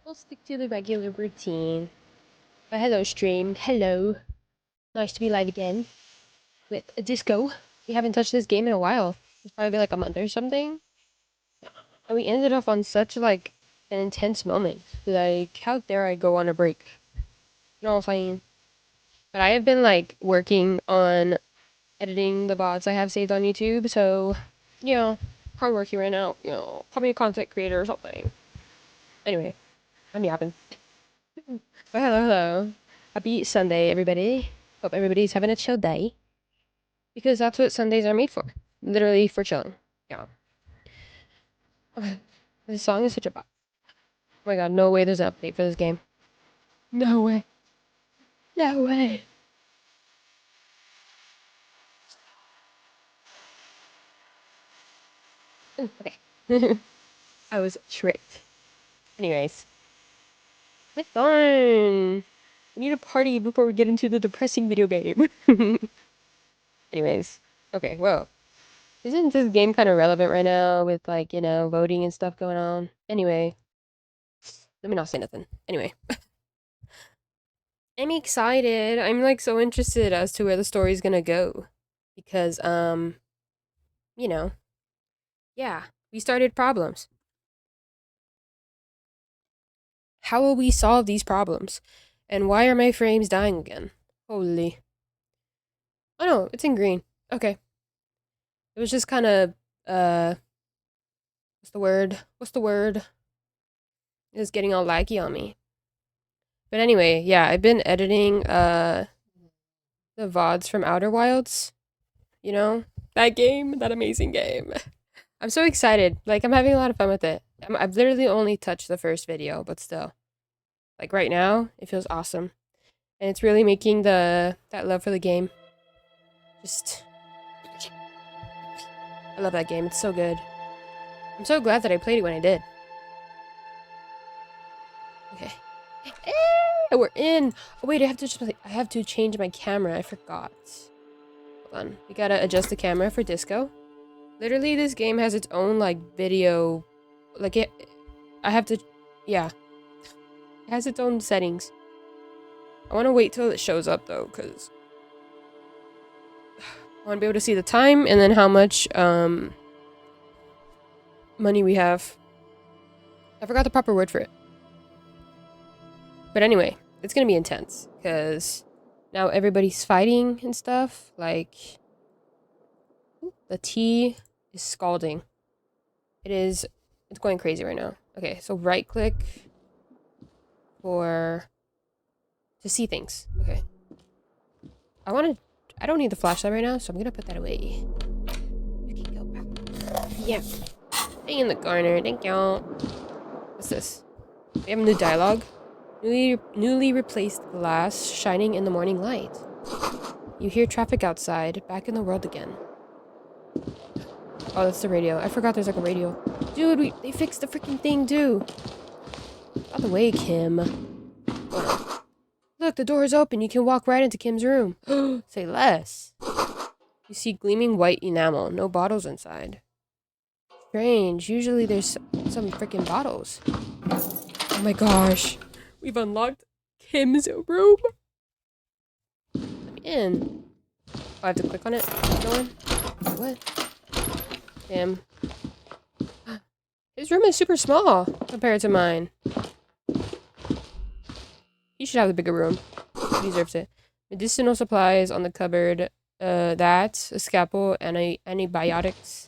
We'll stick to the regular routine. But hello, stream. Hello. Nice to be live again with a DiSCO. We haven't touched this game in a while. It's probably been like a month or something. And we ended up on such like an intense moment. Like, how dare I go on a break? You know what I'm saying? But I have been like working on editing the VODs I have saved on YouTube, so you know, hard working right now. You know, probably a content creator or something. Anyway, I'm yapping. But hello. Happy Sunday, everybody. Hope everybody's having a chill day. Because that's what Sundays are made for. Literally for chilling. Yeah. Okay. This song is such a bop. Oh my god, no way there's an update for this game. No way. No way. Okay. I was tricked. Anyways. My fun. We need a party before we get into the depressing video game. Anyways. Okay, well. Isn't this game kind of relevant right now with, like, you know, voting and stuff going on? Anyway. Let me not say nothing. Anyway. I'm excited. I'm, like, so interested as to where the story's gonna go. Because, you know. Yeah. We started problems. How will we solve these problems? And why are my frames dying again? Holy. Oh no, it's in green. Okay. It was just kind of, what's the word? What's the word? It's getting all laggy on me. But anyway, yeah, I've been editing, the VODs from Outer Wilds. You know? That game, that amazing game. I'm so excited. Like, I'm having a lot of fun with it. I've literally only touched the first video, but still. Like, right now, it feels awesome. And it's really making that love for the game. Just... I love that game. It's so good. I'm so glad that I played it when I did. Okay. Hey, we're in! Oh wait, I have to change my camera. I forgot. Hold on. We gotta adjust the camera for DiSCO. Literally, this game has its own, like, video... Like, I have to... Yeah. It has its own settings. I want to wait till it shows up, though, because... I want to be able to see the time, and then how much, money we have. I forgot the proper word for it. But anyway, it's gonna be intense, because now everybody's fighting and stuff. Like, the tea is scalding. It's going crazy right now. Okay, so right click to see things. Okay. I don't need the flashlight right now, so I'm gonna put that away. You can go back. Yeah. Stay in the corner, thank y'all. What's this? We have a new dialogue. Newly replaced glass shining in the morning light. You hear traffic outside, back in the world again. Oh, that's the radio. I forgot there's like a radio. Dude, they fixed the freaking thing too. By the way, Kim. Oh, no. Look, the door is open. You can walk right into Kim's room. Say less. You see gleaming white enamel. No bottles inside. Strange. Usually there's some freaking bottles. Oh my gosh. We've unlocked Kim's room. I'm in. Oh, I have to click on it. Going. What? Kim. His room is super small compared to mine. He should have the bigger room. He deserves it. Medicinal supplies on the cupboard. A scalpel, and antibiotics.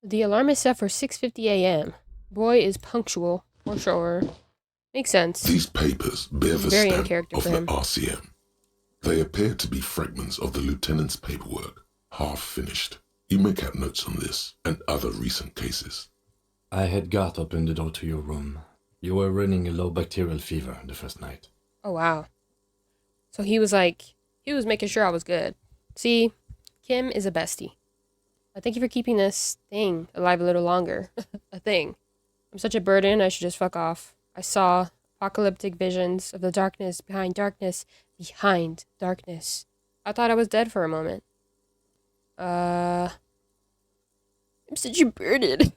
The alarm is set for 6:50 a.m. Boy is punctual, for sure. Makes sense. These papers bear the stamp of the RCM. They appear to be fragments of the lieutenant's paperwork, half finished. You may have notes on this and other recent cases. I had Garth open the door to your room. You were running a low bacterial fever the first night. Oh, wow. So he was making sure I was good. See, Kim is a bestie. Thank you for keeping this thing alive a little longer. A thing. I'm such a burden, I should just fuck off. I saw apocalyptic visions of the darkness behind darkness behind darkness. I thought I was dead for a moment. I'm such a burden.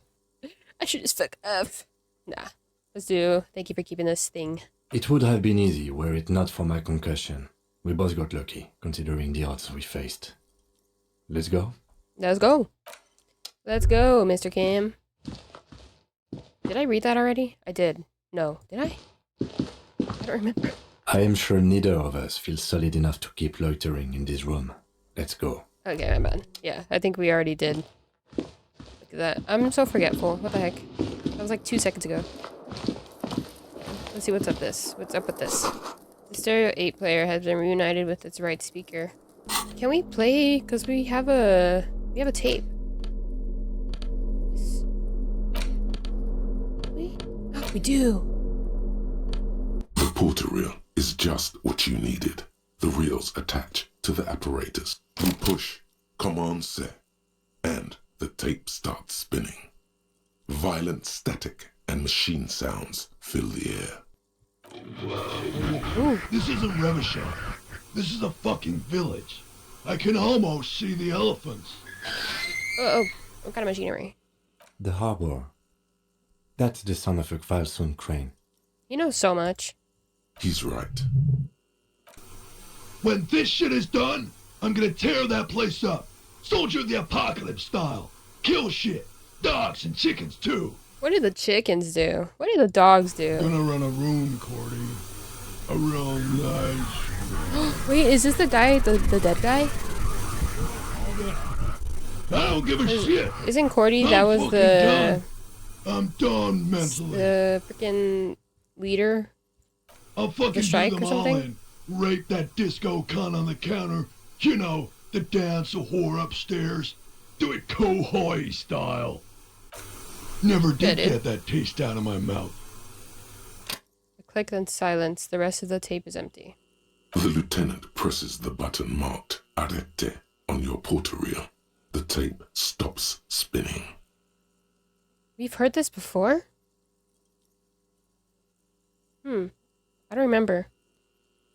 I should just fuck off. Nah. Let's do. Thank you for keeping this thing. It would have been easy were it not for my concussion. We both got lucky, considering the odds we faced. Let's go? Let's go. Let's go, Mr. Kim. Did I read that already? I did. No. Did I? I don't remember. I am sure neither of us feels solid enough to keep loitering in this room. Let's go. Okay, my bad. Yeah, I think we already did. Look at that. I'm so forgetful. What the heck? That was like 2 seconds ago. Let's see what's up this. What's up with this? The stereo 8 player has been reunited with its right speaker. Can we play? Because we have a tape. We do. The porter reel is just what you needed. The reels attach to the apparatus. You push, command set, and the tape starts spinning. Violent static and machine sounds fill the air. Ooh. This isn't Revachol. This is a fucking village. I can almost see the elephants. Oh, what kind of machinery? The harbor. That's the son of a Valsoon crane. You know so much. He's right. When this shit is done, I'm gonna tear that place up. Soldier of the Apocalypse style. Kill shit. Dogs and chickens too. What do the chickens do? What do the dogs do? Gonna run a room, Cordy. A real nice. Wait, is this the guy, the dead guy? I don't give a shit. Isn't Cordy, that I'm was fucking the... done. I'm done mentally. The freaking leader? I'll fucking strike do them or something? all in. Rape that disco cunt on the counter. You know, the dance a whore upstairs. Do it Kohoi style. Never did Yeah, dude. get that taste out of my mouth. I click then silence. The rest of the tape is empty. The lieutenant presses the button marked Arrête on your porter reel. The tape stops spinning. We've heard this before? I don't remember.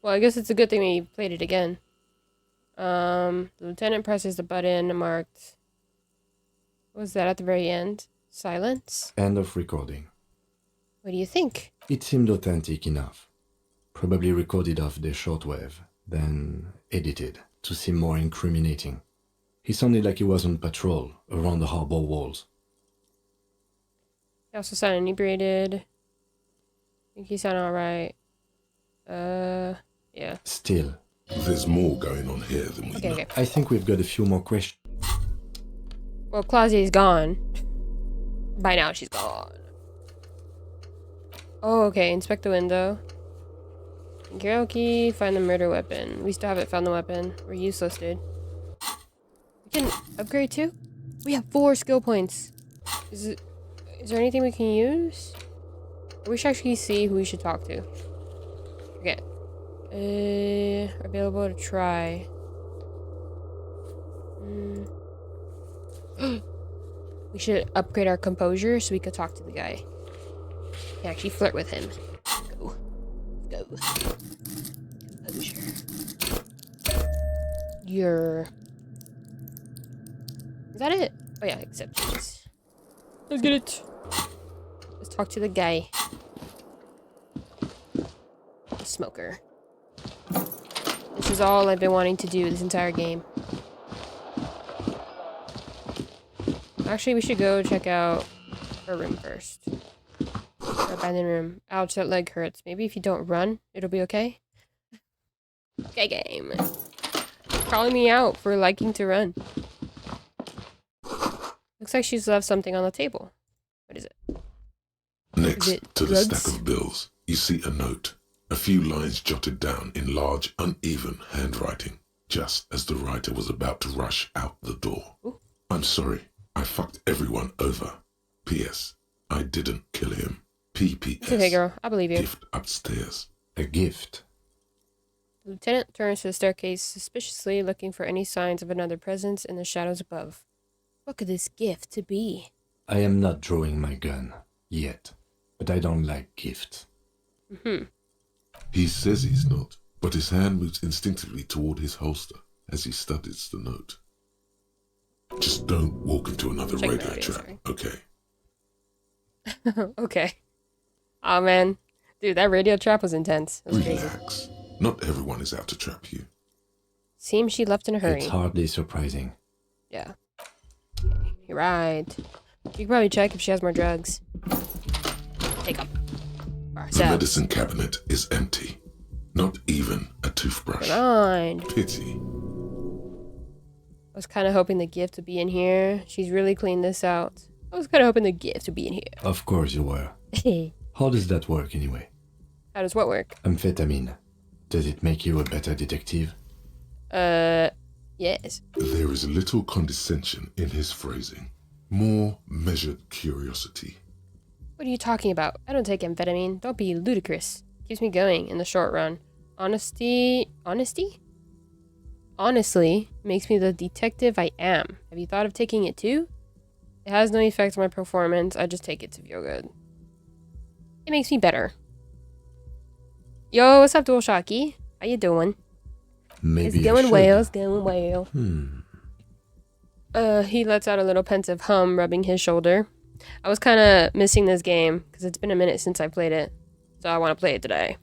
Well, I guess it's a good thing we played it again. The lieutenant presses the button marked... What was that at the very end? Silence? End of recording. What do you think? It seemed authentic enough. Probably recorded off the shortwave, then edited to seem more incriminating. He sounded like he was on patrol around the harbor walls. He also sounded inebriated. I think he sounded alright. Yeah. Still, There's more going on here than we know. Okay. I think we've got a few more questions. Well, Clausie's gone. By now, she's gone. Oh, okay. Inspect the window. Karaoke, find the murder weapon. We still haven't found the weapon. We're useless, dude. We can upgrade too? We have 4 skill points. Is there anything we can use? We should actually see who we should talk to. Forget. Available to try. We should upgrade our composure so we could talk to the guy. We can actually flirt with him. Go. Go. Composure. Is that it? Oh yeah, acceptance. Let's get it. Let's talk to the guy. The smoker. This is all I've been wanting to do this entire game. Actually, we should go check out her room first. Her abandoned room. Ouch, that leg hurts. Maybe if you don't run, it'll be okay? Okay, game. Calling me out for liking to run. Looks like she's left something on the table. What is it? Next Is it to the drugs? stack of bills, you see a note. A few lines jotted down in large, uneven handwriting, just as the writer was about to rush out the door. Ooh. I'm sorry. I fucked everyone over. P.S. I didn't kill him. P.P.S. It's okay, girl. I believe you. Gift upstairs. A gift. The lieutenant turns to the staircase suspiciously, looking for any signs of another presence in the shadows above. What could this gift to be? I am not drawing my gun. Yet. But I don't like gifts. He says he's not, but his hand moves instinctively toward his holster as he studies the note. Just don't walk into another Check my radio audio, trap, sorry. okay? Okay. Oh man. Dude, that radio trap was intense. It was crazy. Relax. Not everyone is out to trap you. Seems she left in a hurry. It's hardly surprising. Yeah. You're right. You can probably check if she has more drugs. Take them. The medicine cabinet is empty. Not even a toothbrush. Mind. Pity. I was kind of hoping the gift would be in here. She's really cleaned this out. I was kind of hoping the gift would be in here. Of course you were. How does that work anyway? How does what work? Amphetamine. Does it make you a better detective? Yes. There is little condescension in his phrasing. More measured curiosity. What are you talking about? I don't take amphetamine. Don't be ludicrous. Keeps me going in the short run. Honesty? Honestly, makes me the detective I am. Have you thought of taking it too? It has no effect on my performance. I just take it to feel good. It makes me better. Yo, what's up, DualShocky? How you doing? Maybe It's going well. It's going well. He lets out a little pensive hum, rubbing his shoulder. I was kind of missing this game because it's been a minute since I played it, so I want to play it today.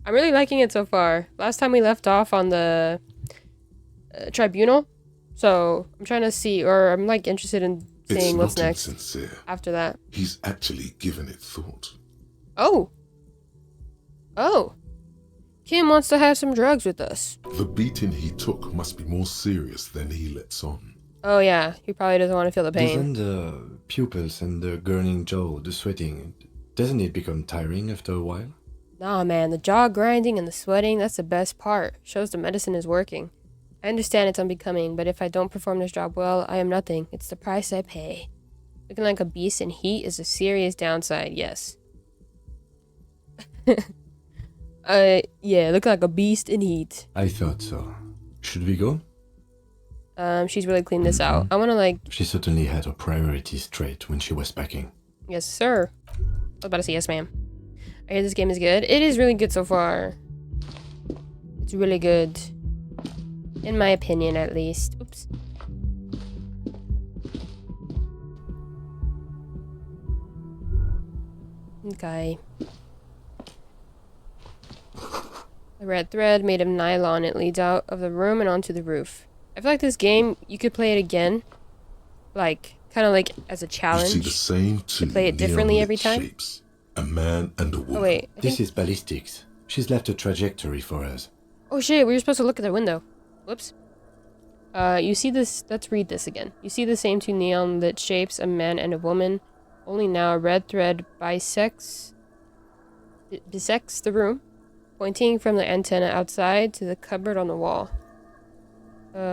I'm really liking it so far. Last time we left off on the tribunal, so I'm trying to see, or I'm like interested in seeing what's next insincere. after that. He's actually given it thought. Oh, Kim wants to have some drugs with us. The beating he took must be more serious than he lets on. Oh yeah, he probably doesn't want to feel the pain. Doesn't the pupils and the gurning jaw, the sweating, doesn't it become tiring after a while? Nah, man, the jaw grinding and the sweating, that's the best part. Shows the medicine is working. I understand it's unbecoming, but if I don't perform this job well, I am nothing. It's the price I pay. Looking like a beast in heat is a serious downside, yes. Yeah, looking like a beast in heat. I thought so. Should we go? She's really cleaned this out. I wanna like... She certainly had her priorities straight when she was packing. Yes, sir. I was about to say yes, ma'am. I hear this game is good. It is really good so far. It's really good. In my opinion, at least. Oops. Okay. The red thread made of nylon. It leads out of the room and onto the roof. I feel like this game, you could play it again. Like, kind of like as a challenge. You see the same two play it differently every time? shapes. A man and a woman. Oh, wait. This is ballistics. She's left a trajectory for us. Oh, shit. We were supposed to look at the window. Whoops. You see this... Let's read this again. You see the same two neon-lit shapes, a man and a woman. Only now a red thread bisects the room, pointing from the antenna outside to the cupboard on the wall.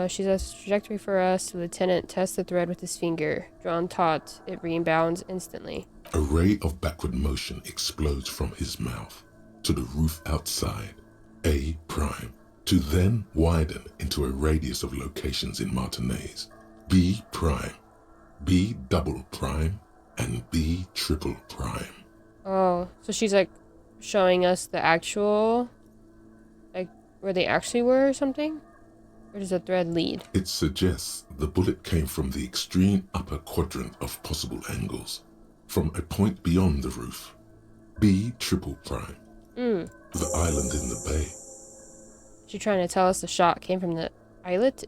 She says trajectory for us. The lieutenant tests the thread with his finger. Drawn taut, it rebounds instantly. A ray of backward motion explodes from his mouth to the roof outside, A prime, to then widen into a radius of locations in Martinez, B prime, B double prime, and B triple prime. Oh, so she's like showing us the actual, like where they actually were or something? Where does the thread lead? It suggests the bullet came from the extreme upper quadrant of possible angles, from a point beyond the roof, B triple prime, the island in the bay. She trying to tell us the shot came from the islet?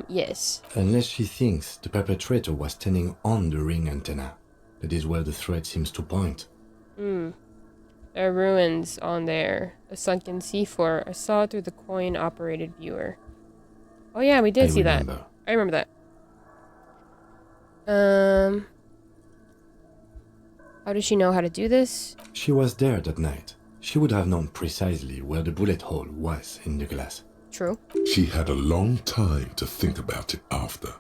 Yes. Unless she thinks the perpetrator was standing on the ring antenna. That is where the thread seems to point. There are ruins on there. A sunken C4. I saw it through the coin-operated viewer. Oh yeah, we did see that. I remember that. How does she know how to do this? She was there that night. She would have known precisely where the bullet hole was in the glass. True. She had a long time to think about it after,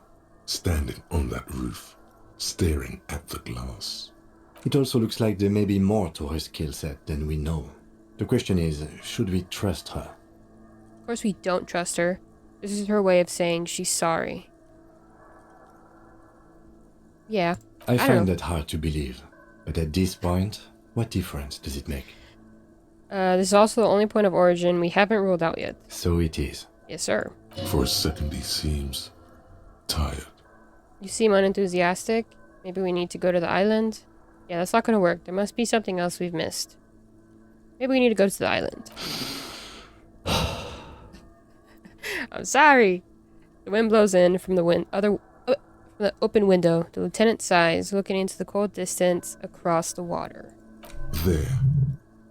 standing on that roof, staring at the glass. It also looks like there may be more to her skill set than we know. The question is, should we trust her? Of course we don't trust her. This is her way of saying she's sorry. Yeah. I find that hard to believe. But at this point, what difference does it make? This is also the only point of origin we haven't ruled out yet. So it is. Yes, sir. For a second he seems tired. You seem unenthusiastic. Maybe we need to go to the island? Yeah, that's not gonna work. There must be something else we've missed. Maybe we need to go to the island. I'm sorry. The wind blows in from the from the open window. The lieutenant sighs, looking into the cold distance across the water. There,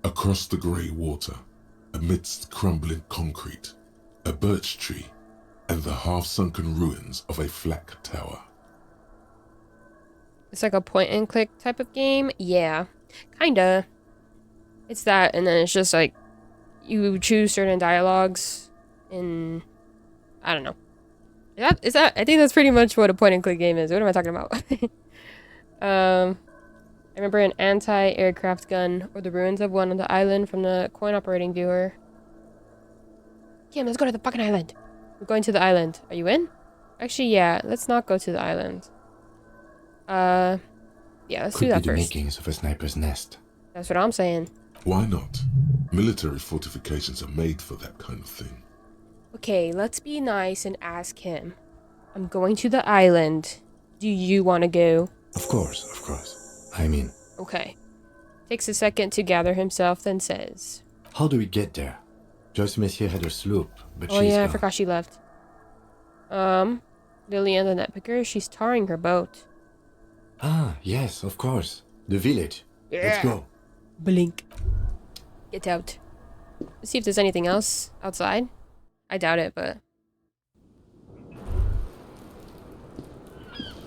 across the grey water, amidst crumbling concrete, a birch tree, and the half-sunken ruins of a flak tower. It's like a point-and-click type of game? Yeah, kinda. It's that, and then it's just like, you choose certain dialogues, and I don't know. Is that? I think that's pretty much what a point-and-click game is. What am I talking about? I remember an anti-aircraft gun, or the ruins of one on the island from the coin-operating viewer. Kim, let's go to the fucking island. We're going to the island. Are you in? Actually, yeah. Let's not go to the island. Yeah, let's do that Could be the first. makings of a sniper's nest. That's what I'm saying. Why not? Military fortifications are made for that kind of thing. Okay, let's be nice and ask him. I'm going to the island. Do you want to go? Of course, of course. I mean, Okay. Takes a second to gather himself, then says, how do we get there? Joyce Messier had her sloop, but oh she's yeah, I gone. forgot she left. Lily and the net picker, she's tarring her boat. Ah, yes, of course. The village. Yeah. Let's go. Blink. Get out. Let's see if there's anything else outside. I doubt it, but...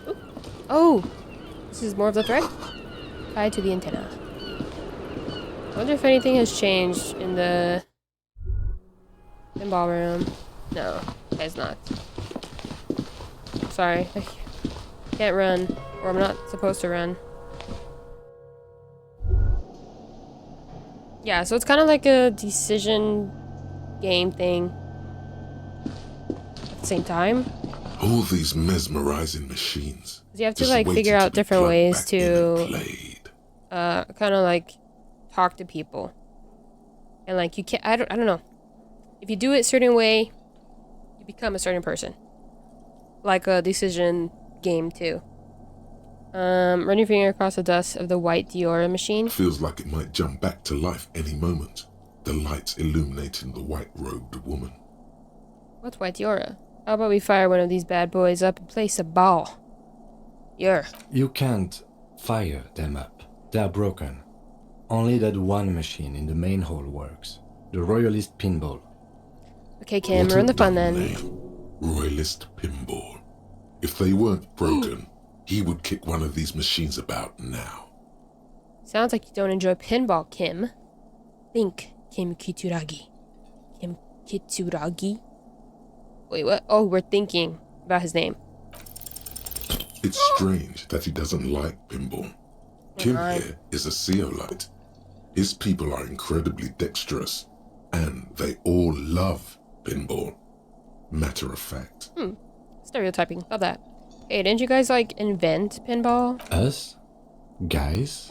Ooh. Oh! This is more of the thread? Tied to the antenna. I wonder if anything has changed in the... pinball room. No, it has not. Sorry. I can't run. Or I'm not supposed to run. Yeah, so it's kind of like a decision game thing. At the same time. All these mesmerizing machines. You have to just like waiting figure out be different plugged ways back in and to played. kind of like talk to people. And like you can't I don't know. If you do it a certain way, you become a certain person. Like a decision game too. Run your finger across the dust of the white Diora machine. Feels like it might jump back to life any moment. The lights illuminating the white-robed woman. What's white Diora? How about we fire one of these bad boys up and place a ball? Yeah. You can't fire them up. They're broken. Only that one machine in the main hall works. The Royalist pinball. Okay, Kim, What ruin a the fun dumb then. name. Royalist pinball. If they weren't broken, he would kick one of these machines about now. Sounds like you don't enjoy pinball, Kim. Think, Kim Kitsuragi. Kim Kitsuragi? Wait, what? Oh, we're thinking about his name. It's strange that he doesn't like pinball. Kim here is a Seolite. His people are incredibly dexterous, and they all love pinball. Matter of fact. Stereotyping. Love that. Hey, didn't you guys, like, invent pinball? Us? Guys?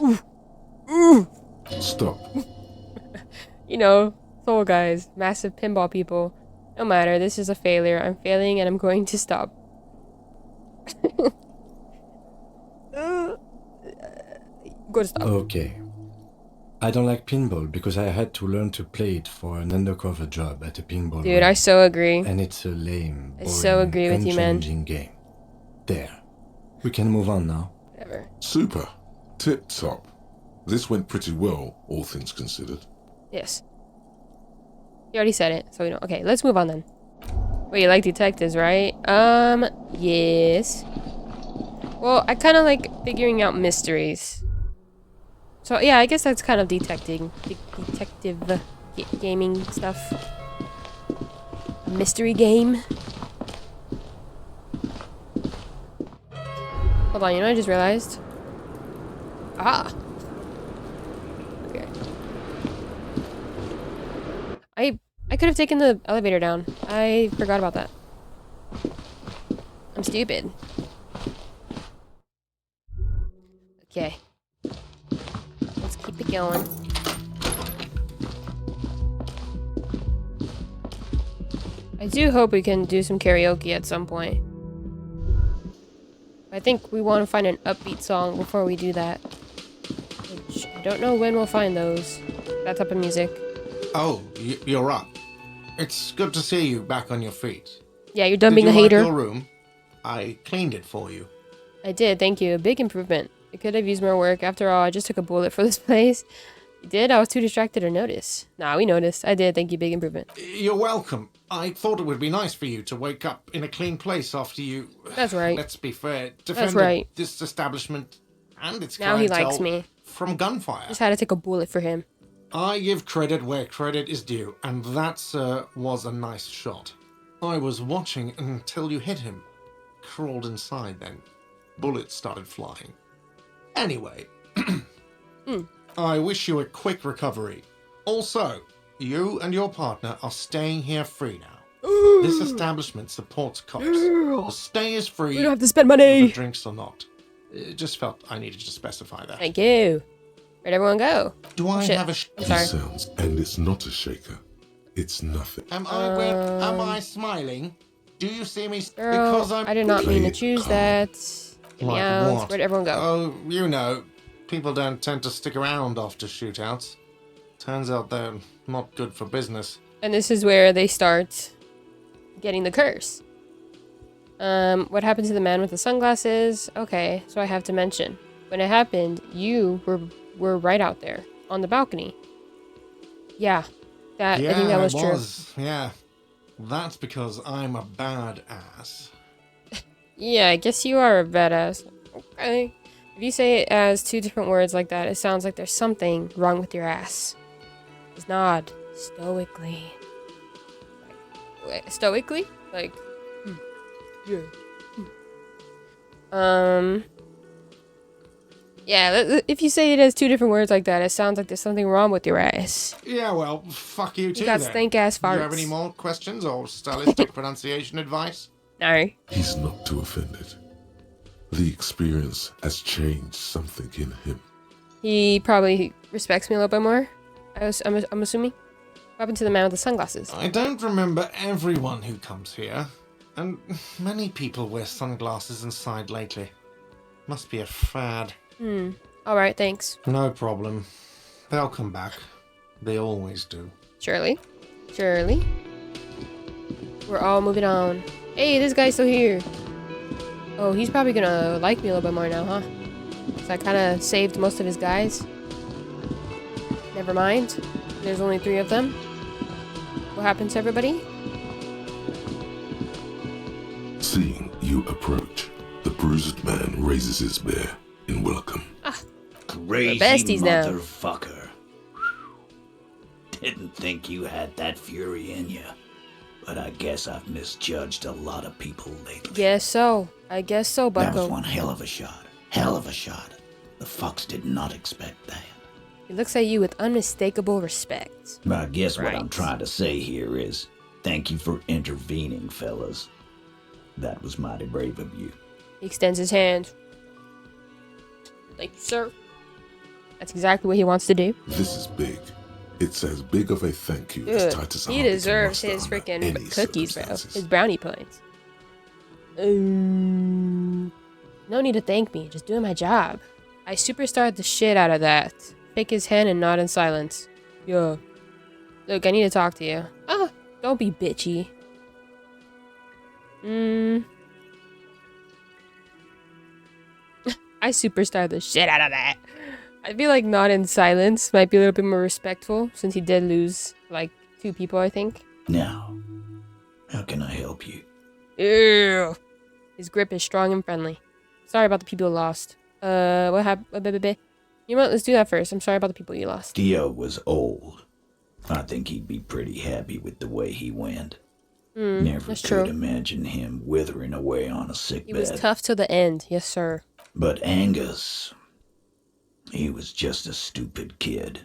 Stop. You know, soul guys. Massive pinball people. No matter, this is a failure. I'm failing and I'm going to stop. Go to stop. Okay. I don't like pinball because I had to learn to play it for an undercover job at a pinball Dude, I room. so agree. And it's a lame, I boring, so agree with you, man. unchallenging game. There. We can move on now. Whatever. Super. Tip top. This went pretty well, all things considered. Yes. You already said it, so we know. Okay, let's move on then. Wait, you like detectives, right? Yes. Well, I kind of like figuring out mysteries. So, yeah, I guess that's kind of detective gaming stuff. A mystery game. Hold on, you know what I just realized? Ah! Okay. I could have taken the elevator down. I forgot about that. I'm stupid. Okay. Let's keep it going. I do hope we can do some karaoke at some point. I think we want to find an upbeat song before we do that. Which I don't know when we'll find those. That type of music. Oh, you're up. It's good to see you back on your feet. Yeah, you're done Did being you a hater. like your room? I cleaned it for you. I did, thank you. A big improvement. I could have used more work. After all, I just took a bullet for this place. You did? I was too distracted to notice. Nah, we noticed. I did. Thank you. Big improvement. You're welcome. I thought it would be nice for you to wake up in a clean place after you... That's right. Let's be fair. That's right. This establishment and its Now he clientele likes me. from gunfire. Just had to take a bullet for him. I give credit where credit is due, and that, sir, was a nice shot. I was watching until you hit him. Crawled inside then. Bullets started flying. Anyway, I wish you a quick recovery. Also, you and your partner are staying here free now. This establishment supports cops. The stay is free. We don't have to spend whether money. drinks or not. Just felt I needed to specify that. Thank you. Where'd everyone go? Do I Shit. have a... I'm He sorry. sounds, and it's not a shaker. It's nothing. Am I smiling? Do you see me Girl, because I'm... I did not mean to Play it choose calm. that. Get me Like out. what? Where'd everyone go? Oh, you know, people don't tend to stick around after shootouts. Turns out they're not good for business. And this is where they start getting the curse. What happened to the man with the sunglasses? Okay, so I have to mention. When it happened, you were right out there on the balcony. Yeah, I think that was true. Yeah, that's because I'm a badass. Yeah, I guess you are a badass. Okay. If you say it as two different words like that, it sounds like there's something wrong with your ass. Just nod stoically. Wait, stoically? Like, yeah. Yeah, if you say it as two different words like that, it sounds like there's something wrong with your ass. Yeah, well, fuck you too. You got then. stank ass farts. Do you have any more questions or stylistic pronunciation advice? No. He's not too offended. The experience has changed something in him. He probably respects me a little bit more. I'm assuming. What happened to the man with the sunglasses? I don't remember everyone who comes here, and many people wear sunglasses inside lately. Must be a fad. Alright, thanks. No problem. They'll come back. They always do. Surely. We're all moving on. Hey, this guy's still here. Oh, he's probably gonna like me a little bit more now, huh? So I kind of saved most of his guys. Never mind. There's only 3 of them. What happened to everybody? Seeing you approach, the bruised man raises his bear in welcome. Crazy besties now. motherfucker. Didn't think you had that fury in you. But I guess I've misjudged a lot of people lately. Guess so. I guess so, That was bucko. one hell of a shot. Hell of a shot. The fucks did not expect that. He looks at you with unmistakable respect. But I guess what Right. I'm trying to say here is, thank you for intervening, fellas. That was mighty brave of you. He extends his hand. Thank you, sir. That's exactly what he wants to do. This is big. It's as big of a thank you as Ugh, Titus he Harbor can deserves muster his under freaking any cookies, bro. circumstances. His brownie points. No need to thank me. Just doing my job. I superstarred the shit out of that. Pick his hand and nod in silence. Yeah. Look, I need to talk to you. Ah, don't be bitchy. I superstarred the shit out of that. I feel like nod in silence might be a little bit more respectful since he did lose, like, 2 people, I think. Now, how can I help you? Ew. His grip is strong and friendly. Sorry about the people who lost. What happened? You know what? Let's do that first. I'm sorry about the people you lost. Dio was old. I think he'd be pretty happy with the way he went. Never that's could true. imagine him withering away on a sick He bed. was tough till the end. Yes, sir. But Angus, he was just a stupid kid.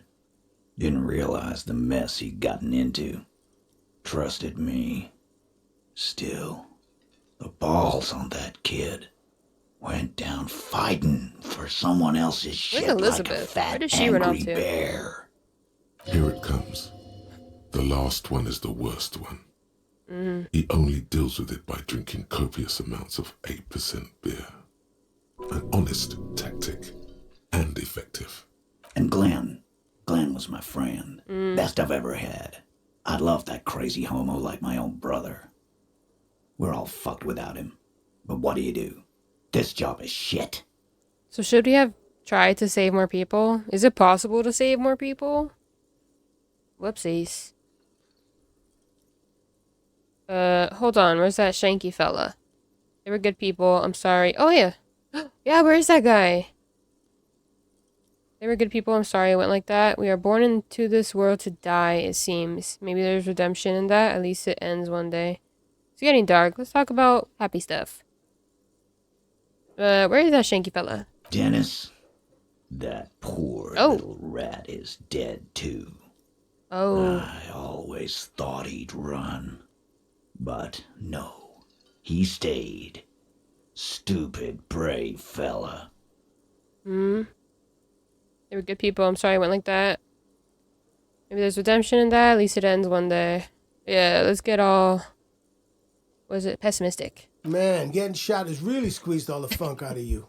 Didn't realize the mess he'd gotten into. Trusted me. Still, the balls on that kid. Went down fighting for someone else's shit like a Elizabeth? fat, Where did she run angry off to? bear. Here it comes. The last one is the worst one. He only deals with it by drinking copious amounts of 8% beer. an honest tactic and effective. And Glenn was my friend. Best I've ever had. I love that crazy homo like my own brother. We're all fucked without him. But what do? This job is shit. So should we have tried to save more people? Is it possible to save more people? Whoopsies. Hold on. Where's that Shanky fella? They were good people. I'm sorry. Oh, yeah. Yeah, where's that guy? They were good people. I'm sorry it went like that. We are born into this world to die, it seems. Maybe there's redemption in that. At least it ends one day. It's getting dark. Let's talk about happy stuff. Where is that Shanky fella? Dennis, that poor little rat is dead too. Oh. I always thought he'd run. But no, he stayed. Stupid, brave fella. They were good people. I'm sorry it went like that. Maybe there's redemption in that. At least it ends one day. Yeah, let's get all... Was it pessimistic? Man, getting shot has really squeezed all the funk out of you.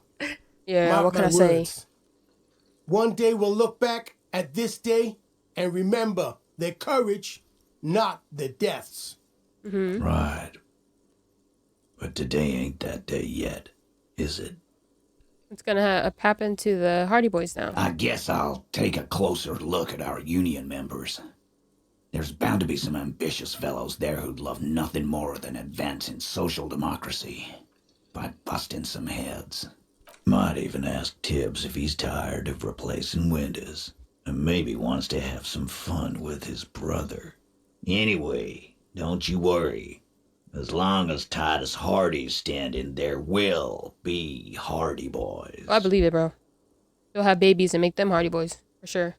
Yeah, Mark what can my I say? words. One day we'll look back at this day and remember their courage, not their deaths. Right. But today ain't that day yet, is it? What's gonna happen to the Hardy Boys now? I guess I'll take a closer look at our union members. There's bound to be some ambitious fellows there who'd love nothing more than advancing social democracy by busting some heads. Might even ask Tibbs if he's tired of replacing windows and maybe wants to have some fun with his brother. Anyway, don't you worry. As long as Titus Hardy's standing, there will be Hardy Boys. Oh, I believe it, bro. They'll have babies and make them Hardy Boys, for sure. Do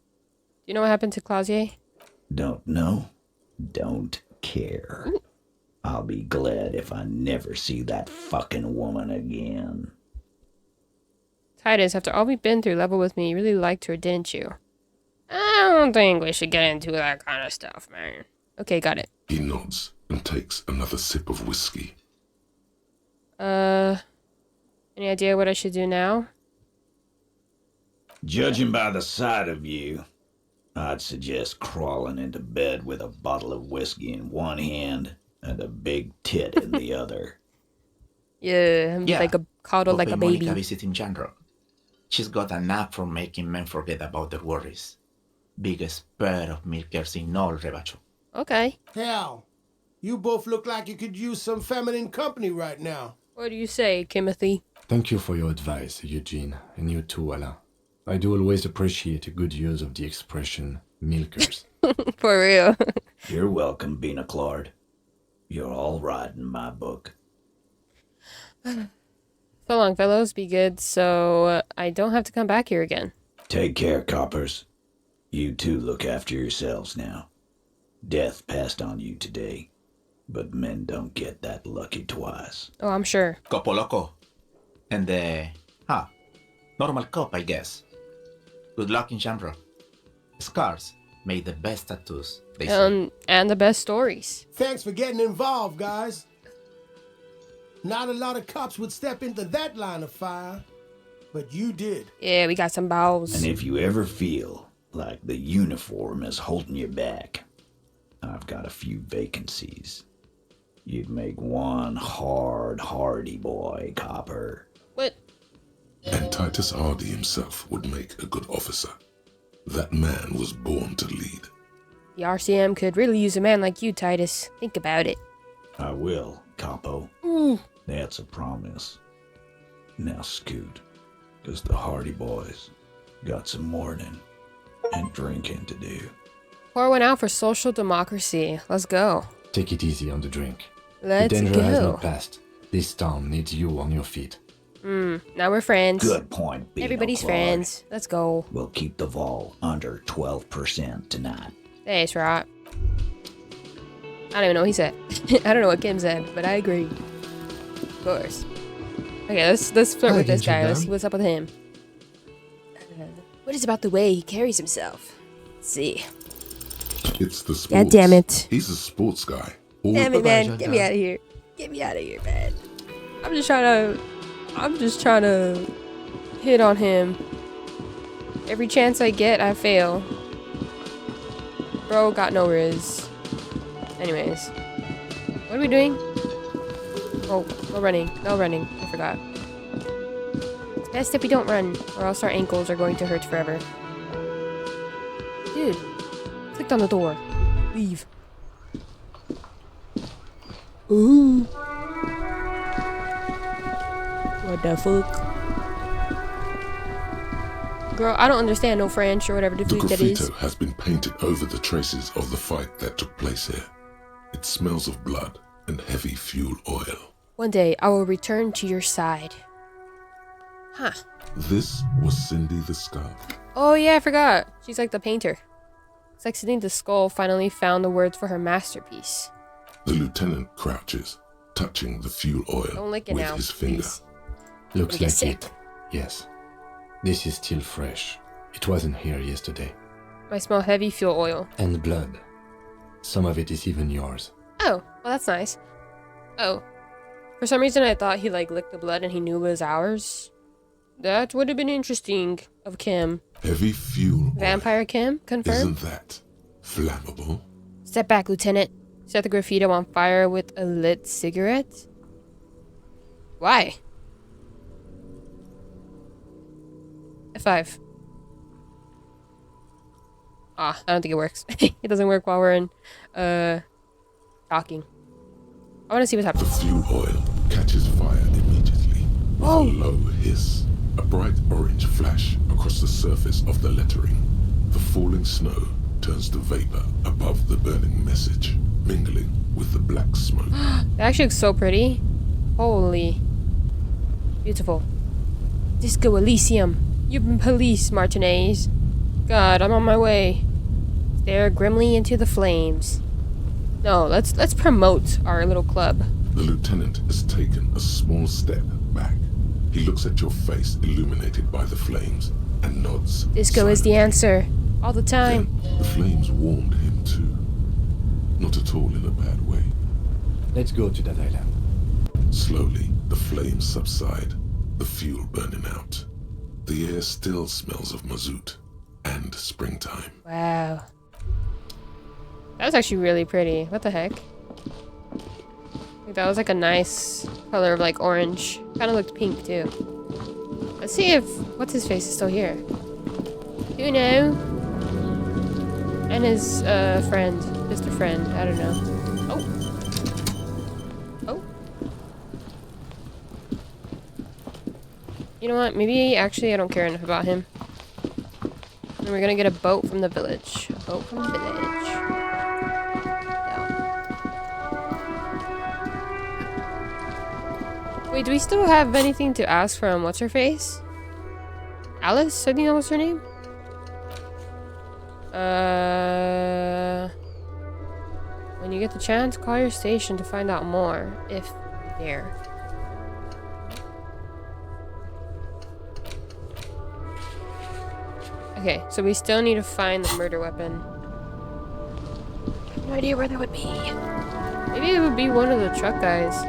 you know what happened to Clausier? Don't know. Don't care. I'll be glad if I never see that fucking woman again. Titus, after all we've been through, level with me. You really liked her, didn't you? I don't think we should get into that kind of stuff, man. Okay, got it. He nods and takes another sip of whiskey. Any idea what I should do now? Judging by the sight of you, I'd suggest crawling into bed with a bottle of whiskey in one hand and a big tit in the other. Yeah, like a coddle like a baby. Monica visit in general. She's got a knack for making men forget about their worries. Biggest pair of milkers in all Rebacho. Okay. Hell, you both look like you could use some feminine company right now. What do you say, Timothy? Thank you for your advice, Eugene, and you too, Alain. I do always appreciate a good use of the expression milkers. For real. You're welcome, Bina Claude. You're all right in my book. So long, fellows. Be good, so I don't have to come back here again. Take care, coppers. You too look after yourselves now. Death passed on you today, but men don't get that lucky twice. Oh, I'm sure. Copo Loco. And normal cop, I guess. Good luck in genre. Scars make the best tattoos, they say. And the best stories. Thanks for getting involved, guys. Not a lot of cops would step into that line of fire, but you did. Yeah, we got some balls. And if you ever feel like the uniform is holding you back, I've got a few vacancies. You'd make one hardy boy, copper. What? And Titus Hardy himself would make a good officer. That man was born to lead. The RCM could really use a man like you, Titus. Think about it. I will, Capo. That's a promise. Now scoot, because the Hardy Boys got some mourning and drinking to do. Pour one out for social democracy. Let's go. Take it easy on the drink. Let's the danger has go. not passed. This town needs you on your feet. Now we're friends. Good point, Bino Everybody's Claude. friends. Let's go. We'll keep the vol under 12% tonight. That's right. I don't even know what he said. I don't know what Kim said, but I agree. Of course. Okay, let's flirt with this guy. Let's see what's up with him. What is about the way he carries himself? Let's see. It's the sports. God damn it. He's a sports guy. Damn it, man. Get me out of here. Get me out of here, man. I'm just trying to hit on him. Every chance I get, I fail. Bro got no riz. Anyways. What are we doing? Oh, no running. No running. I forgot. It's best if we don't run, or else our ankles are going to hurt forever. Dude. Clicked on the door. Leave. Ooh. What the fuck? Girl, I don't understand no French or whatever the The fuck that is. graffito has been painted over the traces of the fight that took place here. It smells of blood and heavy fuel oil. One day, I will return to your side. Huh. This was Cindy the Skull. Oh yeah, I forgot. She's like the painter. It's like Cindy the Skull finally found the words for her masterpiece. The lieutenant crouches, touching the fuel oil Don't lick it with now, his finger. please. Looks Get like sick. it. Yes. This is still fresh. It wasn't here yesterday. I smell heavy fuel oil. And blood. Some of it is even yours. Oh, well that's nice. Oh. For some reason I thought he like licked the blood and he knew it was ours. That would have been interesting of Kim. Heavy fuel Vampire Kim? oil. Confirmed? Isn't that flammable? Step back, Lieutenant. Set the graffito on fire with a lit cigarette? Why? F5. Ah, I don't think it works. It doesn't work while we're in, talking. I want to see what's The happening. fuel oil catches fire immediately. With Whoa. a low hiss, a bright orange flash across the surface of the lettering. The falling snow turns to vapor above the burning message, mingling with the black smoke. That actually looks so pretty. Holy. Beautiful. DiSCO ELYSiUM. You've been police, Martinez. God, I'm on my way. Stare grimly into the flames. No, let's promote our little club. The lieutenant has taken a small step back. He looks at your face illuminated by the flames and nods. DiSCO is the silently. answer. All the time. Then the flames warmed him too. Not at all in a bad way. Let's go to that island. Slowly, the flames subside, the fuel burning out. The air still smells of mazout and springtime. Wow. That was actually really pretty. What the heck? Like, that was like a nice color of like orange. Kind of looked pink too. Let's see if what's his face is still here. Uno. And his friend. Just a friend. I don't know. Oh. Oh. You know what? Maybe actually I don't care enough about him. And we're gonna get a boat from the village. A boat from the village. No. Wait, do we still have anything to ask from what's her face? Alice? I think that was her name. When you get the chance, call your station to find out more, if you dare. Okay, so we still need to find the murder weapon. I have no idea where that would be. Maybe it would be one of the truck guys.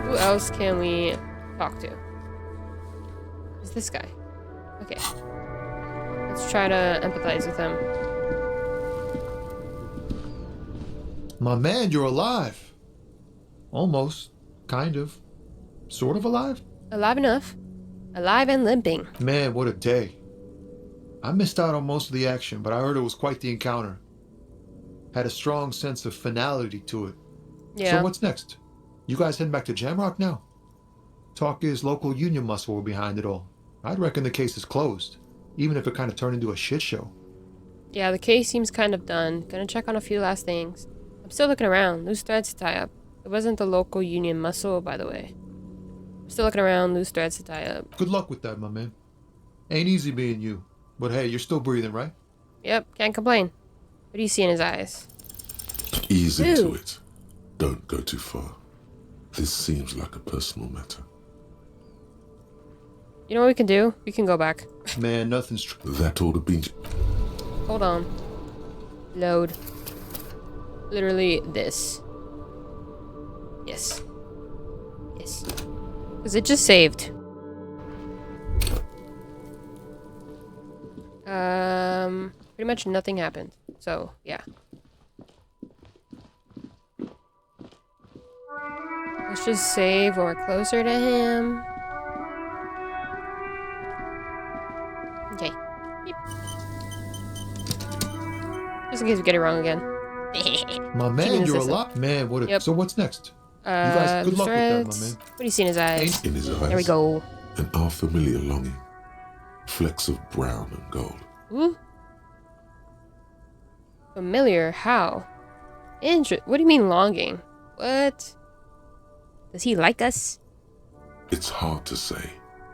Who else can we talk to? Who's this guy? Okay. Let's try to empathize with him. My man, you're alive. Almost. Kind of. Sort of alive? Alive enough. Alive and limping. Man, what a day. I missed out on most of the action, but I heard it was quite the encounter. Had a strong sense of finality to it. Yeah. So what's next? You guys heading back to Jamrock now? Talk is local union muscle were behind it all. I'd reckon the case is closed, even if it kind of turned into a shit show. Yeah, the case seems kind of done. Gonna check on a few last things. I'm still looking around. Loose threads to tie up. It wasn't the local union muscle, by the way. I'm still looking around. Loose threads to tie up. Good luck with that, my man. Ain't easy being you. But hey, you're still breathing, right? Yep, can't complain. What do you see in his eyes? Ease into Ew. it. Don't go too far. This seems like a personal matter. You know what we can do? We can go back. Man, nothing's That ought to be... Hold on. Load. Literally this. Yes. Yes. Because it just saved. Pretty much nothing happened. So, yeah. Let's just save when we're closer to him. Okay. Beep. Just in case we get it wrong again. My Keeping man, the you're system. alive. Man, what? Yep. So what's next? You guys, good luck with that, my man. What do you see in his eyes? In his eyes, There we go. an unfamiliar longing. Flecks of brown and gold. Ooh. Familiar? How? What do you mean longing? What? Does he like us? It's hard to say.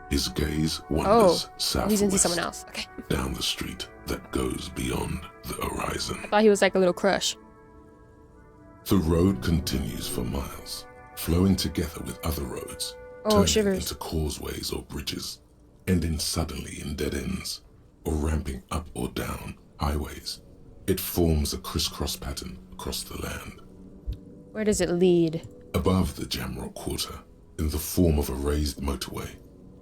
His gaze wanders southwest, he's into someone else. Okay. down the street that goes beyond the horizon. I thought he was like a little crush. The road continues for miles, flowing together with other roads, turning Shivers. into causeways or bridges, ending suddenly in dead ends, or ramping up or down highways. It forms a crisscross pattern across the land. Where does it lead? Above the Jamrock Quarter, in the form of a raised motorway,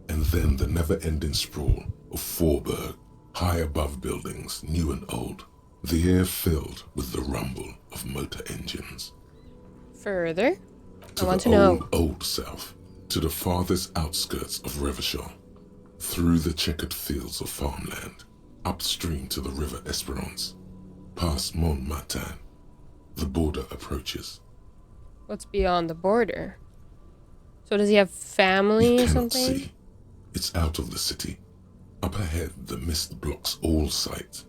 and then the never-ending sprawl of Forburg, high above buildings, new and old, the air filled with the rumble of motor engines. Further? To I want the to know. old south, to the farthest outskirts of Revachol, through the checkered fields of farmland, upstream to the river Esperance, past Montmartin, the border approaches. What's beyond the border? So does he have family You or cannot something? see. It's out of the city. Up ahead, the mist blocks all sight.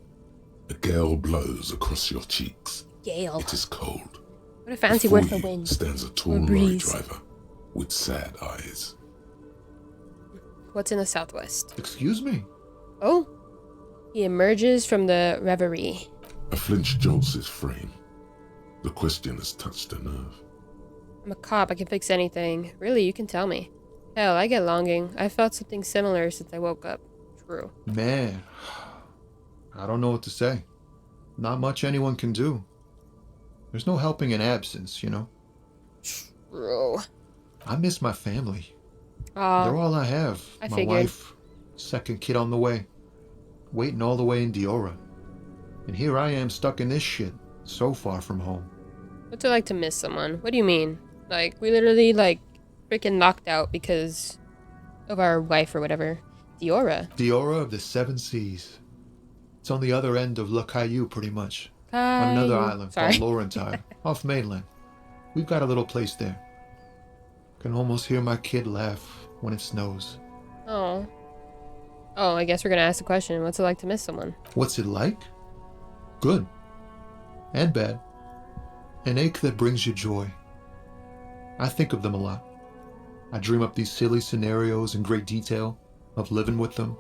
A gale blows across your cheeks. Gale. It is cold. What a fancy Before word for you wind. stands a tall Or lorry breeze. driver with sad eyes. What's in the southwest? Excuse me. Oh! He emerges from the reverie. A flinch jolts his frame. The question has touched a nerve. I'm a cop, I can fix anything. Really, you can tell me. Hell, I get longing. I felt something similar since I woke up. True. Man, I don't know what to say. Not much anyone can do. There's no helping in absence, you know? True. I miss my family. They're Aw, all I have. I My figured. wife, second kid on the way. Waiting all the way in Diora. And here I am stuck in this shit, so far from home. what's it like to miss someone? What do you mean? Like, we literally, like, freaking knocked out because of our wife or whatever. Diora. Diora of the Seven Seas. It's on the other end of Le Caillou, pretty much. On another Caillou. island Sorry. called Laurentide, off mainland. We've got a little place there. Can almost hear my kid laugh when it snows. Oh. Oh, I guess we're gonna ask the question. What's it like to miss someone? What's it like? Good. And bad. An ache that brings you joy. I think of them a lot. I dream up these silly scenarios in great detail of living with them.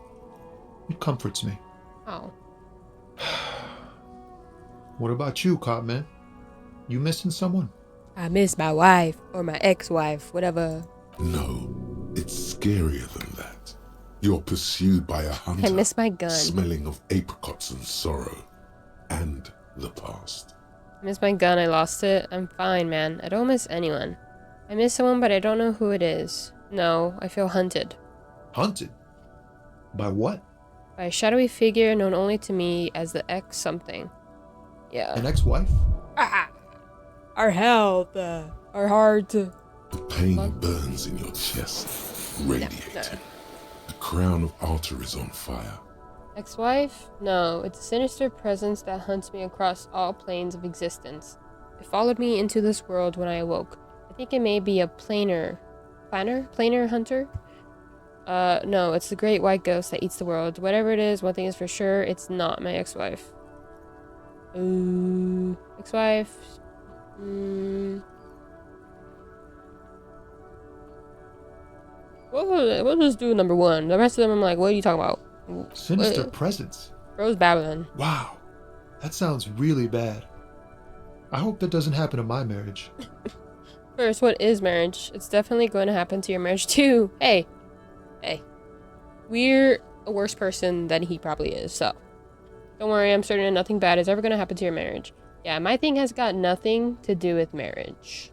It comforts me. Oh. What about you, cop man? You missing someone? I miss my wife or my ex-wife, whatever. No, it's scarier than that. You're pursued by a hunter. I miss my gun. Smelling of apricots and sorrow. And the past. I miss my gun. I lost it. I'm fine, man. I don't miss anyone. I miss someone, but I don't know who it is. No, I feel hunted. Hunted? By what? By a shadowy figure known only to me as the ex something. Yeah. An ex-wife? Ah! Our health, our heart. The pain burns in your chest, radiating. No. The crown of altar is on fire. Ex-wife? No, it's a sinister presence that hunts me across all planes of existence. It followed me into this world when I awoke. I think it may be a planar hunter? No, it's the great white ghost that eats the world. Whatever it is, one thing is for sure, it's not my ex-wife. Ex-wife? What does do number one? The rest of them, I'm like, what are you talking about? Sinister What? presence. Rose Babylon. Wow. That sounds really bad. I hope that doesn't happen to my marriage. First, what is marriage? It's definitely going to happen to your marriage too. Hey. We're a worse person than he probably is, so. Don't worry, I'm certain nothing bad is ever going to happen to your marriage. Yeah, my thing has got nothing to do with marriage.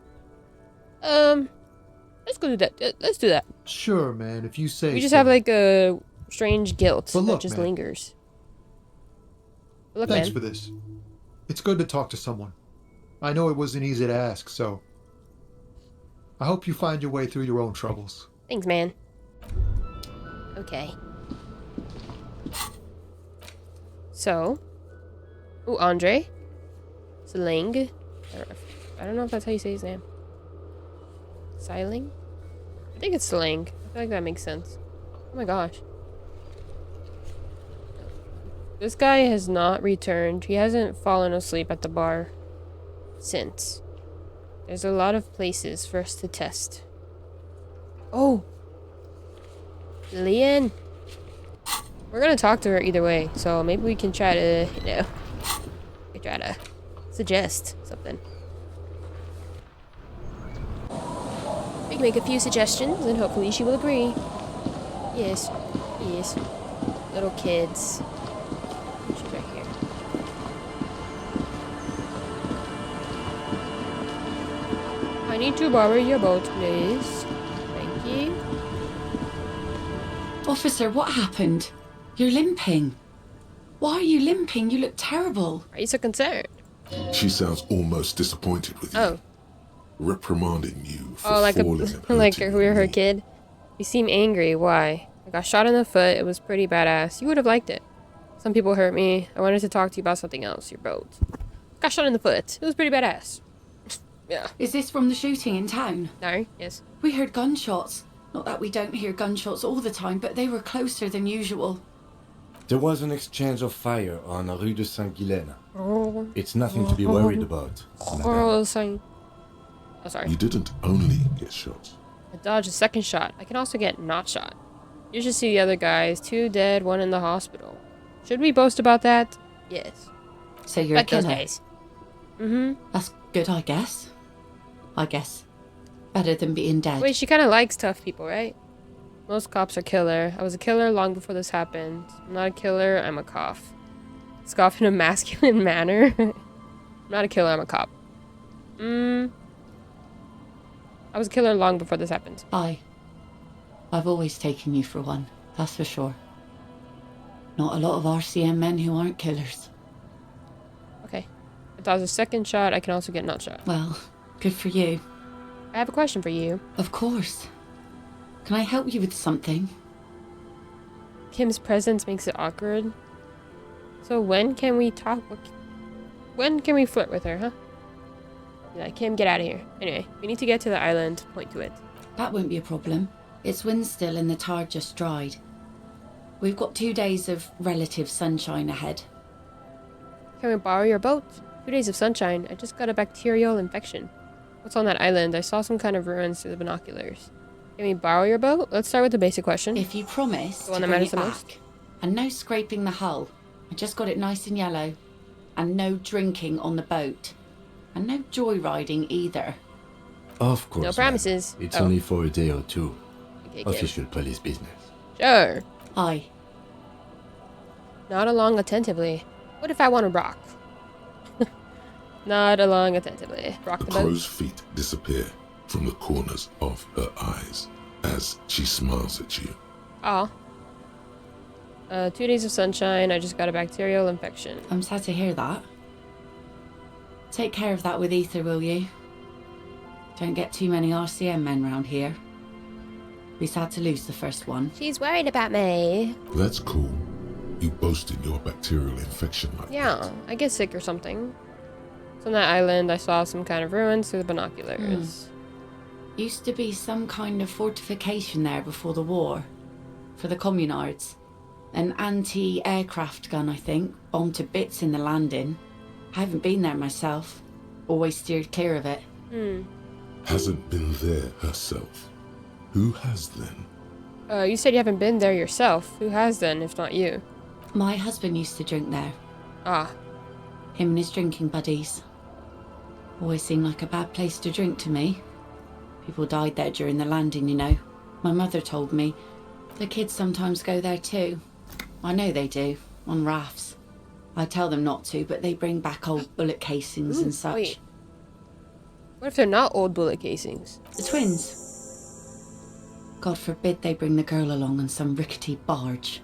Let's go do that. Let's do that. Sure, man, if you say We just so. have like a strange guilt But that look, just man. lingers. But look, Thanks man. for this. It's good to talk to someone. I know it wasn't easy to ask, so I hope you find your way through your own troubles. Thanks, man. Okay. So. Ooh, Andre. Siling. I don't know if that's how you say his name. Siling? I think it's Siling. I feel like that makes sense. Oh my gosh. This guy has not returned. He hasn't fallen asleep at the bar since. There's a lot of places for us to test. Oh! Lillian! We're gonna talk to her either way, so maybe we can try to, you know, we can try to suggest something. We can make a few suggestions, and hopefully she will agree. Yes, yes. Little kids. She's right here. I need to borrow your boat, please. Thank you. Officer, what happened? You're limping. Why are you limping? You look terrible. Are you so concerned? She sounds almost disappointed with you. Oh. Reprimanding you for Oh, like falling and like hurting we were her me. kid. You seem angry. Why? I got shot in the foot. It was pretty badass. You would have liked it. Some people hurt me. I wanted to talk to you about something else. Your boat. Got shot in the foot. It was pretty badass. Yeah. Is this from the shooting in town? No. Yes. We heard gunshots. Not that we don't hear gunshots all the time, but they were closer than usual. There was an exchange of fire on Rue de Saint-Guylaine. Oh. It's nothing to be worried about. Oh, sorry. Oh, sorry. You didn't only get shot. I dodged a second shot. I can also get not shot. You should see the other guys. 2 dead, 1 in the hospital. Should we boast about that? Yes. So you're Like those gonna. guys. Mm-hmm. That's good, I guess. I guess. Better than being dead. Wait, she kind of likes tough people, right? Most cops are killer. I was a killer long before this happened. I'm not a killer, I'm a cough. Scoff in a masculine manner. I'm not a killer, I'm a cop. I was a killer long before this happened. I've always taken you for one, that's for sure. Not a lot of RCM men who aren't killers. Okay. If that was a second shot, I can also get not shot. Well, good for you. I have a question for you. Of course. Can I help you with something? Kim's presence makes it awkward. So when can we talk? When can we flirt with her, huh? Yeah, Kim, get out of here. Anyway, we need to get to the island. Point to it. That won't be a problem. It's wind still and the tide just dried. We've got 2 days of relative sunshine ahead. Can we borrow your boat? 2 days of sunshine. I just got a bacterial infection. What's on that island? I saw some kind of ruins through the binoculars. Can we borrow your boat? Let's start with the basic question. If you promise The to one that bring matters it the back. most? And no scraping the hull. I just got it nice and yellow. And no drinking on the boat. And no joyriding either. Of course. No ma'am. promises. It's Oh. only for a day or two. Okay, Kim. Official police business. Sure. Aye. Nod along attentively. What if I want to rock? Nod along attentively. Rock the boat. Crow's feet disappear from the corners of her eyes as she smiles at you. Aw. 2 days of sunshine. I just got a bacterial infection. I'm sad to hear that. Take care of that with ether, will you? Don't get too many RCM men round here. Be sad to lose the first one. She's worried about me. That's cool. You boasted your bacterial infection like Yeah, that. I get sick or something. So on that island, I saw some kind of ruins through the binoculars. Used to be some kind of fortification there before the war. For the communards. An anti-aircraft gun, I think. Bombed to bits in the landing. I haven't been there myself. Always steered clear of it. Hasn't been there herself. Who has then? You said you haven't been there yourself. Who has then, if not you? My husband used to drink there. Ah, Him and his drinking buddies. Always seemed like a bad place to drink to me. People died there during the landing, you know. My mother told me. The kids sometimes go there too. I know they do, on rafts. I tell them not to, but they bring back old bullet casings and such. wait. What if they're not old bullet casings? The twins. God forbid they bring the girl along on some rickety barge.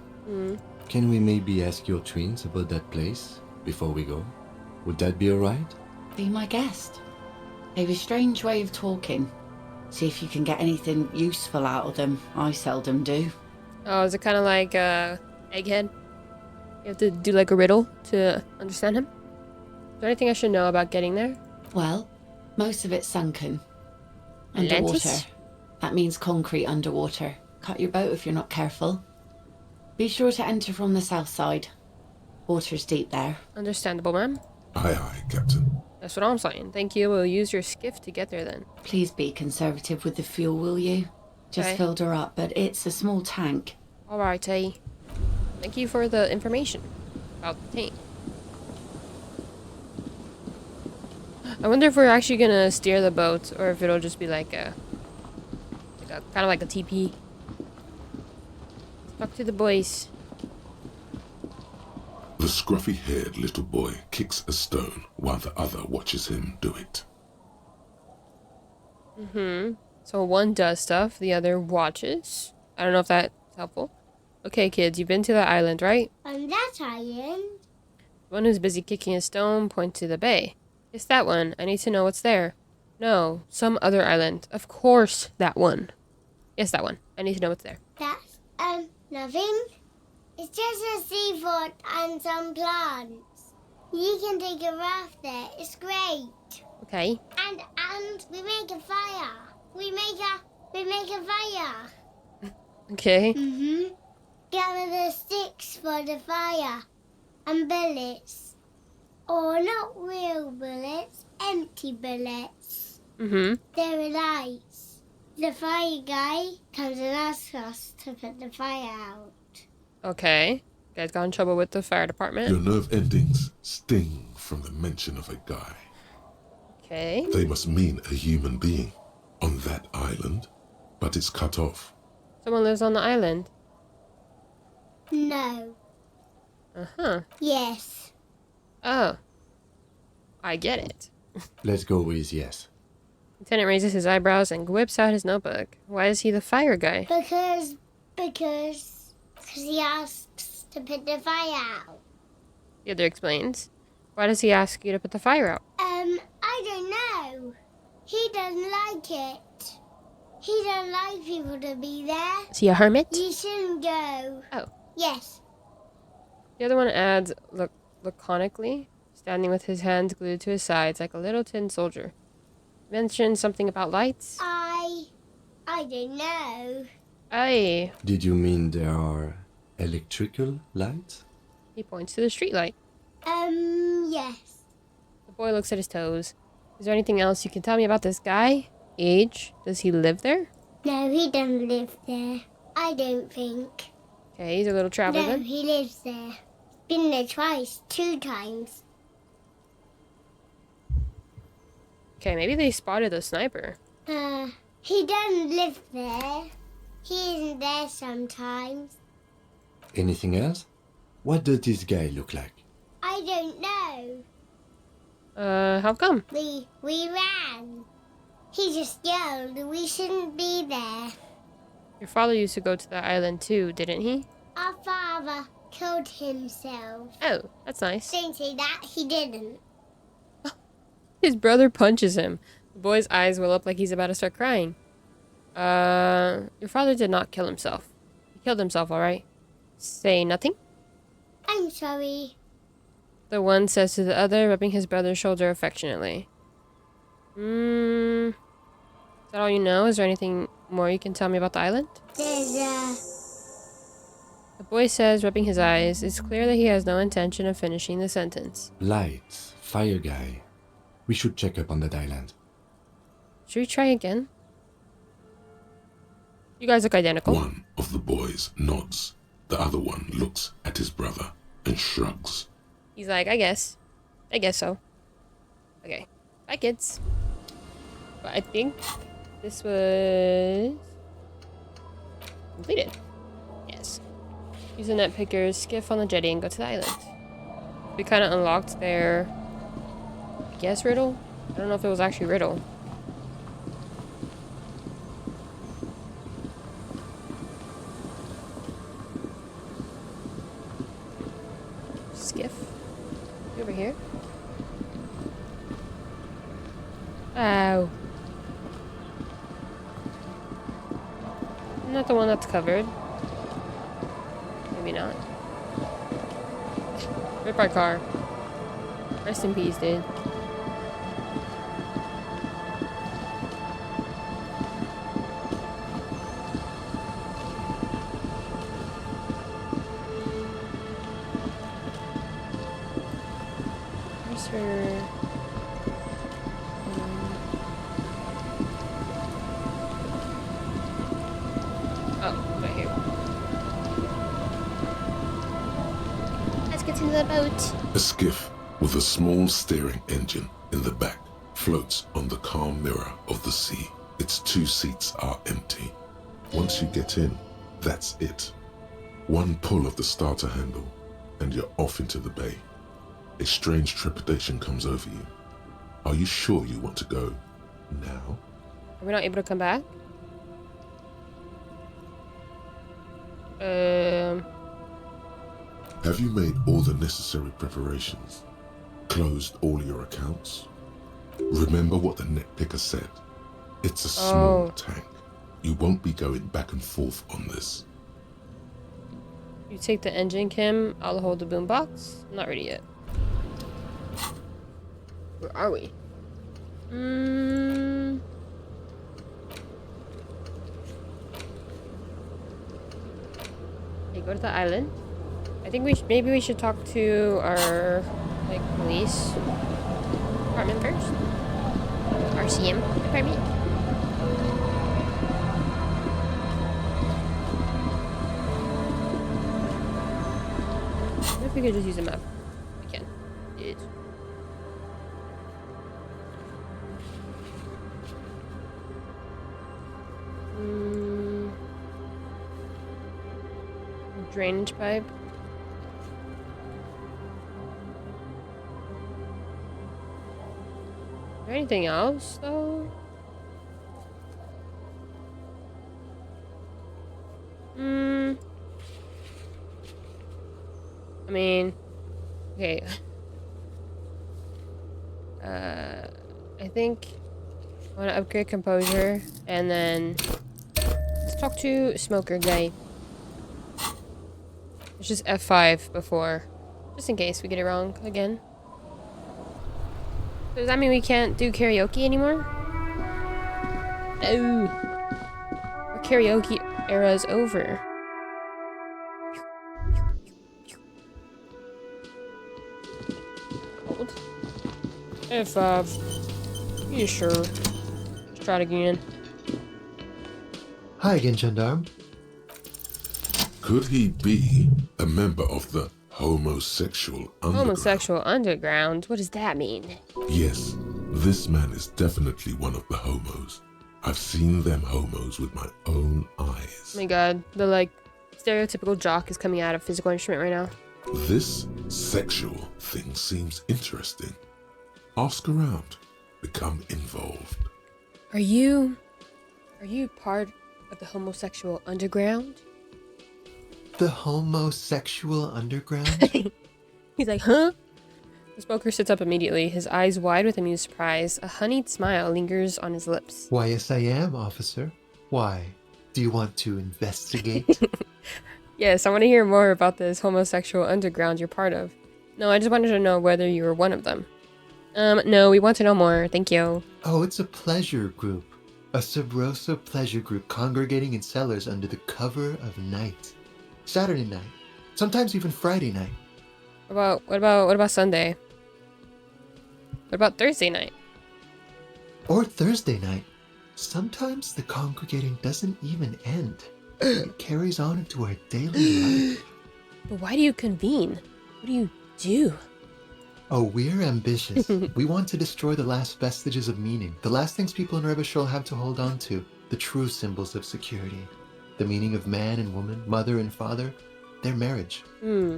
Can we maybe ask your twins about that place before we go? Would that be alright? Be my guest. They've a strange way of talking. See if you can get anything useful out of them. I seldom do. Oh, is it kind of like Egghead? You have to do like a riddle to understand him? Is there anything I should know about getting there? Well, most of it's sunken. Underwater. Atlantis? That means concrete underwater. Cut your boat if you're not careful. Be sure to enter from the south side. Water's deep there. Understandable, ma'am. Aye, aye, Captain. That's what I'm saying. Thank you. We'll use your skiff to get there then. Please be conservative with the fuel, will you? Just Okay. filled her up, but it's a small tank. Alrighty. Thank you for the information about the tank. I wonder if we're actually gonna steer the boat or if it'll just be like a kind of like a TP. Talk to the boys. The scruffy-haired little boy kicks a stone while the other watches him do it. So one does stuff, the other watches. I don't know if that's helpful. Okay, kids, you've been to that island, right? On that island? The one who's busy kicking a stone points to the bay. It's that one. I need to know what's there. No, some other island. Of course, that one. Yes, that one. I need to know what's there. That's, nothing. It's just a seafort and some plants. You can take a raft there. It's great. Okay. And we make a fire. We make a fire. Okay. Mm-hmm. Gather the sticks for the fire. And bullets. Or not real bullets, empty bullets. Mm-hmm. They're lights. The fire guy comes and asks us to put the fire out. Okay. You guys got in trouble with the fire department. Your nerve endings sting from the mention of a guy. Okay. They must mean a human being on that island, but it's cut off. Someone lives on the island. No. Uh-huh. Yes. Oh. I get it. Let's go with yes. Lieutenant raises his eyebrows and whips out his notebook. Why is he the fire guy? Because he asks to put the fire out. The other explains. Why does he ask you to put the fire out? I don't know. He doesn't like it. He don't like people to be there. Is he a hermit? You shouldn't go. Oh. Yes. The other one adds laconically, standing with his hands glued to his sides like a little tin soldier. Mentioned something about lights? I don't know. Aye. Did you mean there are electrical lights? He points to the street light. Yes. The boy looks at his toes. Is there anything else you can tell me about this guy? Age? Does he live there? No, he doesn't live there. I don't think. Okay, he's a little traveler No, then. he lives there. Been there twice, 2 times. Okay, maybe they spotted the sniper. He doesn't live there. He isn't there sometimes. Anything else? What does this guy look like? I don't know. How come? We ran. He just yelled we shouldn't be there. Your father used to go to that island too, didn't he? Our father killed himself. Oh, that's nice. Don't say that, he didn't. His brother punches him. The boy's eyes well up like he's about to start crying. Your father did not kill himself. He killed himself, alright? Say nothing? I'm sorry. The one says to the other, rubbing his brother's shoulder affectionately. Is that all you know? Is there anything more you can tell me about the island? The boy says, rubbing his eyes. It's clear that he has no intention of finishing the sentence. Lights, fire guy. We should check up on that island. Should we try again? You guys look identical. One of the boys nods. The other one looks at his brother and shrugs. He's like, I guess so. Okay. Bye, kids. But I think this was completed. Yes. Use the net picker's skiff on the jetty and go to the island. We kind of unlocked their, I guess, riddle? I don't know if it was actually riddle. skiff. Over here. Ow. Not the one that's covered. Maybe not. Rip our car. Rest in peace, dude. Where's her? Oh, right here. Let's get into the boat. A skiff with a small steering engine in the back floats on the calm mirror of the sea. Its 2 seats are empty. Once you get in, that's it. One pull of the starter handle, and you're off into the bay. A strange trepidation comes over you. Are you sure you want to go now? Are we not able to come back? Have you made all the necessary preparations? Closed all your accounts? Remember what the net picker said. It's a small tank. You won't be going back and forth on this. You take the engine, Kim. I'll hold the boombox. Not ready yet. Where are we? Okay, go to the island. I think maybe we should talk to our like police department first. RCM department. What if we could just use a map? We can. It. Drainage pipe. Is there anything else though? I mean, okay. I think I want to upgrade composure, and then let's talk to smoker guy. It's just F5 before, just in case we get it wrong again. Does that mean we can't do karaoke anymore? No. Our karaoke era is over. Hold. F5. You sure? Let's try it again. Hi again, Gendarme. Could he be a member of the homosexual underground? Homosexual underground? What does that mean? Yes, this man is definitely one of the homos. I've seen them homos with my own eyes. Oh my god, the like stereotypical jock is coming out of physical instrument right now. This sexual thing seems interesting. Ask around. Become involved. Are you part of the homosexual underground? The homosexual underground? He's like, huh? The smoker sits up immediately, his eyes wide with amused surprise. A honeyed smile lingers on his lips. Why, yes, I am, officer. Why? Do you want to investigate? Yes, I want to hear more about this homosexual underground you're part of. No, I just wanted to know whether you were one of them. No, we want to know more. Thank you. Oh, it's a pleasure group. A Sub Rosa pleasure group congregating in cellars under the cover of night. Saturday night. Sometimes even Friday night. What about Sunday? What about Thursday night? Or Thursday night. Sometimes the congregating doesn't even end. It carries on into our daily life. But why do you convene? What do you do? Oh, we're ambitious. We want to destroy the last vestiges of meaning. The last things people in Rebishol have to hold on to. The true symbols of security. The meaning of man and woman, mother and father. Their marriage.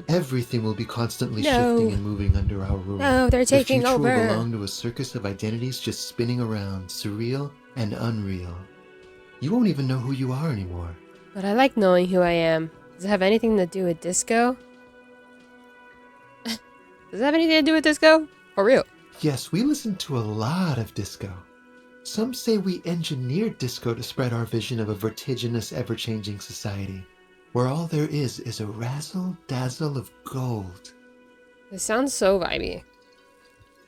Everything will be constantly shifting and moving under our rule. No, they're taking the future over. will belong to a circus of identities just spinning around, surreal and unreal. You won't even know who you are anymore. But I like knowing who I am. Does it have anything to do with DiSCO? Does it have anything to do with disco? For real? Yes, we listen to a lot of disco. Some say we engineered disco to spread our vision of a vertiginous, ever-changing society, where all there is a razzle-dazzle of gold. This sounds so vibey.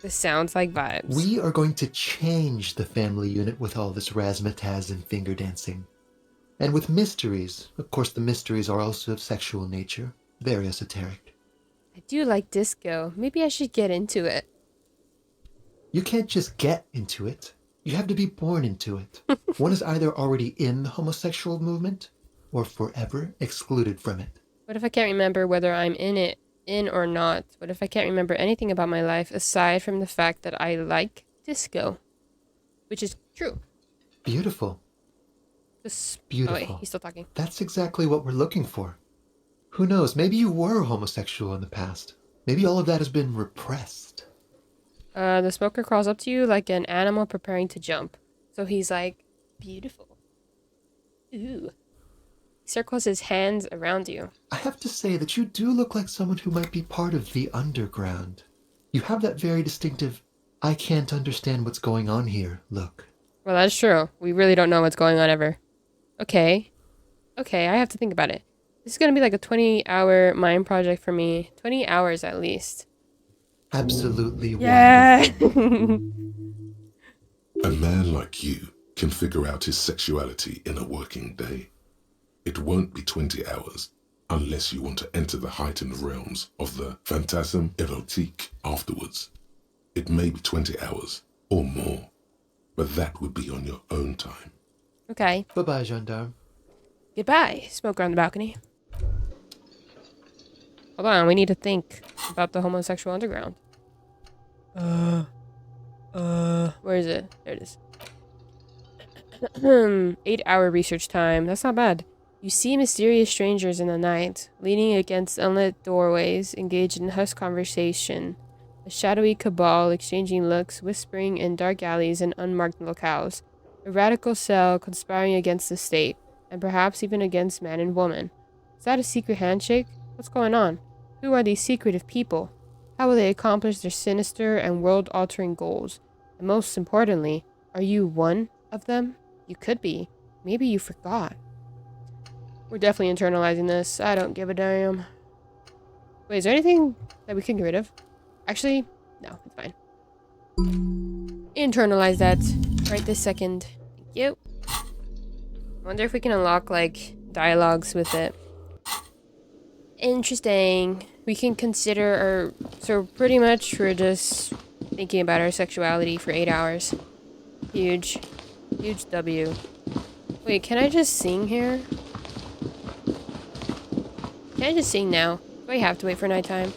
This sounds like vibes. We are going to change the family unit with all this razzmatazz and finger dancing. And with mysteries. Of course, the mysteries are also of sexual nature. Very esoteric. I do like disco. Maybe I should get into it. You can't just get into it. You have to be born into it. One is either already in the homosexual movement or forever excluded from it. What if I can't remember whether I'm in or not? What if I can't remember anything about my life aside from the fact that I like disco? Which is true. Beautiful. Beautiful. Oh wait, he's still talking. That's exactly what we're looking for. Who knows, maybe you were homosexual in the past. Maybe all of that has been repressed. The smoker crawls up to you like an animal preparing to jump. So he's like, beautiful. Ooh. He circles his hands around you. I have to say that you do look like someone who might be part of the underground. You have that very distinctive, I can't understand what's going on here look. Well, that's true. We really don't know what's going on ever. Okay. Okay, I have to think about it. This is going to be like a 20-hour mind project for me. 20 hours at least. Absolutely yeah. A man like you can figure out his sexuality in a working day. It won't be 20 hours unless you want to enter the heightened realms of the phantasme érotique afterwards. It may be 20 hours or more, but that would be on your own time. Okay. Bye-bye, gendarme. Goodbye, smoker on the balcony. Hold on, we need to think about the homosexual underground. Where is it? There it is. 8-hour research time. That's not bad. You see mysterious strangers in the night, leaning against unlit doorways, engaged in hushed conversation. A shadowy cabal exchanging looks, whispering in dark alleys and unmarked locales. A radical cell conspiring against the state, and perhaps even against man and woman. Is that a secret handshake? What's going on? Who are these secretive people? How will they accomplish their sinister and world-altering goals? And most importantly, are you one of them? You could be. Maybe you forgot. We're definitely internalizing this. I don't give a damn. Wait, is there anything that we can get rid of? Actually, no, it's fine. Internalize that right this second. Thank you. I wonder if we can unlock, like, dialogues with it. Interesting. We can consider so pretty much we're just thinking about our sexuality for 8 hours. Huge. Huge W. Wait, can I just sing here? Can I just sing now? Do I have to wait for nighttime?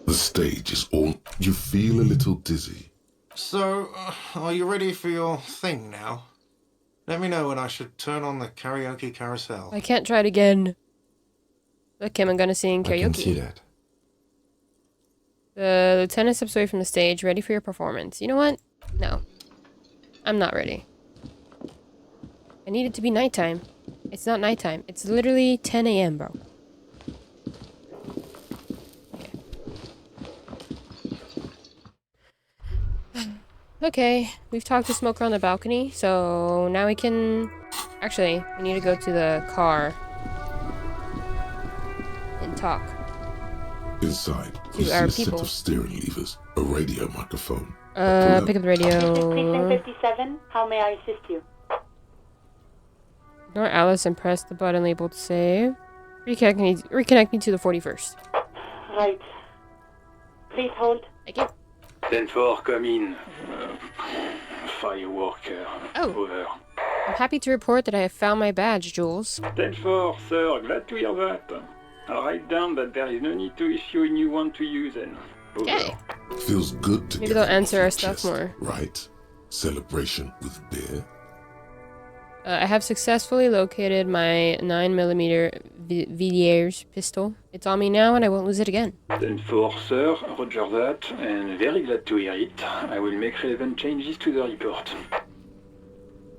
The stage is all... You feel a little dizzy. So, are you ready for your thing now? Let me know when I should turn on the karaoke carousel. I can't try it again. Look, Kim, I'm gonna sing karaoke. I can see that. The lieutenant steps away from the stage, ready for your performance. You know what? No. I'm not ready. I need it to be nighttime. It's not nighttime. It's literally 10 a.m., bro. Okay, we've talked to Smoker on the balcony, so now we can... Actually, we need to go to the car and talk. Inside, you see our a set people. of steering levers, a radio microphone. Pick up the radio. Precinct 57, how may I assist you? Ignore Alice and press the button labeled save. Reconnect me to the 41st. Right. Please hold. Thank you. 10-4, come in. Fireworker. Over. I'm happy to report that I have found my badge, Jules. 10-4, sir. Glad to hear that. I'll write down that there is no need to issue a new one to you then. Over. Okay. Feels good to Maybe get they'll it answer off our your stuff chest, more. Right? Celebration with beer. I have successfully located my 9mm Villiers pistol. It's on me now and I won't lose it again. 10-4, sir. Roger that. And very glad to hear it. I will make relevant changes to the report.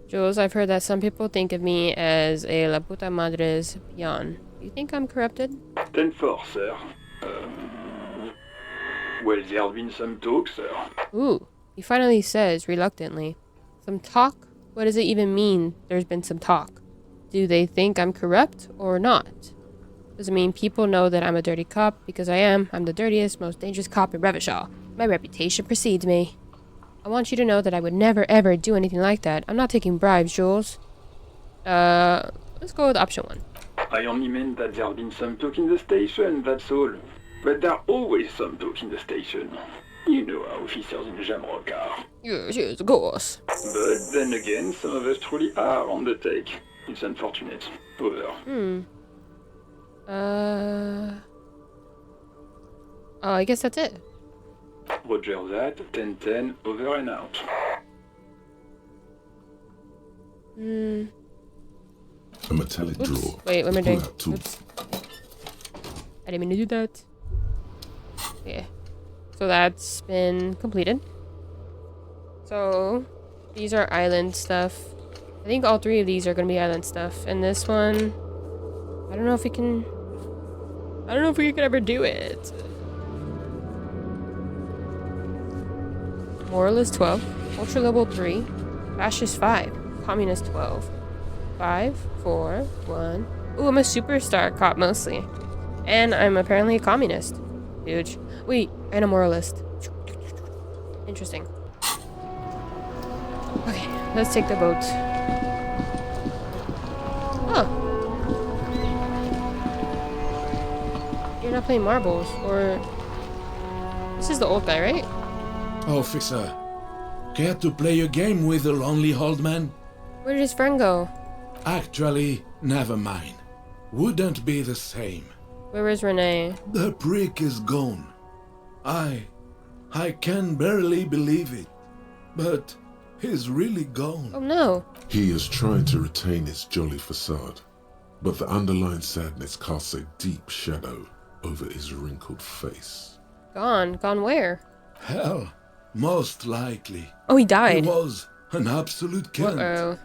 Jules, I've heard that some people think of me as a la puta madre's peon. Do you think I'm corrupted? 10-4, sir. Well, there's been some talk, sir. Ooh, he finally says, reluctantly. Some talk? What does it even mean, there's been some talk? Do they think I'm corrupt or not? Does it mean people know that I'm a dirty cop? Because I am. I'm the dirtiest, most dangerous cop in Revachol. My reputation precedes me. I want you to know that I would never, ever do anything like that. I'm not taking bribes, Jules. Let's go with option 1. I only meant that there's been some talk in the station, that's all. But there's always some talk in the station. You know how officers in Jamrock are. Yes, yes, of course. But then again, some of us truly are on the take. It's unfortunate. Over. Oh, I guess that's it. Roger that, 10-10, over and out. A metallic drawer. Wait, what am I Pull doing? out two. Oops. I didn't mean to do that. Yeah. So that's been completed. So these are island stuff. I think all 3 of these are going to be island stuff. And this one, I don't know if we can... I don't know if we could ever do it. Moralist 12. Ultra level 3. Fascist 5. Communist 12. 5, 4, 1. Ooh, I'm a superstar cop mostly. And I'm apparently a communist. Huge. Wait, and a moralist. Interesting. Okay, let's take the boat. Oh. You're not playing marbles, or... This is the old guy, right? Officer, care to play a game with the lonely old man? Where did his friend go? Actually, never mind. Wouldn't be the same. Where is Renee? The prick is gone. I can barely believe it. But he's really gone. Oh no. He is trying to retain his jolly facade, but the underlying sadness casts a deep shadow over his wrinkled face. Gone? Gone where? Hell, most likely. Oh, he died. He was an absolute cunt. Uh-oh.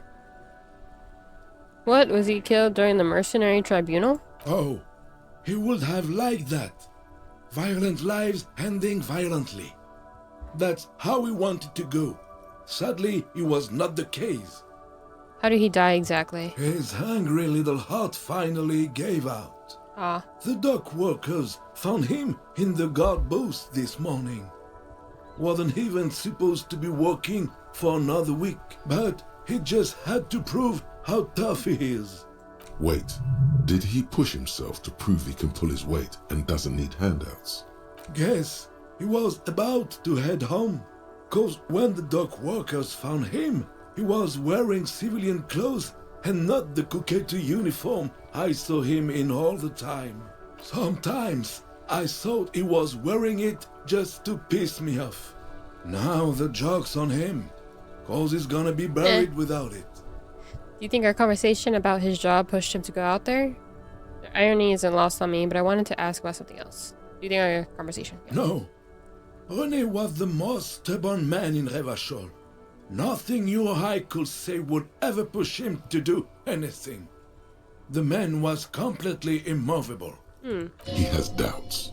What? Was he killed during the mercenary tribunal? Oh, he would have liked that. Violent lives ending violently. That's how he wanted to go. Sadly, it was not the case. How did he die exactly? His hungry little heart finally gave out. Ah. The dock workers found him in the guard booth this morning. Wasn't even supposed to be working for another week, but he just had to prove how tough he is. Wait, did he push himself to prove he can pull his weight and doesn't need handouts? Guess he was about to head home, 'cause when the dock workers found him, he was wearing civilian clothes and not the Coquette uniform I saw him in all the time. Sometimes I thought he was wearing it just to piss me off. Now the joke's on him, 'cause he's gonna be buried without it. Do you think our conversation about his job pushed him to go out there? The irony isn't lost on me, but I wanted to ask about something else. Do you think our conversation? No. René was the most stubborn man in Revachol. Nothing you or I could say would ever push him to do anything. The man was completely immovable. He has doubts,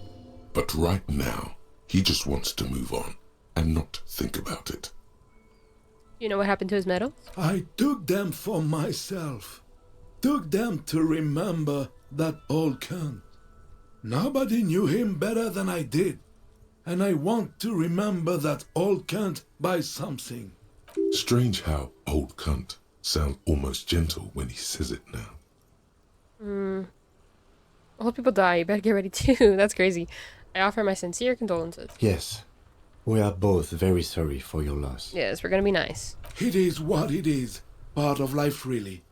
but right now, he just wants to move on and not think about it. You know what happened to his medals? I took them for myself. Took them to remember that old cunt. Nobody knew him better than I did. And I want to remember that old cunt by something. Strange how old cunt sounds almost gentle when he says it now. Old people die, you better get ready too. That's crazy. I offer my sincere condolences. Yes, we are both very sorry for your loss. Yes, we're gonna be nice. It is what it is. Part of life, really.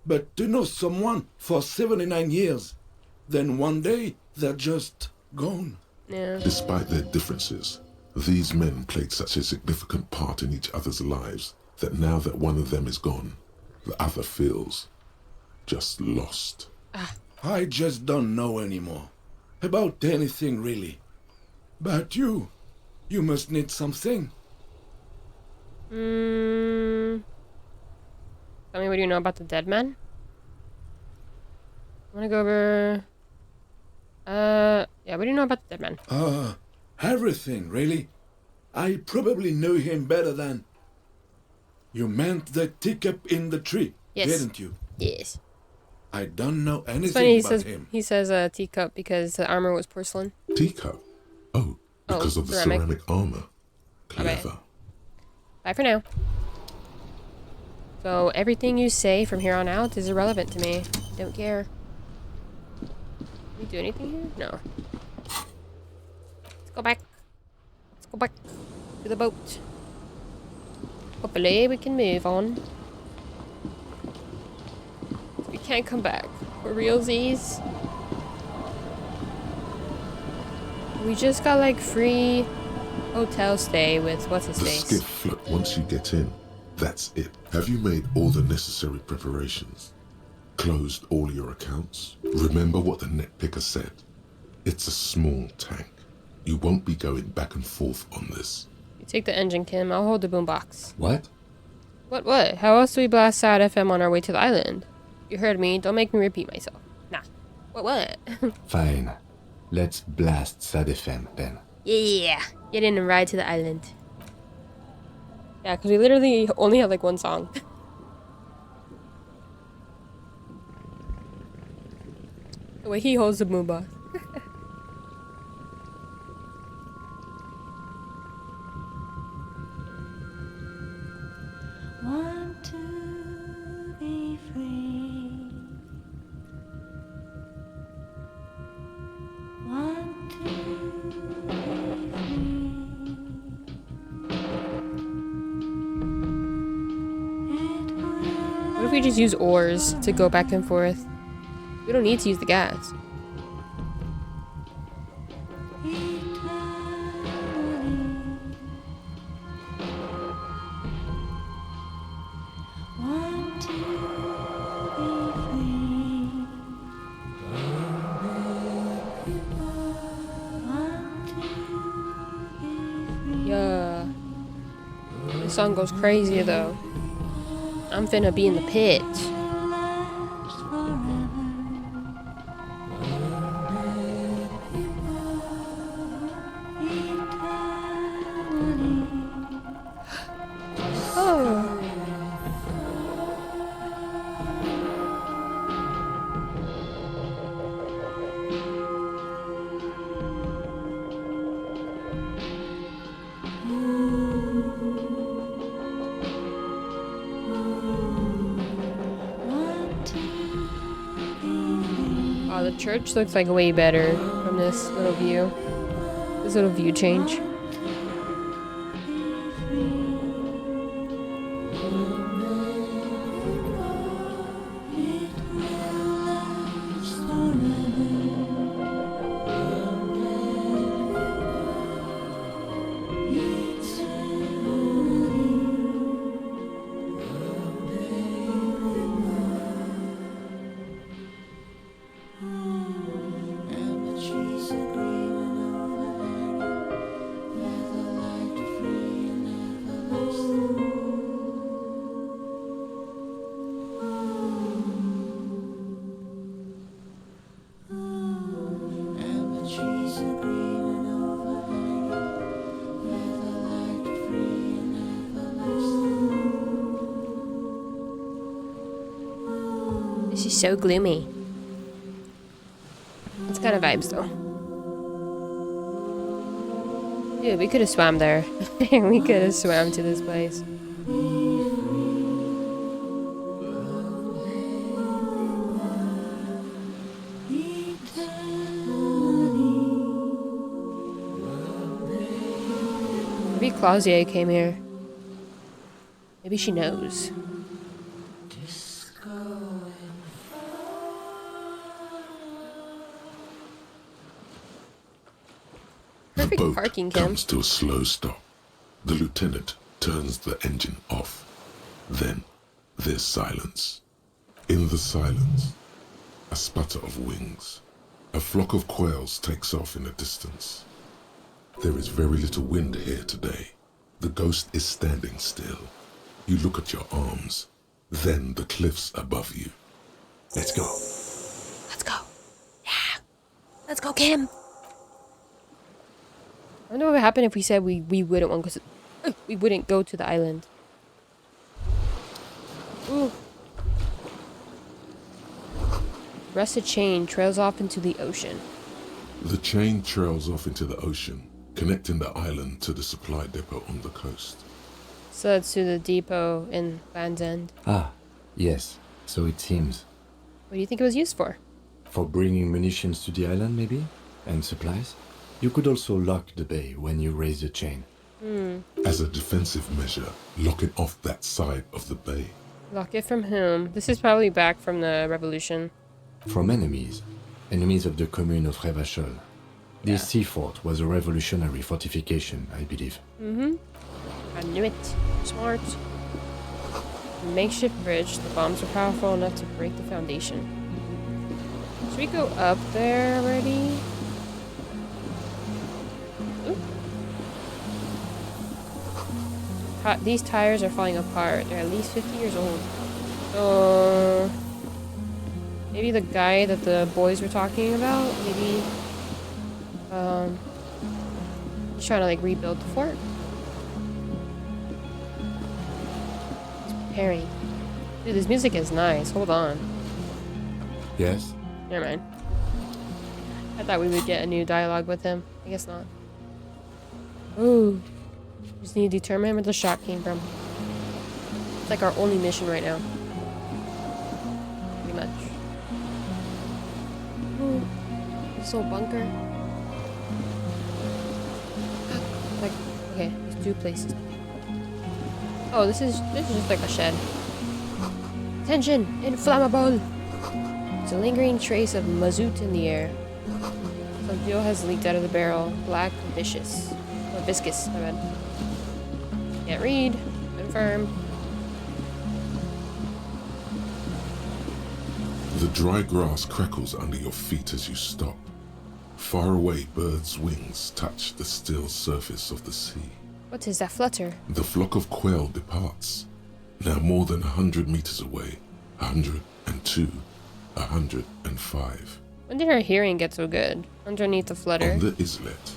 But to know someone for 79 years, then one day they're just gone. Yeah. Despite their differences, these men played such a significant part in each other's lives that now that one of them is gone, the other feels just lost. I just don't know anymore. About anything, really. But you must need something. Tell me, what do you know about the dead man? I wanna go over... yeah, what do you know about the dead man? Everything, really. I probably knew him better than... You meant the teacup in the tree, Yes. didn't you? Yes. I don't know It's anything funny about him. he says teacup because the armor was porcelain. Teacup? Oh, because of the ceramic armor. Clever. Bye for now. So everything you say from here on out is irrelevant to me. Don't care. Can we do anything here? No. Let's go back. Let's go back to the boat. Hopefully we can move on. We can't come back. For realsies. We just got like free hotel stay with what's his The face. skiff float once you get in. That's it. Have you made all the necessary preparations? Closed all your accounts? Remember what the net picker said. It's a small tank. You won't be going back and forth on this. You take the engine, Kim. I'll hold the boombox. What? What? How else do we blast SAD FM on our way to the island? You heard me. Don't make me repeat myself. Nah. What? Fine. Let's blast SAD FM then. Yeah. Get in and ride to the island. Yeah, because we literally only have like one song. The way he holds the boombox. Want to be free. Want to be free. What if we just use oars to go back and forth? We don't need to use the gas. Yeah. This song goes crazy though. I'm finna be in the pit. Oh. Oh, the church looks like way better from this little view. This little view change. This is so gloomy. It's kind of vibes though. Dude, we could have swam there. We could have swam to this place. Maybe Claudia came here. Maybe she knows. The boat parking, Kim. comes to a slow stop. The lieutenant turns the engine off. Then there's silence. In the silence, a sputter of wings. A flock of quails takes off in the distance. There is very little wind here today. The ghost is standing still. You look at your arms, then the cliffs above you. Let's go. Let's go. Yeah. Let's go, Kim. I wonder what would happen if we said we wouldn't want to, we wouldn't go to the island. Ooh. Rusted chain trails off into the ocean. The chain trails off into the ocean, connecting the island to the supply depot on the coast. So it's to the depot in Land's End. Ah, yes, so it seems. What do you think it was used for? For bringing munitions to the island, maybe? And supplies? You could also lock the bay when you raise the chain. As a defensive measure, locking off that side of the bay. Lock it from whom? This is probably back from the revolution. From enemies. Enemies of the commune of Revachol. This sea fort was a revolutionary fortification, I believe. I knew it. Smart. Makeshift bridge. The bombs are powerful enough to break the foundation. Should we go up there already? These tires are falling apart. They're at least 50 years old. Maybe the guy that the boys were talking about, maybe, he's trying to, like, rebuild the fort. He's preparing. Dude, this music is nice. Hold on. Yes? Never mind. I thought we would get a new dialogue with him. I guess not. Ooh. Just need to determine where the shot came from. It's like our only mission right now. Pretty much. Ooh. This little bunker. Like, okay, there's two places. Oh, this is just like a shed. Attention! Inflammable! There's a lingering trace of mazout in the air. Some fuel has leaked out of the barrel. Black, vicious. Or viscous, I read. Can't read. Confirm. The dry grass crackles under your feet as you stop. Far away, birds' wings touch the still surface of the sea. What is that flutter? The flock of quail departs. Now more than 100 meters away. 102, 105. When did her hearing get so good? Underneath the flutter. On the islet,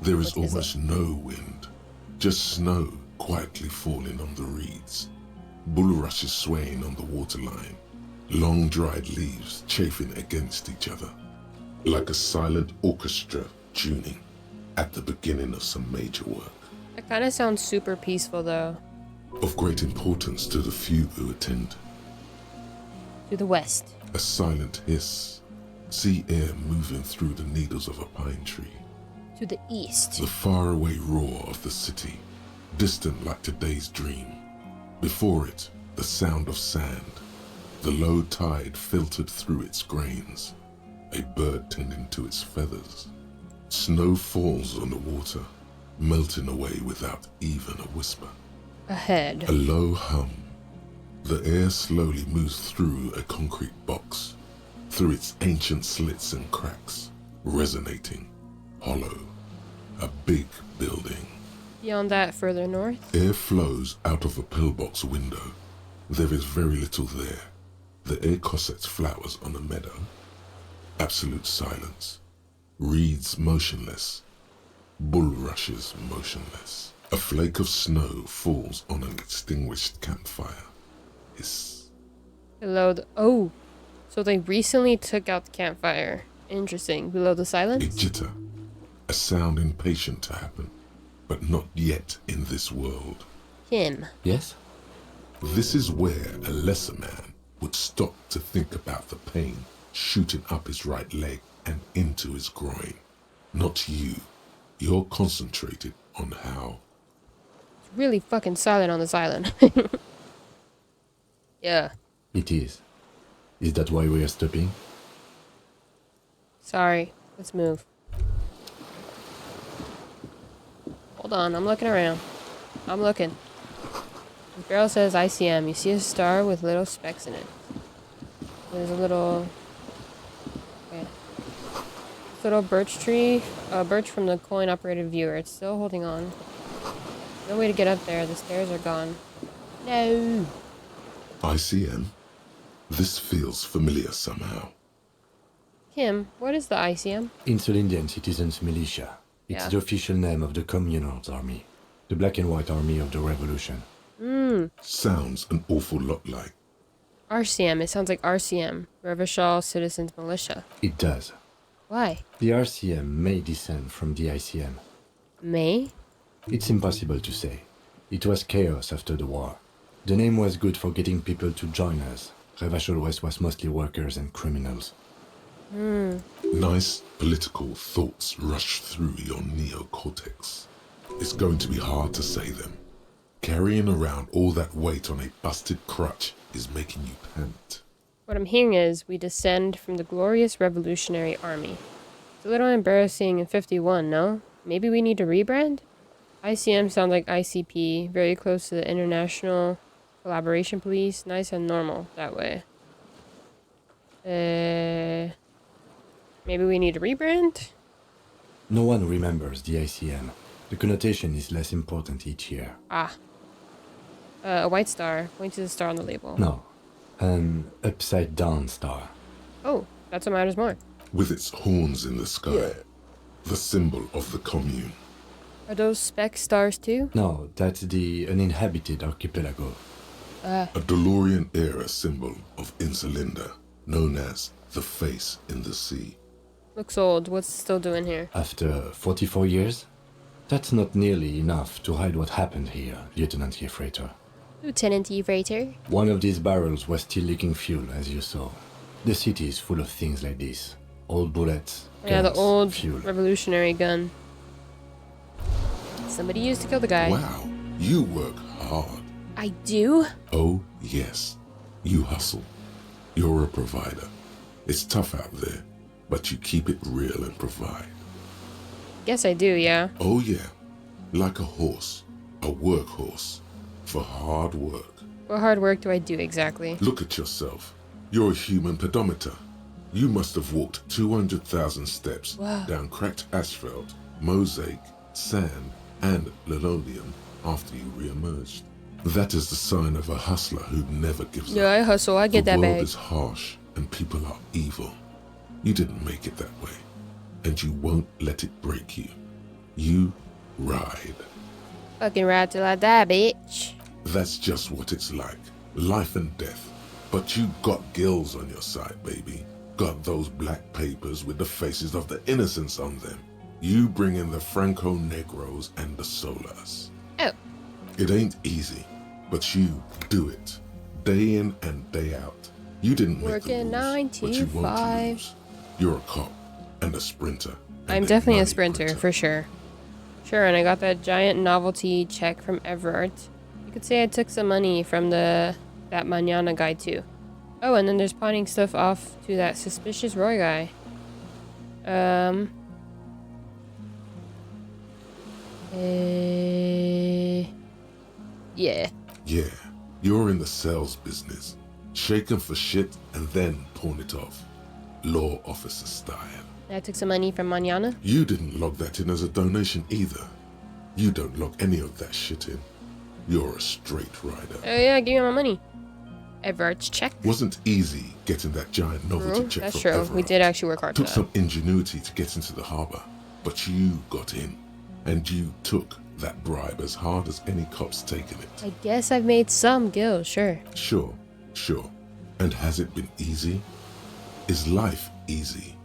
there is almost no wind. Just snow quietly falling on the reeds. Bulrushes swaying on the waterline. Long dried leaves chafing against each other. Like a silent orchestra tuning at the beginning of some major work. That kind of sounds super peaceful though. Of great importance to the few who attend. To the west. A silent hiss. Sea air moving through the needles of a pine tree. To the east. The faraway roar of the city. Distant like today's dream. Before it, the sound of sand. The low tide filtered through its grains. A bird tending to its feathers. Snow falls on the water, melting away without even a whisper. Ahead. A low hum. The air slowly moves through a concrete box, through its ancient slits and cracks, resonating, hollow. A big building. Beyond that, further north. Air flows out of a pillbox window. There is very little there. The air cossets flowers on a meadow. Absolute silence. Reeds motionless. Bulrushes motionless. A flake of snow falls on an extinguished campfire. Hiss. Below the... Oh! So they recently took out the campfire. Interesting. Below the silence? A jitter. A sound impatient to happen. But not yet in this world. Him. Yes? This is where a lesser man would stop to think about the pain shooting up his right leg and into his groin. Not you. You're concentrated on how. It's really fucking silent on this island. Yeah. It is. Is that why we are stopping? Sorry. Let's move. Hold on, I'm looking around. I'm looking. The barrel says ELYSiUM. You see a star with little specks in it. There's a little... Okay. This little birch tree. Birch from the coin-operated viewer. It's still holding on. No way to get up there. The stairs are gone. No! ELYSiUM? This feels familiar somehow. Kim, what is the ELYSiUM? Insulindian Citizens Militia. It's Yeah. the official name of the Communards Army, the black and white army of the revolution. Sounds an awful lot like. RCM. It sounds like RCM. Revolutionary Citizens Militia. It does. Why? The RCM may descend from the ICM. May? It's impossible to say. It was chaos after the war. The name was good for getting people to join us. Revachol West was mostly workers and criminals. Nice political thoughts rush through your neocortex. It's going to be hard to say them. Carrying around all that weight on a busted crutch is making you pant. What I'm hearing is we descend from the glorious Revolutionary Army. It's a little embarrassing in 51, no? Maybe we need to rebrand? ICM sounds like ICP, very close to the International Collaboration Police. Nice and normal that way. Maybe we need to rebrand? No one remembers the ICM. The connotation is less important each year. Ah. A white star. Point to the star on the label. No, an upside-down star. Oh, that's what matters more. With its horns in the sky, the symbol of the commune. Are those speck stars too? No, that's the uninhabited archipelago. A DeLorean-era symbol of Insulinda, known as the face in the sea. Looks old. What's it still doing here? After 44 years? That's not nearly enough to hide what happened here, Lieutenant Gefreiter. Lieutenant Freighter. One of these barrels was still leaking fuel, as you saw. The city is full of things like this. Old bullets, Yeah, the guns, old fuel. revolutionary gun. Somebody used to kill the guy. Wow, you work hard. I do? Oh, yes. You hustle. You're a provider. It's tough out there, but you keep it real and provide. Guess I do, yeah. Oh, yeah. Like a horse, a workhorse, for hard work. What hard work do I do exactly? Look at yourself. You're a human pedometer. You must have walked 200,000 steps Wow. down cracked asphalt, mosaic, sand, and linoleum after you re-emerged. That is the sign of a hustler who never gives Yeah, up. I hustle. I get The that world bag. is harsh and people are evil. You didn't make it that way, and you won't let it break you. You ride. Fucking ride till I die, bitch. That's just what it's like. Life and death. But you got gills on your side, baby. Got those black papers with the faces of the innocents on them. You bring in the Franco Negros and the Solas. Oh. It ain't easy, but you do it. Day in and day out. You didn't make the Working rules, 9 but to you won't 5. lose. You're a cop and a sprinter. and I'm a definitely a money sprinter, printer. for sure. Sure, and I got that giant novelty check from Everard. You could say I took some money from that Manana guy, too. Oh, and then there's pawning stuff off to that suspicious Roy guy. Yeah. Yeah, you're in the sales business. Shake 'em for shit and then pawn it off. Law officer style. I took some money from Manana. You didn't log that in as a donation either. You don't log any of that shit in. You're a straight rider. Oh yeah, give me my money. Everard's check. Wasn't easy getting that giant novelty check That's from true. Everard. We did actually work hard for Took that. some ingenuity to get into the harbor, but you got in, and you took that bribe as hard as any cop's taken it. I guess I've made some gills, sure. Sure. And has it been easy? Is life easy?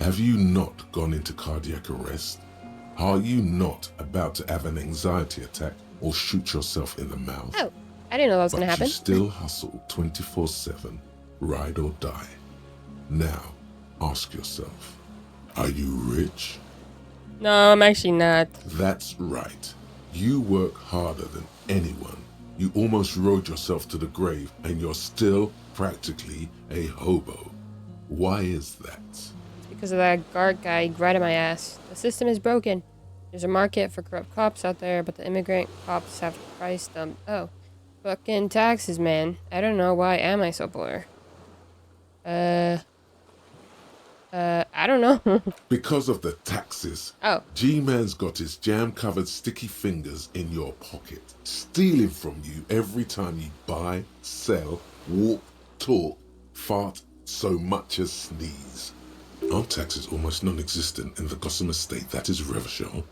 Have you not gone into cardiac arrest? Are you not about to have an anxiety attack or shoot yourself in the mouth? Oh, I didn't know that was But gonna happen. you still hustle 24/7, ride or die. Now, ask yourself, are you rich? No, I'm actually not. That's right. You work harder than anyone. You almost rode yourself to the grave and you're still practically a hobo. Why is that? It's because of that guard guy grinding my ass. The system is broken. There's a market for corrupt cops out there, but the immigrant cops have priced them. Oh. Fucking taxes, man. I don't know. Why am I so poor? I don't know. Because of the taxes. Oh. G-Man's got his jam-covered sticky fingers in your pocket, stealing from you every time you buy, sell, walk, talk, fart, so much as sneeze. Our tax is almost non-existent in the Gossamer state that is Revachol.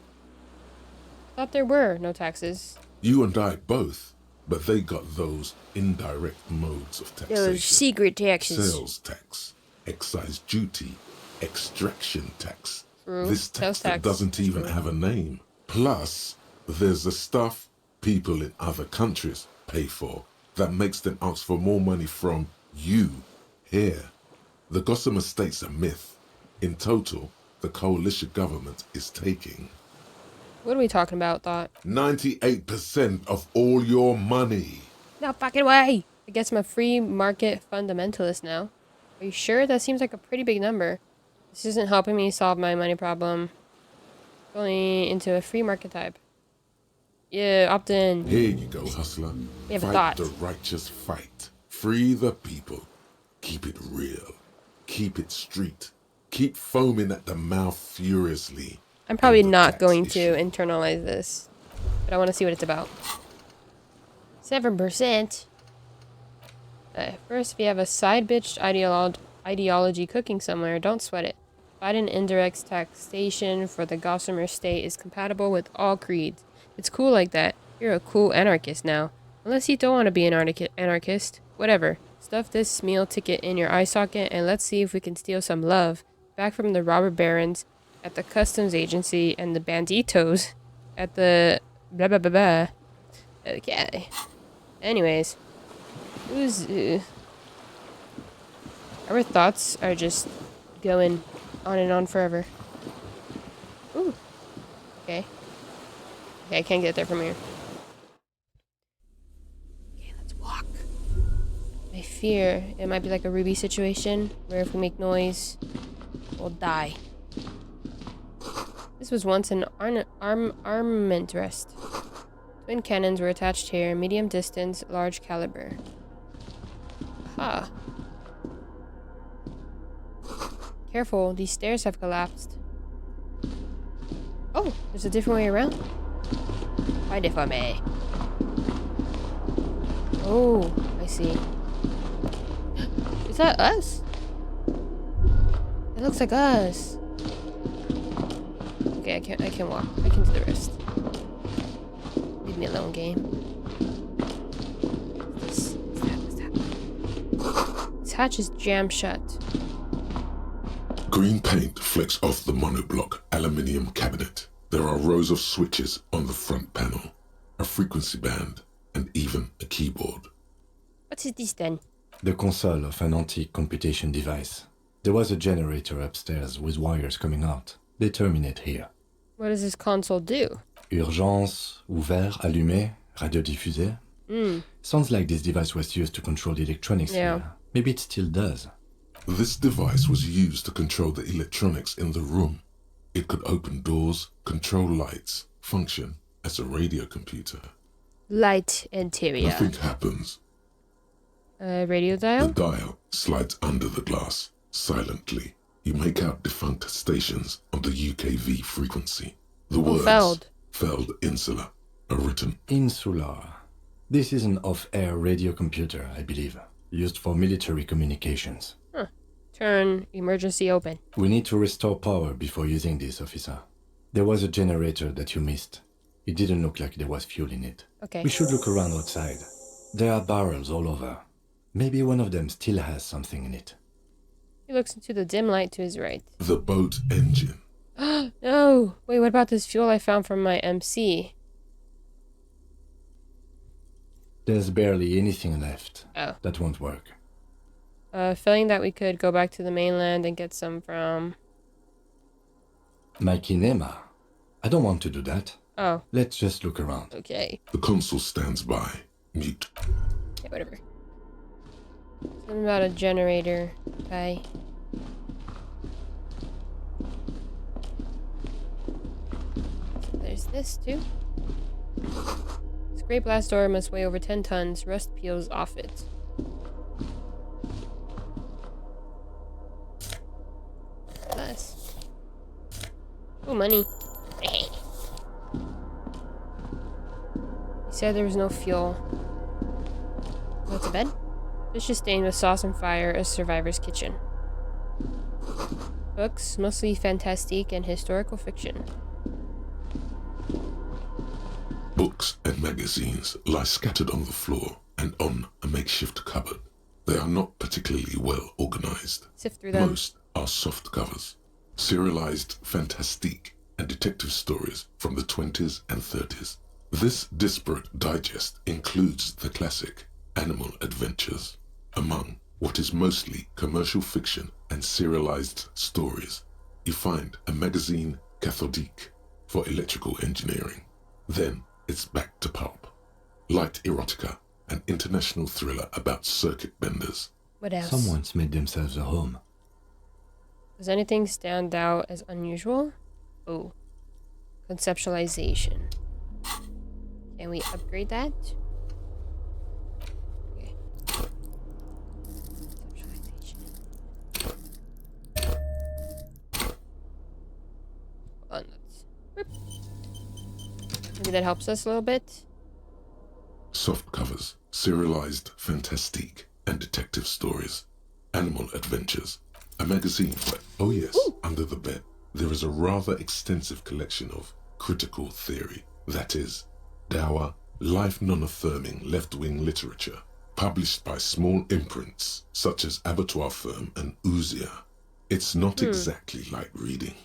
Thought there were no taxes. You and I both, but they got those indirect modes of taxation. Those secret taxes. Sales tax, excise duty, extraction tax. True. This tax that doesn't even have a name. Plus, there's the stuff people in other countries pay for that makes them ask for more money from you here. The Gossamer state's a myth. In total, the coalition government is taking... What are we talking about, Thought? 98% of all your money. No fucking way! I guess I'm a free market fundamentalist now. Are you sure? That seems like a pretty big number. This isn't helping me solve my money problem. Going into a free market type. Yeah, opt in. Here you go, hustler. We have a Fight thought. the righteous fight. Free the people. Keep it real. Keep it street. Keep foaming at the mouth furiously. I'm probably not going to internalize this, but I want to see what it's about. 7%. First, if you have a side bitch ideology cooking somewhere, don't sweat it. Biden indirect taxation for the Gossamer state is compatible with all creeds. It's cool like that. You're a cool anarchist now. Unless you don't want to be an anarchist. Whatever. Stuff this meal ticket in your eye socket and let's see if we can steal some love back from the robber barons at the customs agency and the banditos at the blah blah blah blah. Okay. Anyways. Who's... Our thoughts are just going on and on forever. Ooh. Okay. Okay, I can't get there from here. Okay, let's walk. I fear it might be like a Ruby situation, where if we make noise, we'll die. This was once an armament rest. Twin cannons were attached here, medium distance, large caliber. Aha. Careful, these stairs have collapsed. Oh, there's a different way around. Find it for me. Oh, I see. Is that us? It looks like us. Okay, I can walk. I can do the rest. Leave me alone, game. What's that? This hatch is jammed shut. Green paint flecks off the monoblock aluminium cabinet. There are rows of switches on the front panel, a frequency band, and even a keyboard. What is this then? The console of an antique computation device. There was a generator upstairs with wires coming out. They terminate here. What does this console do? Urgence, ouvert, allumé, radio diffusé. Sounds like this device was used to control the electronics here. Maybe it still does. This device was used to control the electronics in the room. It could open doors, control lights, function as a radio computer. Light interior. Nothing happens. Radio dial? The dial slides under the glass, silently. You make out defunct stations on the UKV frequency. The words Feld Insular are written. Insular. This is an off-air radio computer, I believe, used for military communications. Huh. Turn emergency open. We need to restore power before using this, officer. There was a generator that you missed. It didn't look like there was fuel in it. Okay. We should look around outside. There are barrels all over. Maybe one of them still has something in it. He looks into the dim light to his right. The boat engine. No! Wait, what about this fuel I found from my MC? There's barely anything left. Oh. That won't work. Feeling that we could go back to the mainland and get some from... My kinema. I don't want to do that. Oh. Let's just look around. Okay. The console stands by, mute. Okay, whatever. Something about a generator. Okay. So there's this too. This great blast door must weigh over 10 tons. Rust peels off it. Nice. Ooh, money. He said there was no fuel. That's a bed? Fish is stained with sauce and fire, a survivor's kitchen. Books, mostly fantastique and historical fiction. Books and magazines lie scattered on the floor and on a makeshift cupboard. They are not particularly well organized. Sift through them. Most are soft covers, serialized fantastique and detective stories from the 20s and 30s. This disparate digest includes the classic Animal Adventures, among what is mostly commercial fiction and serialized stories. You find a magazine cathodique for electrical engineering. Then it's back to pulp. Light erotica, an international thriller about circuit benders. What else? Someone's made themselves a home. Does anything stand out as unusual? Oh. Conceptualization. Can we upgrade that? Okay. Conceptualization. Hold on, maybe that helps us a little bit. Soft covers, serialized fantastique and detective stories. Animal Adventures, a magazine for... Oh yes, under the bed, there is a rather extensive collection of critical theory, that is, dour, life non-affirming left-wing literature, published by small imprints such as Abattoir Firm and Ouzia. It's not exactly like reading.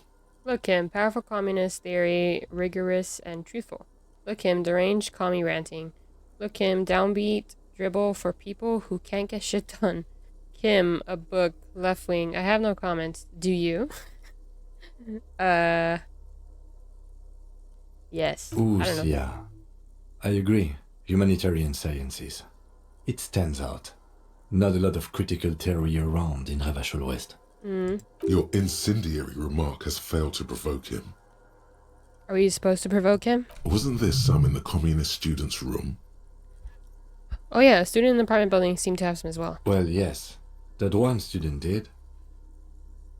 Look him, powerful communist theory, rigorous and truthful. Look him, deranged commie ranting. Look him, downbeat dribble for people who can't get shit done. Kim, a book, left wing. I have no comments. Do you? Yes. Ooh, I don't know. yeah. I agree. Humanitarian sciences. It stands out. Not a lot of critical theory around in Ravachol West. Your incendiary remark has failed to provoke him. Are we supposed to provoke him? Wasn't there some in the communist students' room? Oh yeah, a student in the apartment building seemed to have some as well. Well, yes. That one student did.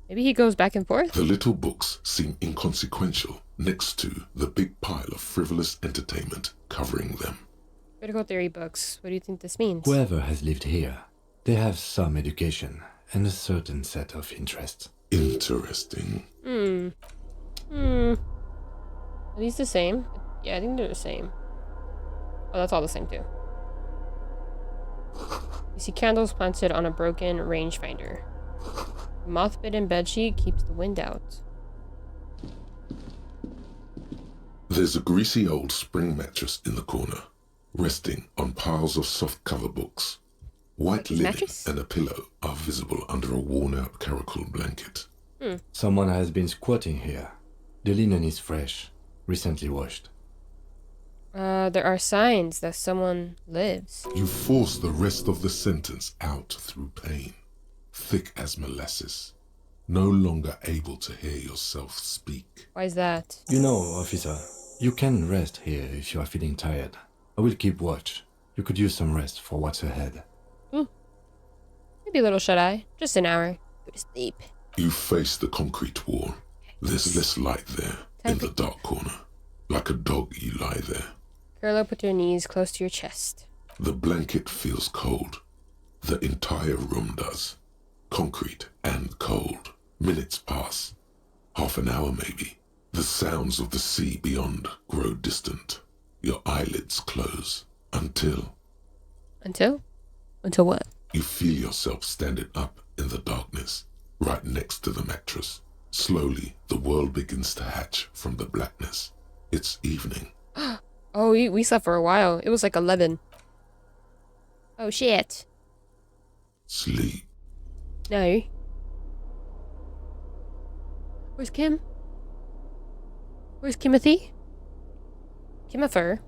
Maybe he goes back and forth? The little books seem inconsequential next to the big pile of frivolous entertainment covering them. Critical theory books. What do you think this means? Whoever has lived here, they have some education and a certain set of interests. Interesting. Are these the same? Yeah, I think they're the same. Oh, that's all the same too. You see candles planted on a broken rangefinder. A moth-bitten bedsheet keeps the wind out. There's a greasy old spring mattress in the corner, resting on piles of soft cover books. White linen and a pillow are visible under a worn-out caracal blanket. Someone has been squatting here. The linen is fresh, recently washed. There are signs that someone lives. You force the rest of the sentence out through pain, thick as molasses, no longer able to hear yourself speak. Why is that? You know, officer, you can rest here if you are feeling tired. I will keep watch. You could use some rest for what's ahead. Maybe a little shut-eye. Just an hour. Go to sleep. You face the concrete wall. There's less light there, in the dark corner. Like a dog, you lie there. Curl up with your knees close to your chest. The blanket feels cold. The entire room does. Concrete and cold. Minutes pass. Half an hour maybe. The sounds of the sea beyond grow distant. Your eyelids close. Until... Until? Until what? You feel yourself standing up in the darkness, right next to the mattress. Slowly, the world begins to hatch from the blackness. It's evening. Oh, we slept for a while. It was like 11. Oh, shit. Sleep. No. Where's Kim? Where's Kimothy? Kimother?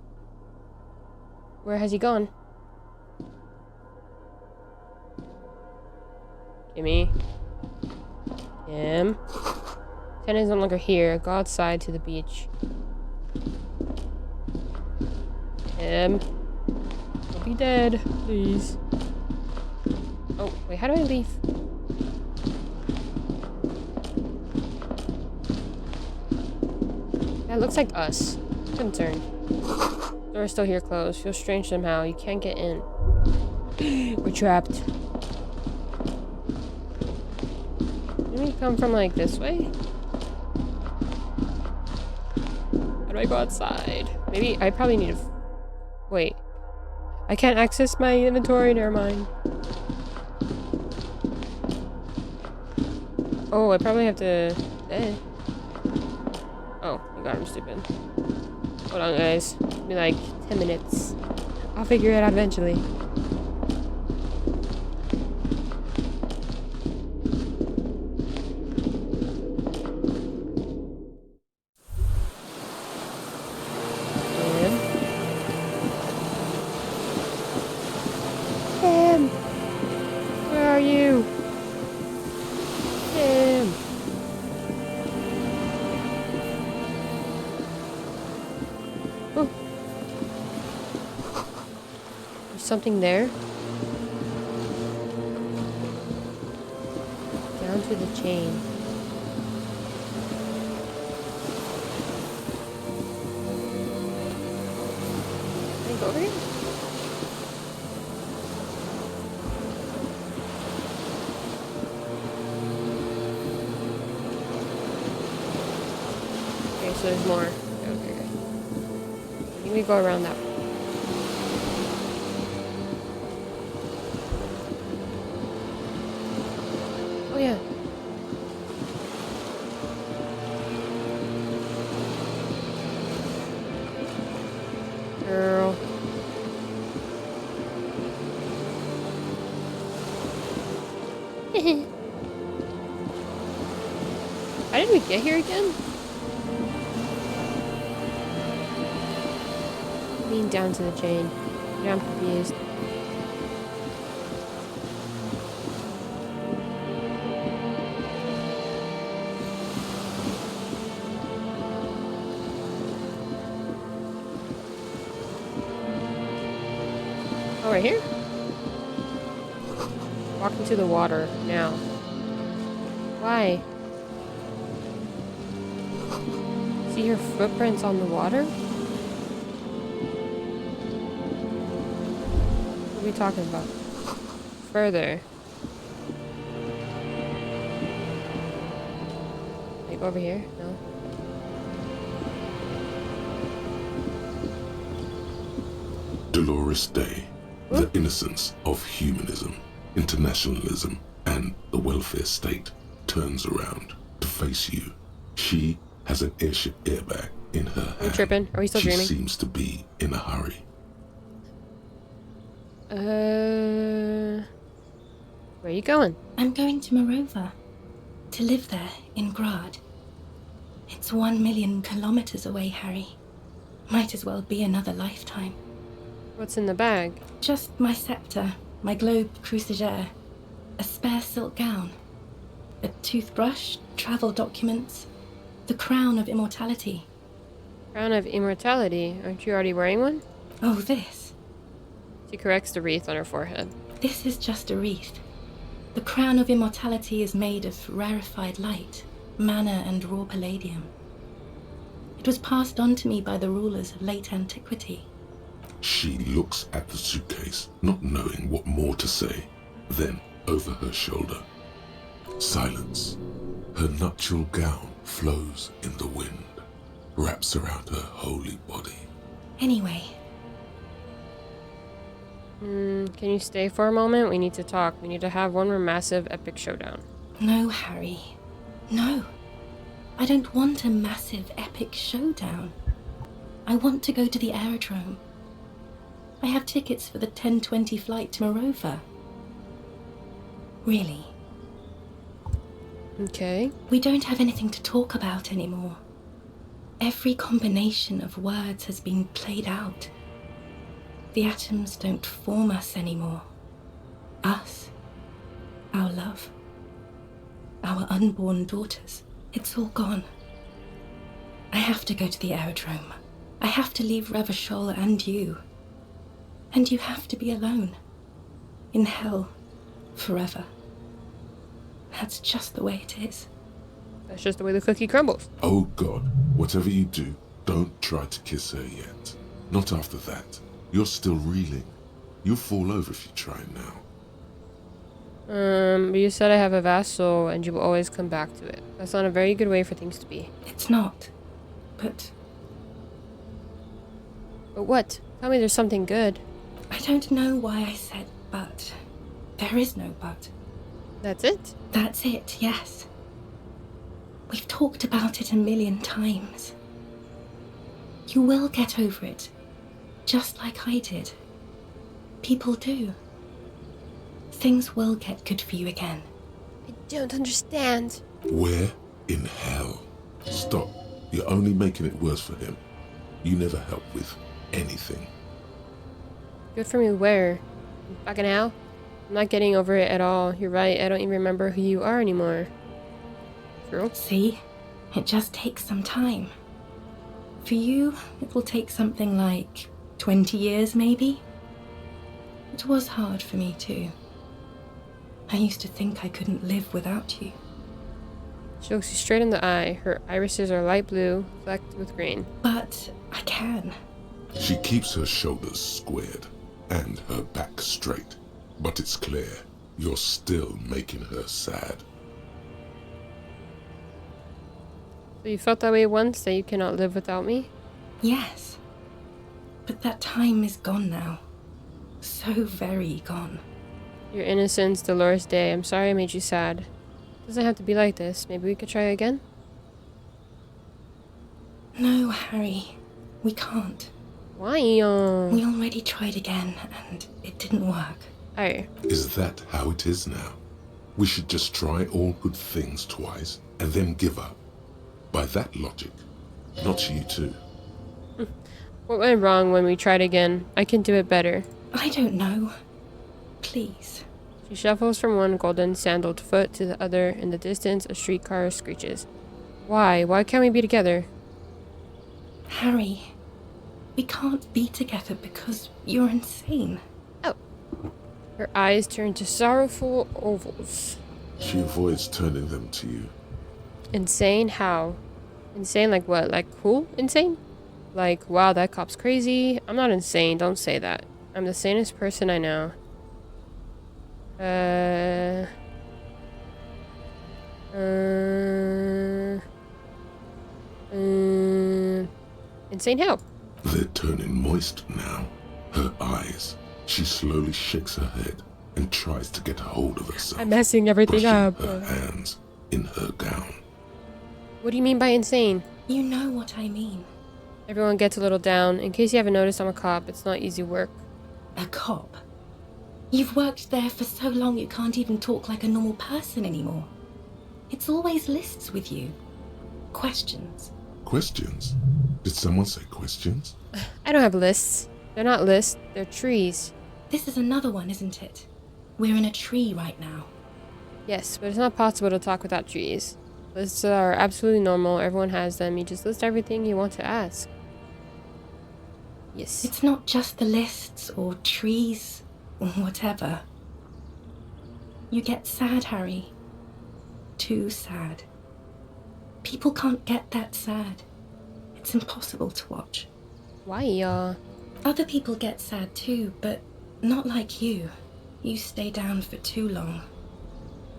Where has he gone? Kimmy. Kim. Ken is no longer here. Go outside to the beach. Kim. Don't be dead, please. Oh, wait, how do I leave? That looks like us. Concerned. Door's still here closed. Feels strange somehow. You can't get in. We're trapped. Let me come from like this way? How do I go outside? Maybe I probably need to... Wait. I can't access my inventory, never mind. Oh, I probably have to... Oh my god, I'm stupid. Hold on, guys. Give me like 10 minutes. I'll figure it out eventually. Tim! Where are you? Tim! Oh. There's something there. Down to the chain. Can I go over here? Okay, so there's more. Okay. I think we go around that way. Oh yeah. Girl. How did we get here again? Lean down to the chain. Yeah, I'm confused. Oh, right here? Walk into the water now. Why? See your footprints on the water? What are we talking about? Further. Like over here? No. Dolores Day, the innocence of humanism, internationalism, and the welfare state turns around to face you. She has an airship airbag in her hand. Are we tripping? Are we still dreaming? She seems to be in a hurry. Where are you going? I'm going to Morova. To live there, in Grad. It's 1 million kilometers away, Harry. Might as well be another lifetime. What's in the bag? Just my scepter, my globe cruciger, a spare silk gown, a toothbrush, travel documents, the crown of immortality. Crown of immortality? Aren't you already wearing one? Oh, this. She corrects the wreath on her forehead. This is just a wreath. The crown of immortality is made of rarefied light, mana and raw palladium. It was passed on to me by the rulers of late antiquity. She looks at the suitcase, not knowing what more to say. Then, over her shoulder, silence. Her nuptial gown flows in the wind, wraps around her holy body. Anyway. Can you stay for a moment? We need to talk. We need to have one more massive epic showdown. No, Harry. No. I don't want a massive epic showdown. I want to go to the aerodrome. I have tickets for the 10:20 flight to Morova. Really. Okay. We don't have anything to talk about anymore. Every combination of words has been played out. The atoms don't form us anymore. Us. Our love. Our unborn daughters. It's all gone. I have to go to the aerodrome. I have to leave Revachol and you. And you have to be alone. In hell. Forever. That's just the way it is. That's just the way the cookie crumbles. Oh God, whatever you do, don't try to kiss her yet. Not after that. You're still reeling. You'll fall over if you try now. But you said I have a vast soul and you will always come back to it. That's not a very good way for things to be. It's not. But what? Tell me there's something good. I don't know why I said but. There is no but. That's it? That's it, yes. We've talked about it a million times. You will get over it, just like I did. People do. Things will get good for you again. I don't understand. Where in hell? Stop. You're only making it worse for him. You never help with anything. Good for me where? Fucking hell? I'm not getting over it at all. You're right, I don't even remember who you are anymore. True? See? It just takes some time. For you, it will take something like 20 years, maybe? It was hard for me, too. I used to think I couldn't live without you. She looks you straight in the eye. Her irises are light blue, flecked with green. But I can. She keeps her shoulders squared and her back straight. But it's clear you're still making her sad. So you felt that way once, that you cannot live without me? Yes. But that time is gone now. So very gone. Your innocence, Dolores Day. I'm sorry I made you sad. Doesn't have to be like this. Maybe we could try again? No, Harry. We can't. Why? We already tried again, and it didn't work. Oh. Is that how it is now? We should just try all good things twice, and then give up. By that logic, not you too. What went wrong when we tried again? I can do it better. I don't know. Please. She shuffles from one golden sandaled foot to the other. In the distance, a streetcar screeches. Why? Why can't we be together? Harry, we can't be together because you're insane. Oh. Her eyes turn to sorrowful ovals. She avoids turning them to you. Insane? How? Insane like what? Like cool insane? Like, wow, that cop's crazy? I'm not insane, don't say that. I'm the sanest person I know. Insane how? They're turning moist now. Her eyes. She slowly shakes her head and tries to get a hold of herself. I'm messing everything up. Her hands in her gown. What do you mean by insane? You know what I mean. Everyone gets a little down. In case you haven't noticed, I'm a cop. It's not easy work. A cop? You've worked there for so long you can't even talk like a normal person anymore. It's always lists with you. Questions. Questions? Did someone say questions? I don't have lists. They're not lists, they're trees. This is another one, isn't it? We're in a tree right now. Yes, but it's not possible to talk without trees. Lists are absolutely normal. Everyone has them. You just list everything you want to ask. Yes. It's not just the lists or trees or whatever. You get sad, Harry. Too sad. People can't get that sad. It's impossible to watch. Why, Other people get sad too, but not like you. You stay down for too long.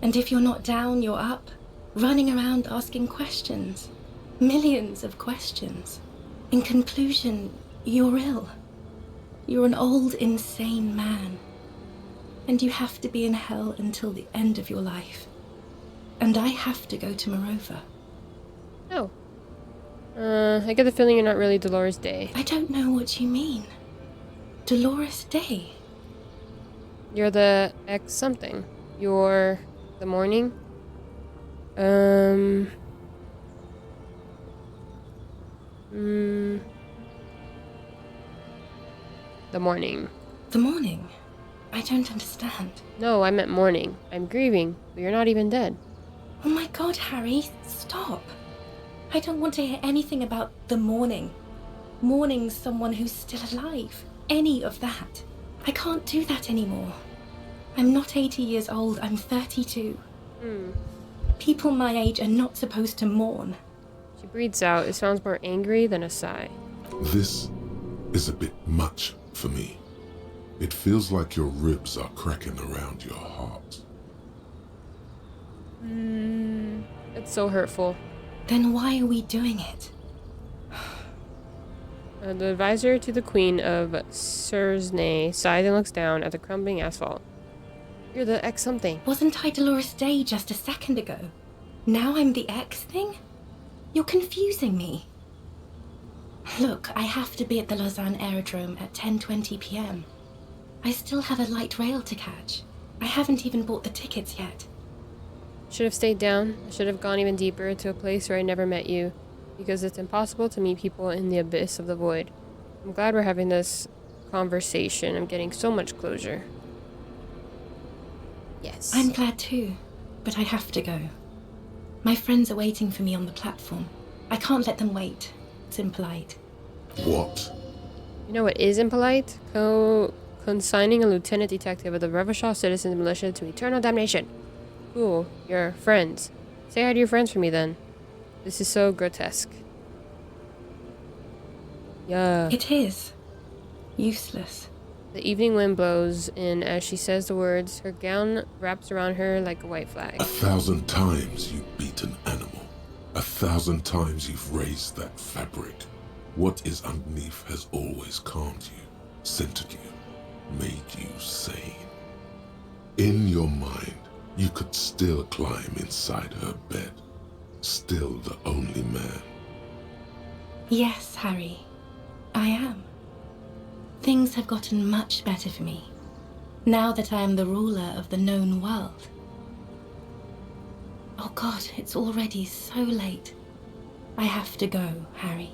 And if you're not down, you're up. Running around asking questions. Millions of questions. In conclusion, you're ill. You're an old, insane man. And you have to be in hell until the end of your life. And I have to go to Morova. Oh. I get the feeling you're not really Dolores Day. I don't know what you mean. Dolores Day? You're the X-something. You're the morning? The morning. The morning? I don't understand. No, I meant morning. I'm grieving, but you're not even dead. Oh my god, Harry, stop. I don't want to hear anything about the morning. Mourning someone who's still alive. Any of that. I can't do that anymore. I'm not 80 years old, I'm 32. People my age are not supposed to mourn. She breathes out. It sounds more angry than a sigh. This is a bit much for me. It feels like your ribs are cracking around your heart. It's so hurtful. Then why are we doing it? The advisor to the Queen of Cersnay sighs and looks down at the crumbling asphalt. You're the X something. Wasn't I Dolores Day just a second ago? Now I'm the X thing? You're confusing me. Look, I have to be at the Lausanne Aerodrome at 10:20 p.m. I still have a light rail to catch. I haven't even bought the tickets yet. Should have stayed down. I should have gone even deeper into a place where I never met you, because it's impossible to meet people in the abyss of the void. I'm glad we're having this conversation. I'm getting so much closure. Yes. I'm glad too, but I have to go. My friends are waiting for me on the platform. I can't let them wait. It's impolite. What? You know what is impolite? Consigning a lieutenant detective of the Revachol Citizens Militia to eternal damnation. Cool. Your friends. Say hi to your friends for me then. This is so grotesque. Yeah. It is. Useless. The evening wind blows in as she says the words. Her gown wraps around her like a white flag. 1,000 times you beat an animal. 1,000 times you've raised that fabric. What is underneath has always calmed you, centered you, made you sane. In your mind, you could still climb inside her bed. Still the only man. Yes, Harry. I am. Things have gotten much better for me, now that I am the ruler of the known world. Oh God, it's already so late. I have to go, Harry.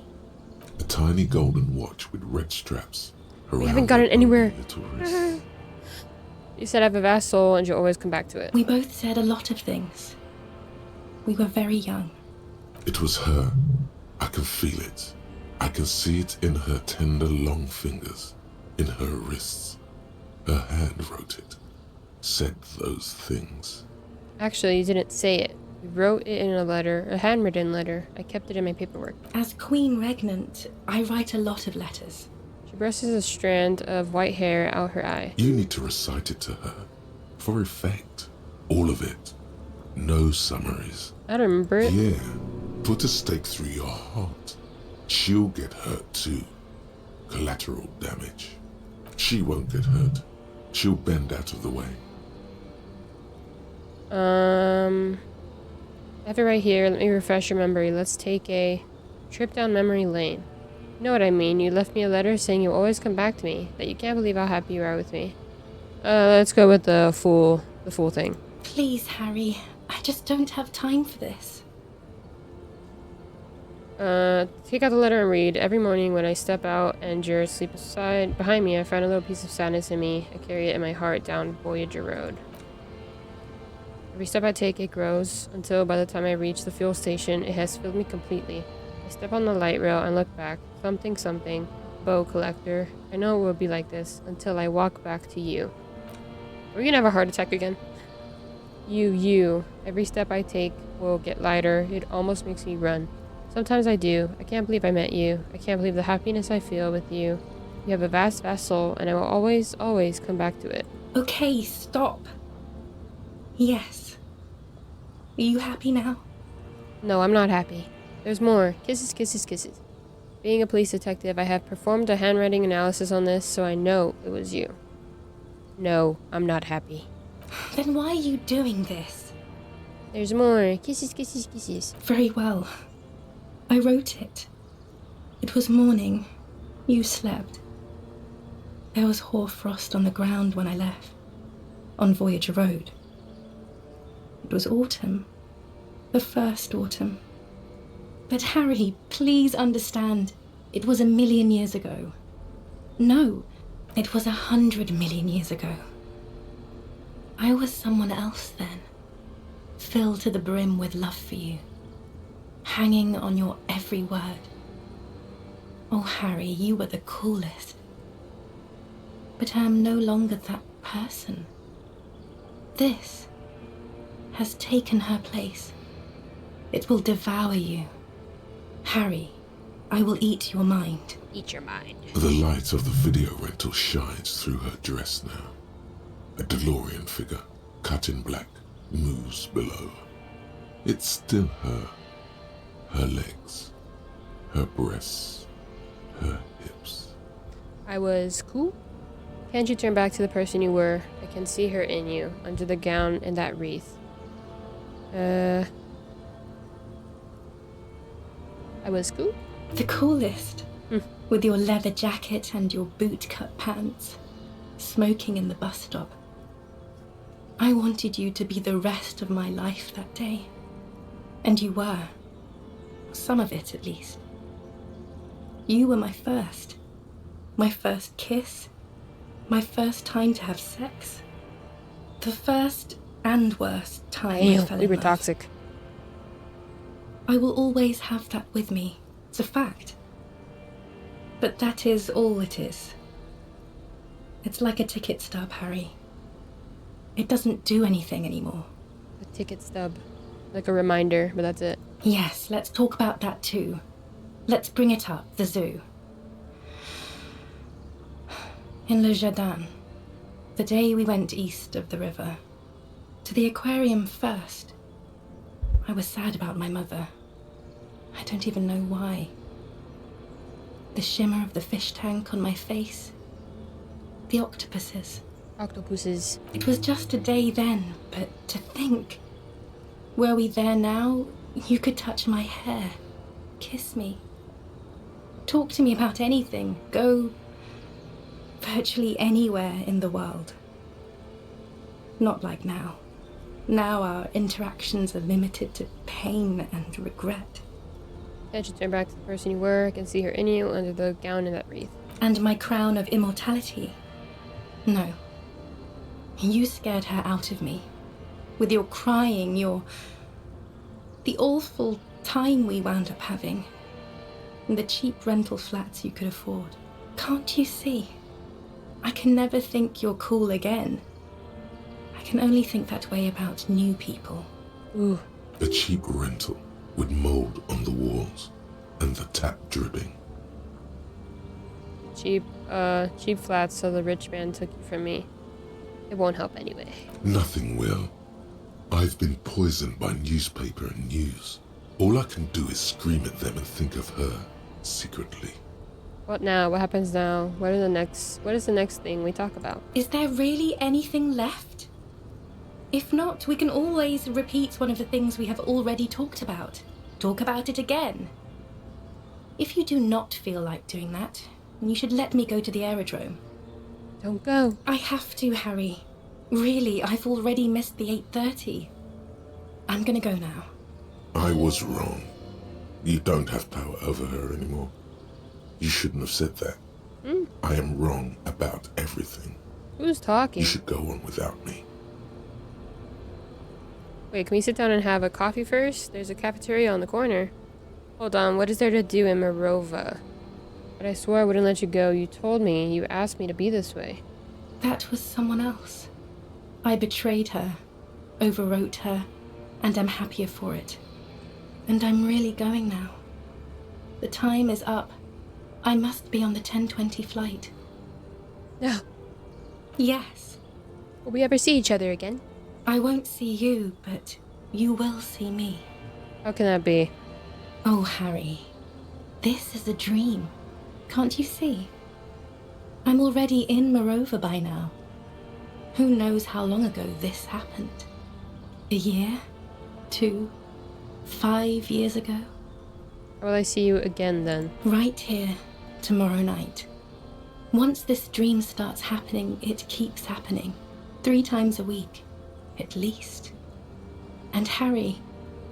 A tiny golden watch with red straps. We haven't gotten anywhere. Little wrists. You said I have a vast soul and you'll always come back to it. We both said a lot of things. We were very young. It was her. I can feel it. I can see it in her tender long fingers, in her wrists. Her hand wrote it, said those things. Actually, you didn't say it. You wrote it in a letter, a handwritten letter. I kept it in my paperwork. As Queen Regnant, I write a lot of letters. She brushes a strand of white hair out her eye. You need to recite it to her, for effect. All of it. No summaries. I don't remember it. Yeah. Put a stake through your heart. She'll get hurt too. Collateral damage. She won't get hurt. She'll bend out of the way. I have it right here. Let me refresh your memory. Let's take a trip down memory lane. You know what I mean. You left me a letter saying you'll always come back to me. That you can't believe how happy you are with me. Let's go with the full thing. Please, Harry. I just don't have time for this. Take out the letter and read. Every morning when I step out and you're asleep behind me, I find a little piece of sadness in me. I carry it in my heart down Voyager Road. Every step I take, it grows, until by the time I reach the fuel station, it has filled me completely. I step on the light rail and look back. Something, bow collector. I know it will be like this, until I walk back to you. We're gonna have a heart attack again. You. Every step I take will get lighter. It almost makes me run. Sometimes I do. I can't believe I met you. I can't believe the happiness I feel with you. You have a vast, vast soul, and I will always, always come back to it. Okay, stop. Yes. Are you happy now? No, I'm not happy. There's more. Kisses, kisses, kisses. Being a police detective, I have performed a handwriting analysis on this, so I know it was you. No, I'm not happy. Then why are you doing this? There's more. Kisses, kisses, kisses. Very well. I wrote it. It was morning. You slept. There was hoarfrost on the ground when I left. On Voyager Road. It was autumn. The first autumn. But Harry, please understand. It was 1,000,000 years ago. No, it was 100 million years ago. I was someone else then. Filled to the brim with love for you. Hanging on your every word. Oh, Harry, you were the coolest. But I am no longer that person. This has taken her place. It will devour you. Harry, I will eat your mind. Eat your mind. The light of the video rental shines through her dress now. A DeLorean figure, cut in black, moves below. It's still her. Her legs, her breasts, her hips. I was cool. Can't you turn back to the person you were? I can see her in you, under the gown and that wreath. I was cool? The coolest. With your leather jacket and your boot-cut pants. Smoking in the bus stop. I wanted you to be the rest of my life that day. And you were. Some of it, at least. You were my first. My first kiss. My first time to have sex. The first and worst time I fell in love. We were toxic. I will always have that with me. It's a fact. But that is all it is. It's like a ticket stub, Harry. It doesn't do anything anymore. A ticket stub. Like a reminder, but that's it. Yes, let's talk about that too. Let's bring it up, the zoo. In Le Jardin, the day we went east of the river, to the aquarium first, I was sad about my mother. I don't even know why. The shimmer of the fish tank on my face. The octopuses. Octopuses. It was just a day then, but to think. Were we there now, you could touch my hair, kiss me. Talk to me about anything, go virtually anywhere in the world. Not like now. Now our interactions are limited to pain and regret. Can't you turn back to the person you were? I can see her in you, under the gown and that wreath. And my crown of immortality? No. You scared her out of me. With your crying, the awful time we wound up having. And the cheap rental flats you could afford. Can't you see? I can never think you're cool again. I can only think that way about new people. Ooh. A cheap rental with mold on the walls and the tap dripping. Cheap flats, so the rich man took you from me. It won't help anyway. Nothing will. I've been poisoned by newspaper and news. All I can do is scream at them and think of her, secretly. What now? What happens now? What is the next thing we talk about? Is there really anything left? If not, we can always repeat one of the things we have already talked about. Talk about it again. If you do not feel like doing that, you should let me go to the aerodrome. Don't go. I have to, Harry. Really, I've already missed the 8:30. I'm gonna go now. I was wrong. You don't have power over her anymore. You shouldn't have said that. I am wrong about everything. Who's talking? You should go on without me. Wait, can we sit down and have a coffee first? There's a cafeteria on the corner. Hold on, what is there to do in Morova? But I swore I wouldn't let you go. You told me. You asked me to be this way. That was someone else. I betrayed her, overwrote her, and I'm happier for it. And I'm really going now. The time is up. I must be on the 10:20 flight. No. Yes. Will we ever see each other again? I won't see you, but you will see me. How can that be? Oh, Harry. This is a dream. Can't you see? I'm already in Morova by now. Who knows how long ago this happened? A year? 2? 5 years ago? How will I see you again then? Right here, tomorrow night. Once this dream starts happening, it keeps happening. 3 times a week, at least. And Harry,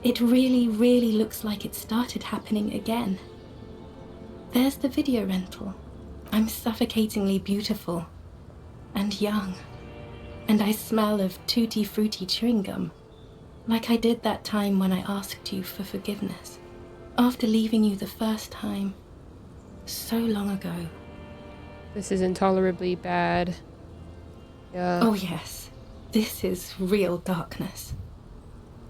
it really, really looks like it started happening again. There's the video rental. I'm suffocatingly beautiful. And young. And I smell of tutti frutti chewing gum. Like I did that time when I asked you for forgiveness. After leaving you the first time. So long ago. This is intolerably bad. Yeah. Oh yes. This is real darkness.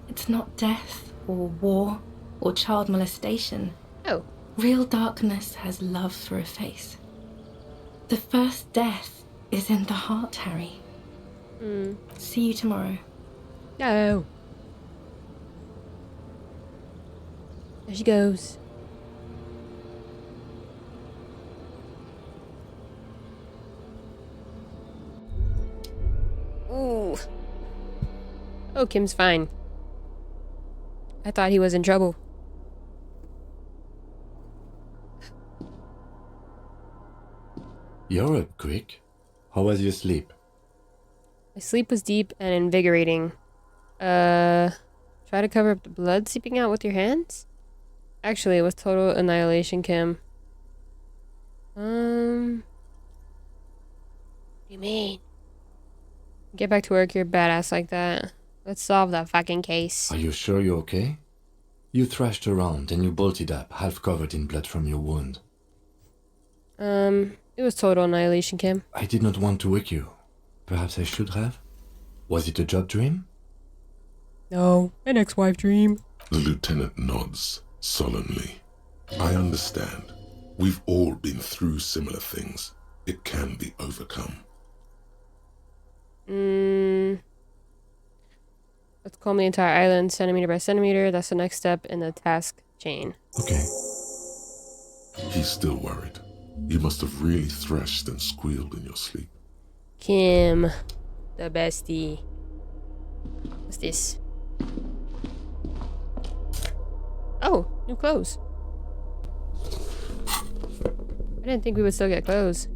It's not death, or war, or child molestation. Oh. Real darkness has love for a face. The first death is in the heart, Harry. See you tomorrow. No. There she goes. Ooh. Oh, Kim's fine. I thought he was in trouble. You're up quick. How was your sleep? My sleep was deep and invigorating. Try to cover up the blood seeping out with your hands? Actually, it was total annihilation, Kim. What do you mean? Get back to work, you're badass like that. Let's solve that fucking case. Are you sure you're okay? You thrashed around and you bolted up, half covered in blood from your wound. It was total annihilation, Kim. I did not want to wake you. Perhaps I should have? Was it a job dream? No, an ex-wife dream. The lieutenant nods solemnly. I understand. We've all been through similar things. It can be overcome. Let's comb the entire island centimeter by centimeter. That's the next step in the task chain. Okay. He's still worried. You must have really threshed and squealed in your sleep. Kim, the bestie. What's this? Oh, new clothes. I didn't think we would still get clothes.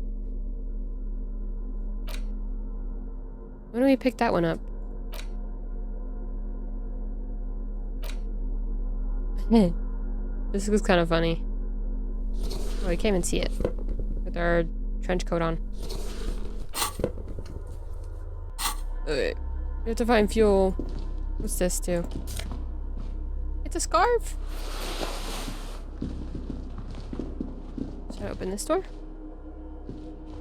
When do we pick that one up? This was kind of funny. Oh, we can't even see it. With our trench coat on. We have to find fuel. What's this too? It's a scarf. Should I open this door?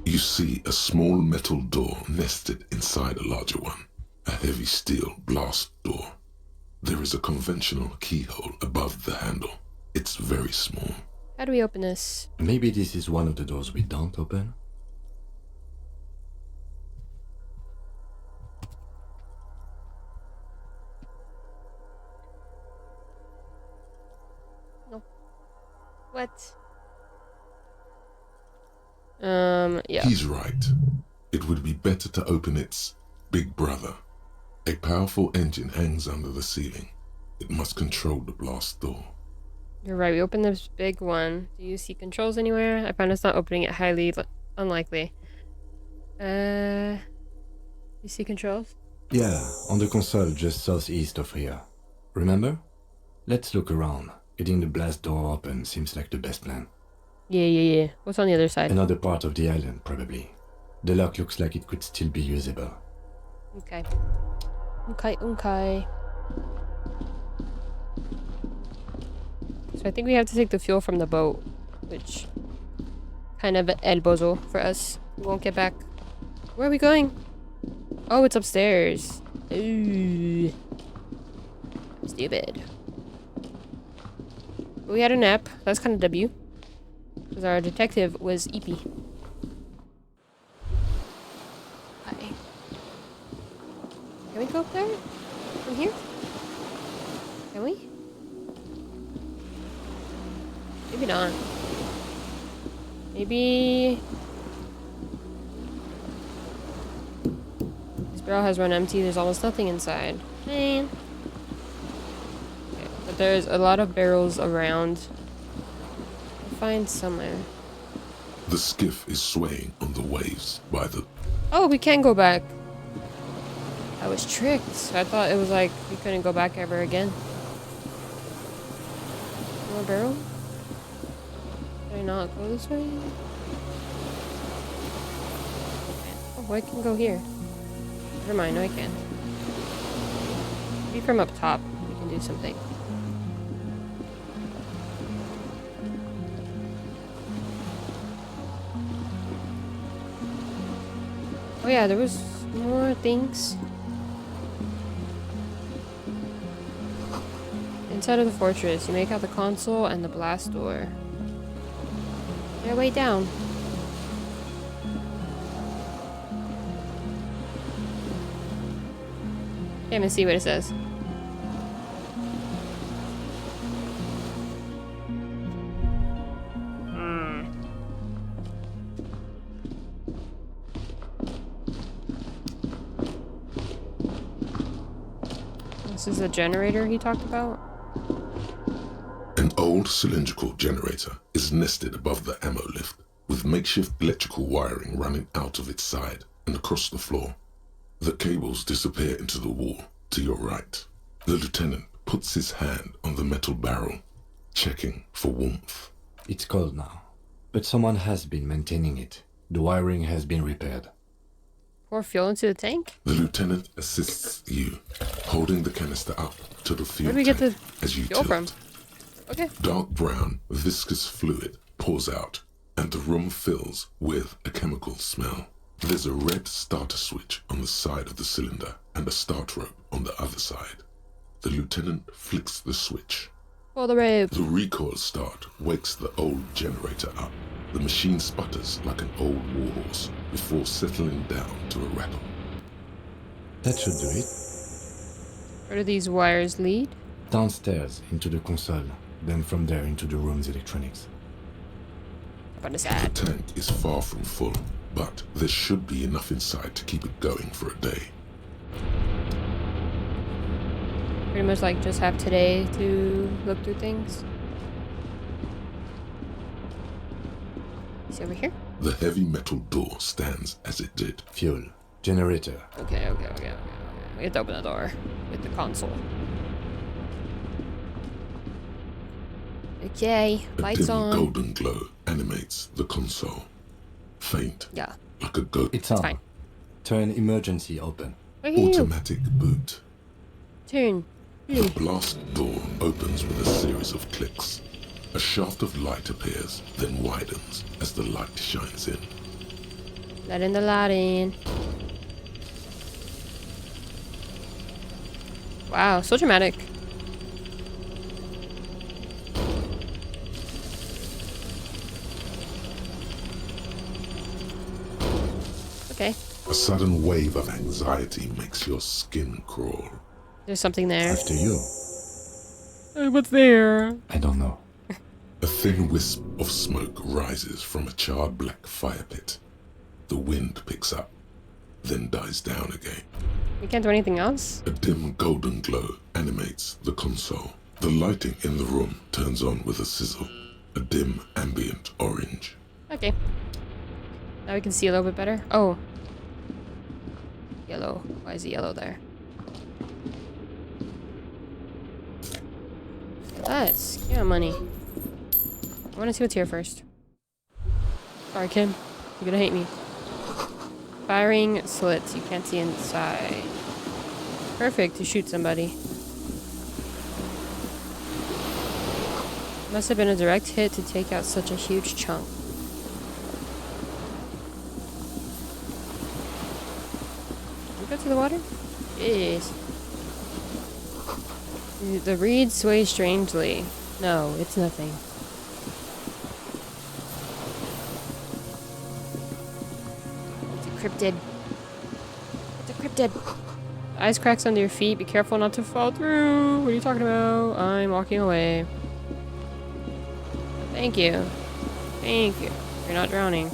You see a small metal door nested inside a larger one. A heavy steel blast door. There is a conventional keyhole above the handle. It's very small. How do we open this? Maybe this is one of the doors we don't open? No. What? Yeah. He's right. It would be better to open its big brother. A powerful engine hangs under the ceiling. It must control the blast door. You're right, we opened this big one. Do you see controls anywhere? I found it's not opening it, highly unlikely. You see controls? Yeah, on the console just southeast of here. Remember? Let's look around. Getting the blast door open seems like the best plan. Yeah. What's on the other side? Another part of the island, probably. The lock looks like it could still be usable. Okay. Okay. So I think we have to take the fuel from the boat, which kind of el bozo for us. We won't get back. Where are we going? Oh, it's upstairs. Ooh. Stupid. We had a nap. That's kind of W. Because our detective was EP. Hi. Can we go up there? From here? Can we? Maybe not. Maybe... This barrel has run empty. There's almost nothing inside. Man. Okay, but there's a lot of barrels around. I'll find somewhere. The skiff is swaying on the waves by the... Oh, we can go back. I was tricked. I thought it was like we couldn't go back ever again. More barrel? Can I not go this way? Oh, I can go here. Never mind, no I can't. Maybe from up top we can do something. Oh yeah, there was more things. Inside of the fortress, you make out the console and the blast door. They're way down. Can't even see what it says. This is the generator he talked about? An old cylindrical generator is nested above the ammo lift, with makeshift electrical wiring running out of its side and across the floor. The cables disappear into the wall to your right. The lieutenant puts his hand on the metal barrel, checking for warmth. It's cold now, but someone has been maintaining it. The wiring has been repaired. Pour fuel into the tank? The lieutenant assists you, holding the canister up to the fuel Where do we get tank the as you fuel tilt. from? Okay. Dark brown, viscous fluid pours out, and the room fills with a chemical smell. There's a red starter switch on the side of the cylinder and a start rope on the other side. The lieutenant flicks the switch. Pull the rope. The recoil start wakes the old generator up. The machine sputters like an old warhorse before settling down to a rattle. That should do it. Where do these wires lead? Downstairs into the console, then from there into the room's electronics. Up on the The side. tank is far from full, but there should be enough inside to keep it going for a day. Pretty much like just have today to look through things. See over here? The heavy metal door stands as it did. Fuel. Generator. Okay. We have to open the door with the console. Okay, A lights dim on. golden glow animates the console. Faint, Yeah, like a ghost. It's on. fine. Turn emergency open. Look at you. Automatic boot. Turn. The blast door opens with a series of clicks. A shaft of light appears, then widens as the light shines in. Letting the light in. Wow, so dramatic. Okay, A sudden wave of anxiety makes your skin crawl. there's something there. After you. What's there? I don't know. A thin wisp of smoke rises from a charred black fire pit. The wind picks up, then dies down again. We can't do anything else? A dim golden glow animates the console. The lighting in the room turns on with a sizzle, a dim ambient orange. Okay. Now we can see a little bit better. Oh. Yellow. Why is it yellow there? Let's give me money. I want to see what's here first. Sorry, Kim. You're gonna hate me. Firing slits. You can't see inside. Perfect to shoot somebody. Must have been a direct hit to take out such a huge chunk. Did we go to the water? Yes. The reeds sway strangely. No, it's nothing. It's a cryptid. It's a cryptid. Ice cracks under your feet. Be careful not to fall through. What are you talking about? I'm walking away. Thank you. Thank you. You're not drowning.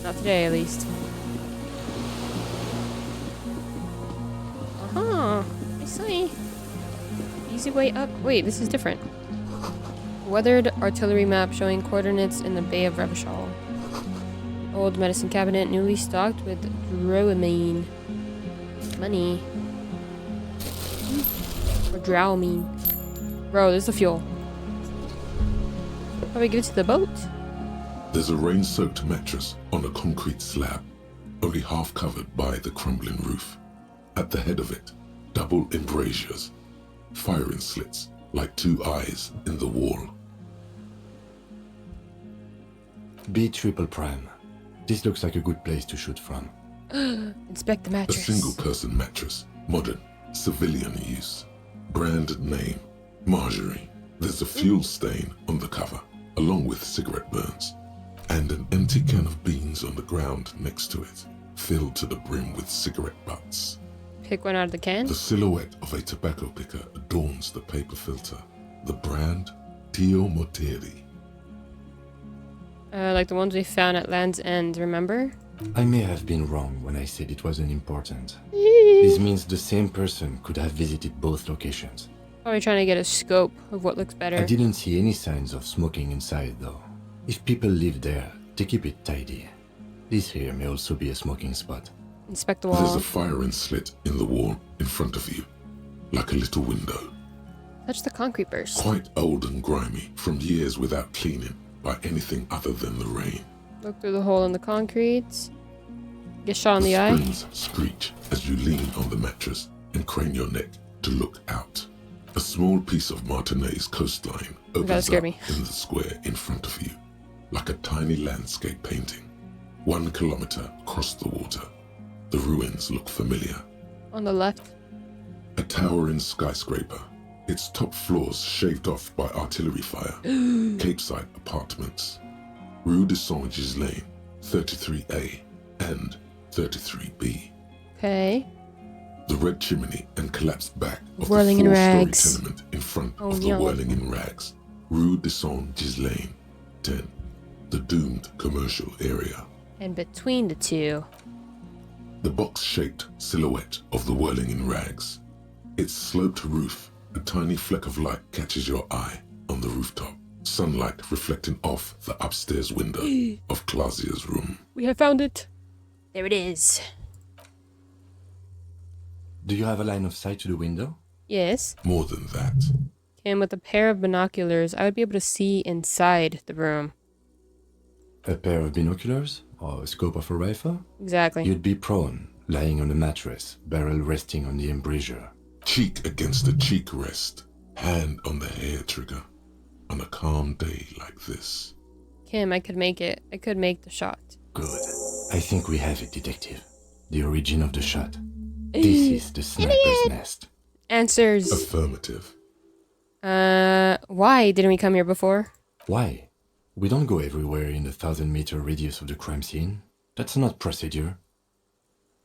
Not today, at least. Uh-huh. I see. Easy way up. Wait, this is different. Weathered artillery map showing coordinates in the Bay of Revachol. Old medicine cabinet newly stocked with dramamine. Money. Or dramamine. Bro, this is the fuel. Probably give it to the boat. There's a rain-soaked mattress on a concrete slab, only half covered by the crumbling roof. At the head of it, double embrasures, firing slits like two eyes in the wall. B triple prime. This looks like a good place to shoot from. Inspect the A mattress. single-person mattress, modern, civilian use. Brand name, Marjorie. There's a fuel stain on the cover, along with cigarette burns, and an empty can of beans on the ground next to it, filled to the brim with cigarette butts. Pick one out of the can. The silhouette of a tobacco picker adorns the paper filter. The brand, Tio Moteri. Like the ones we found at Land's End, remember? I may have been wrong when I said it wasn't important. This means the same person could have visited both locations. Probably trying to get a scope of what looks better. I didn't see any signs of smoking inside, though. If people live there, they keep it tidy. This here may also be a smoking spot. Inspect the wall. There's a firing slit in the wall in front of you, like a little window. Touch the concrete burst. Quite old and grimy, from years without cleaning by anything other than the rain. Look through the hole in the concrete. Get shot in the eye. Springs screech as you lean on the mattress and crane your neck to look out. A small piece of Martinez coastline opens up in the square in front of you, like a tiny landscape painting. 1 kilometer across the water. The ruins look familiar. On the left. A towering skyscraper, its top floors shaved off by artillery fire. Capeside apartments. Rue de Saint-Gislain, 33A and 33B. Okay. The red chimney and collapsed back of Whirling the in 4-story rags. tenement in front Oh, of the no. Whirling in Rags. Rue de Saint-Gislain, 10. The doomed commercial area. And between the two. The box-shaped silhouette of the Whirling in Rags. Its sloped roof, a tiny fleck of light catches your eye on the rooftop. Sunlight reflecting off the upstairs window of Clausia's room. We have found it. There it is. Do you have a line of sight to the window? Yes. More than that. And with a pair of binoculars, I would be able to see inside the room. A pair of binoculars? Or a scope of a rifle? Exactly. You'd be prone, lying on a mattress, barrel resting on the embrasure. Cheek against the cheek rest, hand on the hair trigger. On a calm day like this. Kim, I could make it. I could make the shot. Good. I think we have it, detective. The origin of the shot. This is the sniper's nest. Answers. Affirmative. Why didn't we come here before? Why? We don't go everywhere in the 1,000-meter radius of the crime scene. That's not procedure.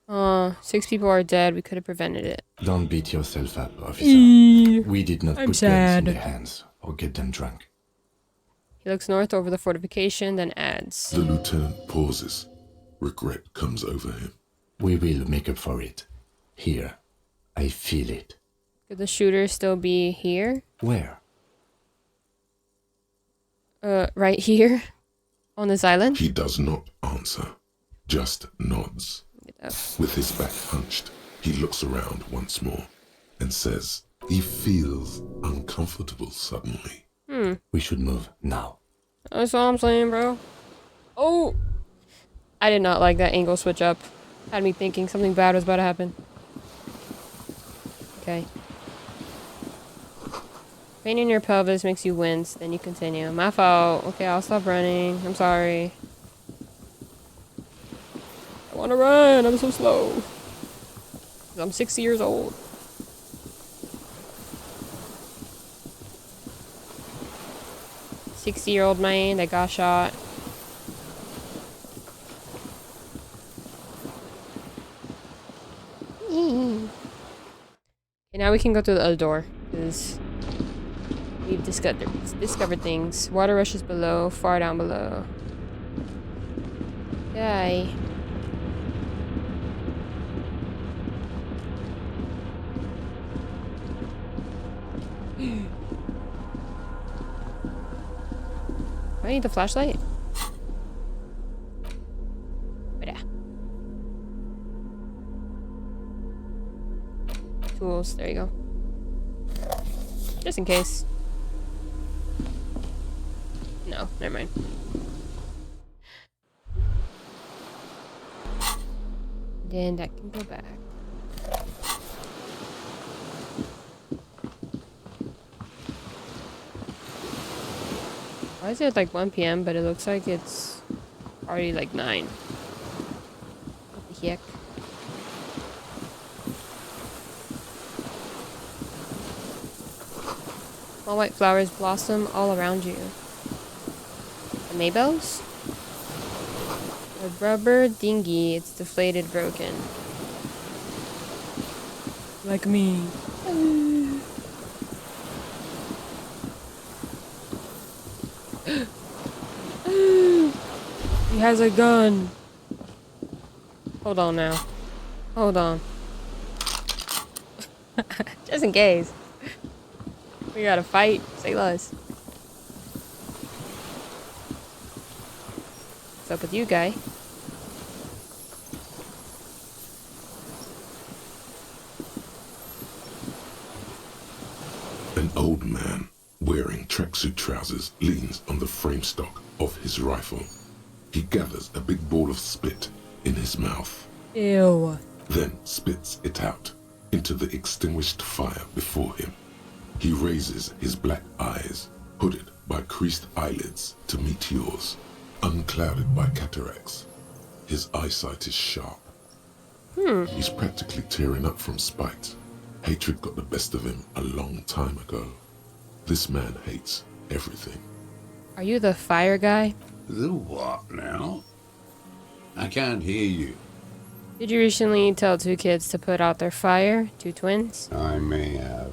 6 people are dead. We could have prevented it. Don't beat yourself up, officer. We did not I'm put sad. guns in their hands or get them drunk. He looks north over the fortification, then adds. The lieutenant pauses. Regret comes over him. We will make up for it. Here. I feel it. Could the shooter still be here? Where? Right here? On this island? He does not answer, just nods. With his back hunched, he looks around once more and says he feels uncomfortable suddenly. We should move now. That's all I'm saying, bro. Oh! I did not like that angle switch up. Had me thinking something bad was about to happen. Okay. Pain in your pelvis makes you wince, then you continue. My fault. Okay, I'll stop running. I'm sorry. I want to run. I'm so slow. I'm 60 years old. "60-year-old man that got shot." Okay, now we can go through the other door, because we've discovered things. Water rushes below, far down below. Yay. I need the flashlight. Yeah. Tools, there you go. Just in case. No, never mind. Then that can go back. Why is it like 1 p.m. but it looks like it's already like 9? What the heck? Small white flowers blossom all around you. The Maybells? A rubber dinghy, it's deflated, broken. Like me. He has a gun. Hold on now. Hold on. Just in case. We gotta fight. Say less. What's up with you, guy? An old man wearing tracksuit trousers leans on the frame stock of his rifle. He gathers a big ball of spit in his mouth. Ew. Then spits it out into the extinguished fire before him. He raises his black eyes, hooded by creased eyelids, to meet yours, unclouded by cataracts. His eyesight is sharp. He's practically tearing up from spite. Hatred got the best of him a long time ago. This man hates everything. Are you the fire guy? The what now? I can't hear you. Did you recently tell two kids to put out their fire? Two twins? I may have.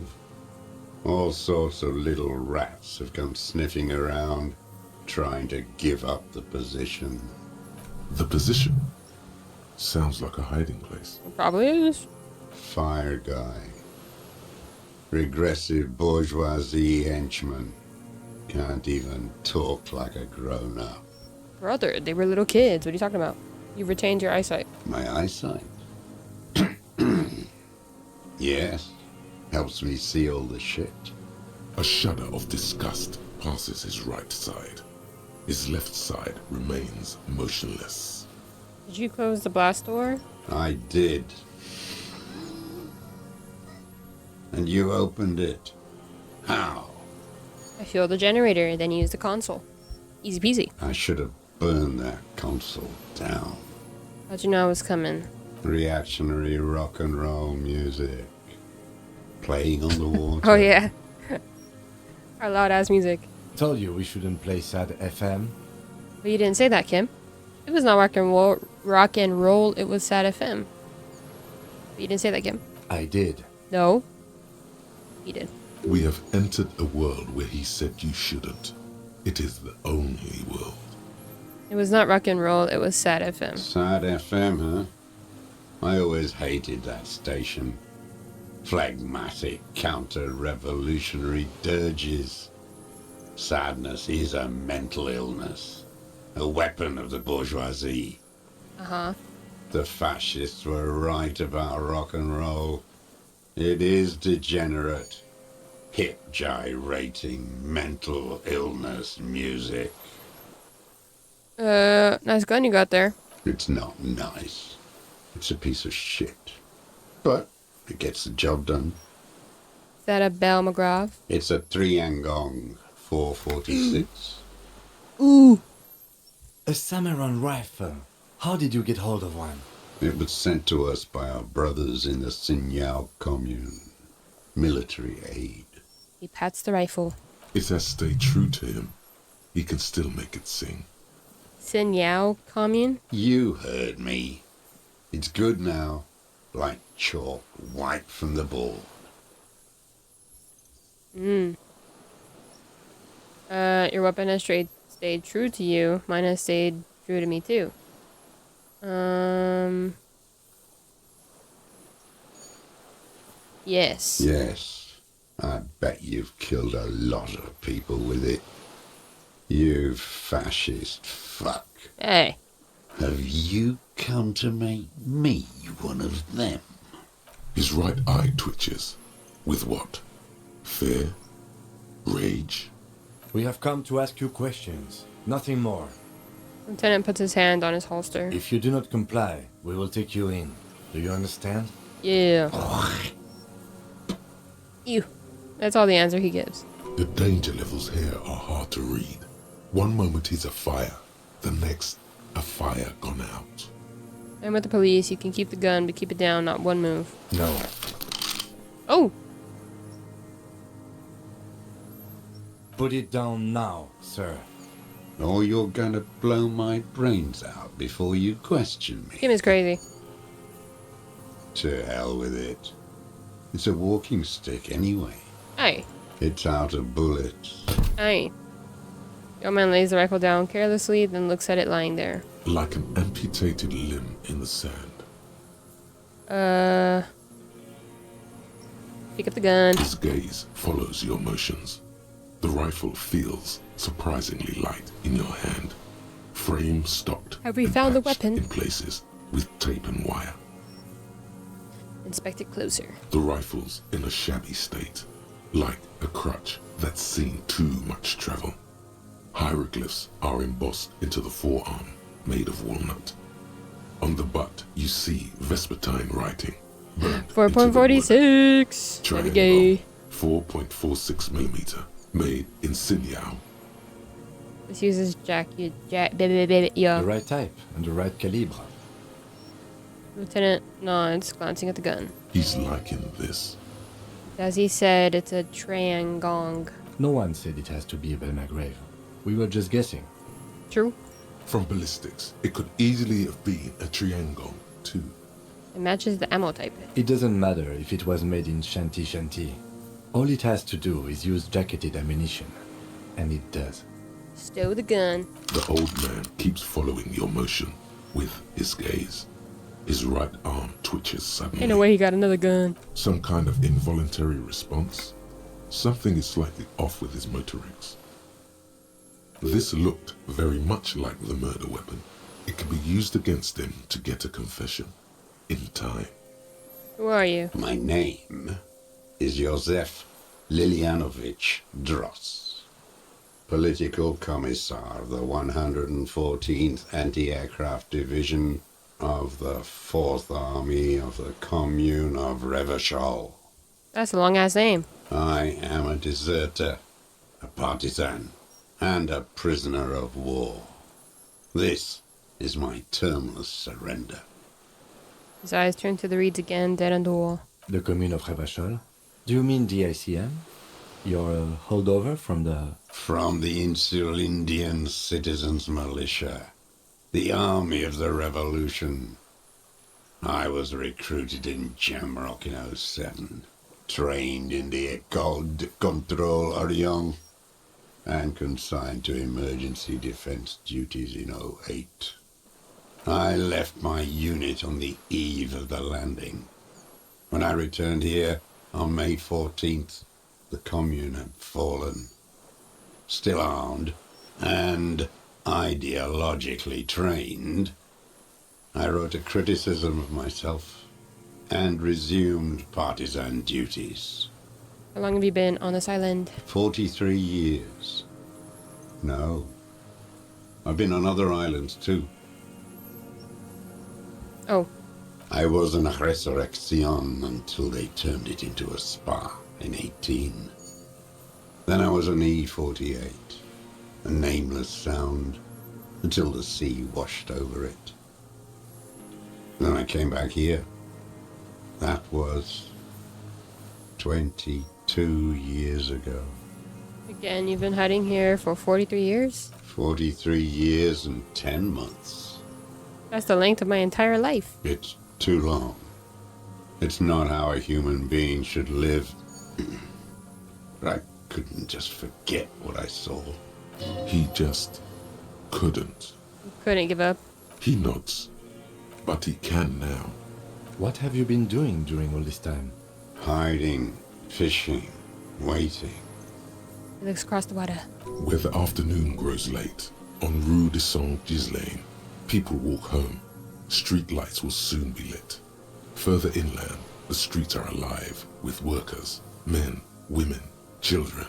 All sorts of little rats have come sniffing around, trying to give up the position. The position? Sounds like a hiding place. It probably is. Fire guy. Regressive bourgeoisie henchman. Can't even talk like a grown-up. Brother, they were little kids. What are you talking about? You retained your eyesight. My eyesight? Yes. Helps me see all the shit. A shudder of disgust passes his right side. His left side remains motionless. Did you close the blast door? I did. And you opened it. How? I fueled the generator, then used the console. Easy peasy. I should have burned that console down. How'd you know I was coming? Reactionary rock and roll music. Playing on the water. Oh yeah. Our loud ass music. Told you we shouldn't play sad FM. But you didn't say that, Kim. It was not rock and roll, it was sad FM. But you didn't say that, Kim. I did. No. He did. We have entered a world where he said you shouldn't. It is the only world. It was not rock and roll, it was sad FM. Sad FM, huh? I always hated that station. Phlegmatic, counter-revolutionary dirges. Sadness is a mental illness. A weapon of the bourgeoisie. Uh-huh. The fascists were right about rock and roll. It is degenerate. Hip gyrating, mental illness music. Nice gun you got there. It's not nice. It's a piece of shit. But it gets the job done. Is that a Bell McGraw? It's a 3-Angong 446. Ooh. A samurai rifle. How did you get hold of one? It was sent to us by our brothers in the Sinyao commune. Military aid. He pats the rifle. It has stayed true to him. He can still make it sing. Sinyao commune? You heard me. It's good now. Like chalk wiped from the board. Your weapon has stayed true to you. Mine has stayed true to me too. Yes. Yes. I bet you've killed a lot of people with it. You fascist fuck. Hey. Have you come to make me one of them? His right eye twitches. With what? Fear? Rage? We have come to ask you questions. Nothing more. Lieutenant puts his hand on his holster. If you do not comply, we will take you in. Do you understand? Yeah. Ew. That's all the answer he gives. The danger levels here are hard to read. One moment he's a fire, the next, a fire gone out. I'm with the police. You can keep the gun, but keep it down, not one move. No. Oh! Put it down now, sir. Or you're gonna blow my brains out before you question me. Kim is crazy. To hell with it. It's a walking stick anyway. Aye. It's out of bullets. Aye. The old man lays the rifle down carelessly, then looks at it lying there. Like an amputated limb in the sand. Pick up the gun. His gaze follows your motions. The rifle feels surprisingly light in your hand. Frame stocked. Have we and found the patched weapon? in places with tape and wire. Inspect it closer. The rifle's in a shabby state, like a crutch that's seen too much travel. Hieroglyphs are embossed into the forearm, made of walnut. On the butt, you see Vespertine writing. 4.46. Triangle, 4.46 millimeter, made in Sinyao. This uses yeah. The right type and the right calibre. Lieutenant nods, glancing at the gun. He's liking this. As he said, it's a triangong. No one said it has to be a Belmagrave. We were just guessing. True. From ballistics, it could easily have been a triangle, too. It matches the ammo type. It doesn't matter if it was made in Shanty Shanty. All it has to do is use jacketed ammunition. And it does. Stow the gun. The old man keeps following your motion with his gaze. His right arm twitches suddenly. Ain't no way he got another gun. Some kind of involuntary response. Something is slightly off with his motorics. This looked very much like the murder weapon. It could be used against him to get a confession. In time. Who are you? My name is Josef Lilianovich Dross, Political Commissar of the 114th Anti-Aircraft Division of the 4th Army of the Commune of Revachol. That's a long-ass name. I am a deserter, a partisan, and a prisoner of war. This is my termless surrender. His eyes turn to the reeds again, dead on the wall. The Commune of Revachol? Do you mean DICM? You're a holdover from the... From the Insular Indian Citizens Militia, the army of the revolution. I was recruited in Jamrock in 07, trained in the École de Contrôle Orient, and consigned to emergency defense duties in 08. I left my unit on the eve of the landing. When I returned here on May 14th, the commune had fallen. Still armed and ideologically trained, I wrote a criticism of myself and resumed partisan duties. How long have you been on this island? 43 years. No. I've been on other islands too. Oh. I was in a resurrection until they turned it into a spa in 18. Then I was an E48, a nameless sound, until the sea washed over it. Then I came back here. That was 22 years ago. Again, you've been hiding here for 43 years? 43 years and 10 months. That's the length of my entire life. It's too long. It's not how a human being should live. But I couldn't just forget what I saw. He just couldn't. You couldn't give up. He nods, but he can now. What have you been doing during all this time? Hiding, fishing, waiting. He looks across the water. Where the afternoon grows late, on Rue de Saint-Ghislain, people walk home. Street lights will soon be lit. Further inland, the streets are alive with workers, men, women, children,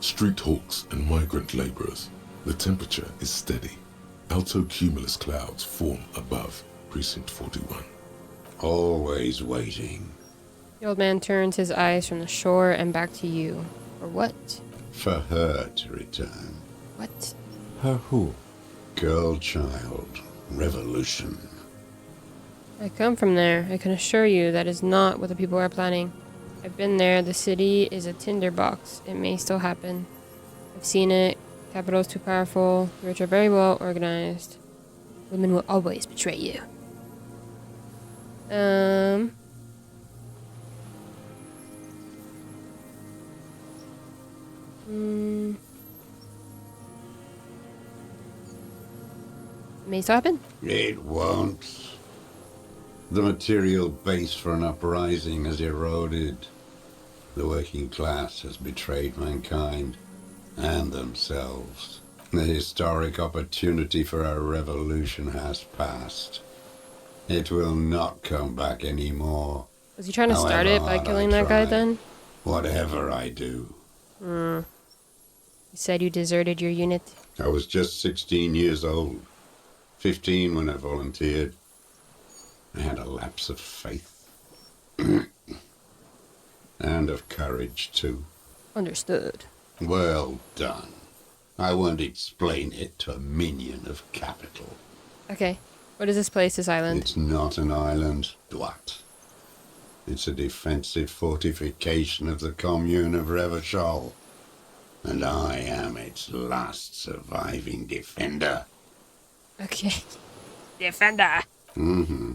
street hawks and migrant laborers. The temperature is steady. Alto cumulus clouds form above Precinct 41. Always waiting. The old man turns his eyes from the shore and back to you. For what? For her to return. What? Her who? Girl child. Revolution. I come from there. I can assure you that is not what the people are planning. I've been there. The city is a tinderbox. It may still happen. I've seen it. Capital is too powerful. The rich are very well organized. Women will always betray you. May still happen? It won't. The material base for an uprising has eroded. The working class has betrayed mankind and themselves. The historic opportunity for a revolution has passed. It will not come back anymore. Was he trying to start it by killing that guy then? Whatever I do. You said you deserted your unit. I was just 16 years old. 15 when I volunteered. I had a lapse of faith. And of courage, too. Understood. Well done. I won't explain it to a minion of capital. Okay. What is this place, this island? It's not an island, TWiTCH. It's a defensive fortification of the commune of Revachol. And I am its last surviving defender. Okay. Defender. Mm-hmm.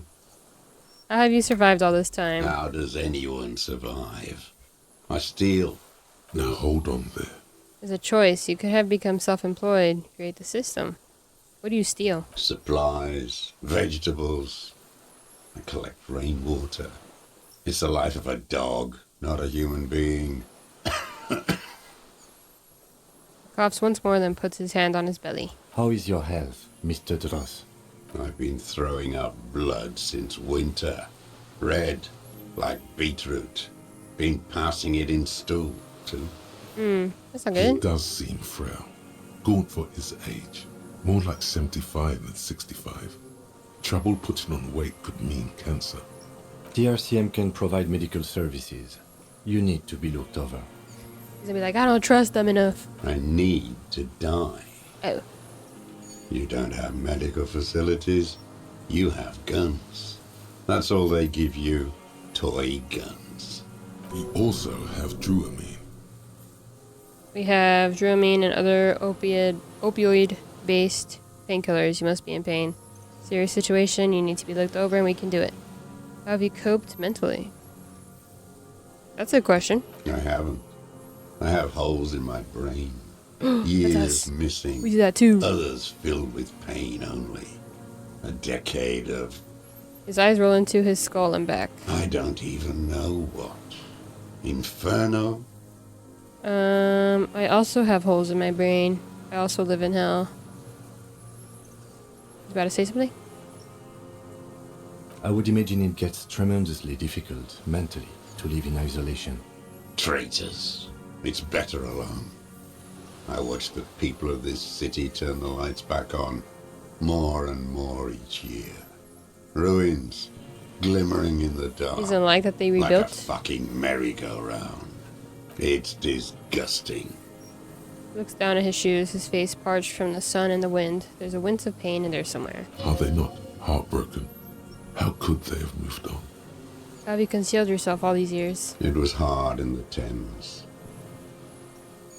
How have you survived all this time? How does anyone survive? I steal. Now hold on there. There's a choice. You could have become self-employed, create the system. What do you steal? Supplies, vegetables. I collect rainwater. It's the life of a dog, not a human being. Coughs once more, then puts his hand on his belly. How is your health, Mr. Dross? I've been throwing up blood since winter. Red, like beetroot. Been passing it in stool, too. That's not He good. does seem frail. Gaunt for his age. More like 75 than 65. Trouble putting on weight could mean cancer. The RCM can provide medical services. You need to be looked over. He's gonna be like, I don't trust them enough. I need to die. Oh. You don't have medical facilities. You have guns. That's all they give you. Toy guns. We also have Druamine. We have Dramamine and other opioid-based painkillers. You must be in pain. Serious situation, you need to be looked over and we can do it. How have you coped mentally? That's a question. I haven't. I have holes in my brain. Years missing. We do that too. Others filled with pain only. A decade of... His eyes roll into his skull and back. I don't even know what. Inferno? I also have holes in my brain. I also live in hell. You about to say something? I would imagine it gets tremendously difficult mentally to live in isolation. Traitors. It's better alone. I watch the people of this city turn the lights back on more and more each year. Ruins, glimmering in the dark. He doesn't like that they Like a rebuilt. fucking merry-go-round. It's disgusting. He looks down at his shoes, his face parched from the sun and the wind. There's a wince of pain in there somewhere. Are they not heartbroken? How could they have moved on? How have you concealed yourself all these years? It was hard in the Thames.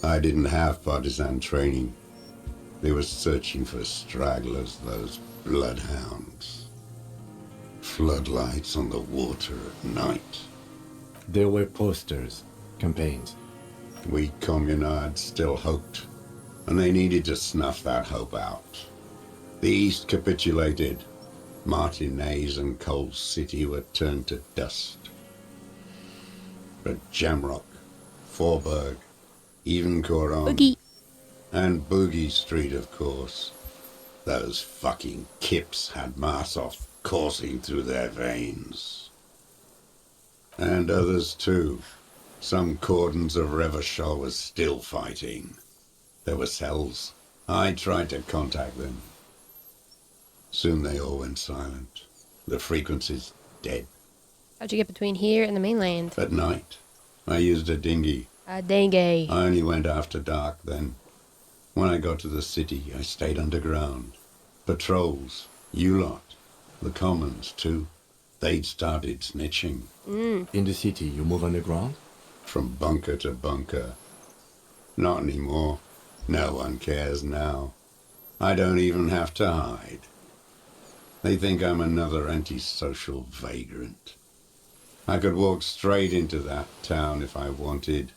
I didn't have partisan training. They were searching for stragglers, those bloodhounds. Floodlights on the water at night. There were posters, campaigns. We communards still hoped, and they needed to snuff that hope out. The East capitulated. Martinez and Coal City were turned to dust. But Jamrock, Forburg, even Coron, Boogie. and Boogie Street, of course. Those fucking kips had Marsoff coursing through their veins. And others too. Some cordons of Revachol was still fighting. There were cells. I tried to contact them. Soon they all went silent. The frequencies dead. How'd you get between here and the mainland? At night, I used a dinghy. A dinghy. I only went after dark then. When I got to the city, I stayed underground. Patrols, you lot, the commons too. They'd started snitching. In the city, you move underground? From bunker to bunker. Not anymore. No one cares now. I don't even have to hide. They think I'm another antisocial vagrant. I could walk straight into that town if I wanted.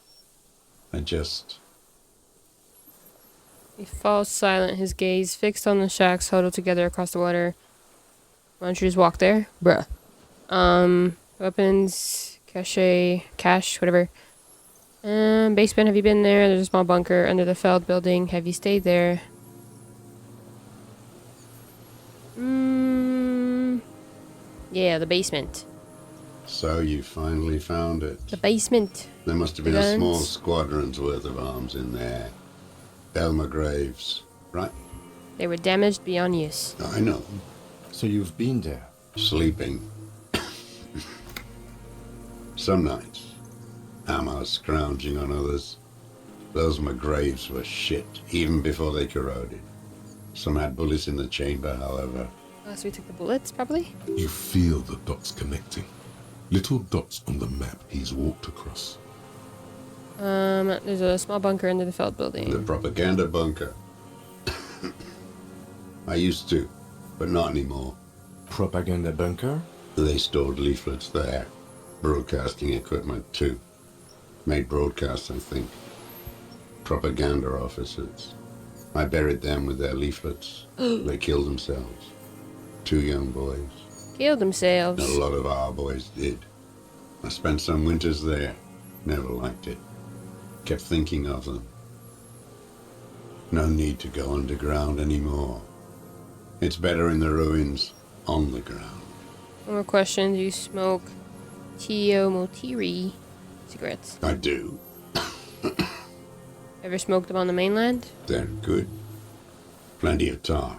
He falls silent, his gaze fixed on the shacks huddled together across the water. Why don't you just walk there? Bruh. Weapons, cache, whatever. Basement, have you been there? There's a small bunker under the Feld building. Have you stayed there? Yeah, the basement. So you finally found it. The basement. There must have been a small squadron's worth of arms in there. Elmer Graves, right? They were damaged beyond use. I know. So you've been there? Sleeping. Some nights. Ammo scrounging on others. Those McGraves were shit, even before they corroded. Some had bullets in the chamber, however. So we took the bullets, probably? You feel the dots connecting. Little dots on the map he's walked across. There's a small bunker under the Feld building. The propaganda bunker. I used to, but not anymore. Propaganda bunker? They stored leaflets there. Broadcasting equipment, too. Made broadcasts, I think. Propaganda officers. I buried them with their leaflets. They killed themselves. 2 young boys. Killed themselves. A lot of our boys did. I spent some winters there. Never liked it. Kept thinking of them. No need to go underground anymore. It's better in the ruins, on the ground. One more question. Do you smoke Motiri cigarettes? I do. Ever smoked them on the mainland? They're good. Plenty of tar.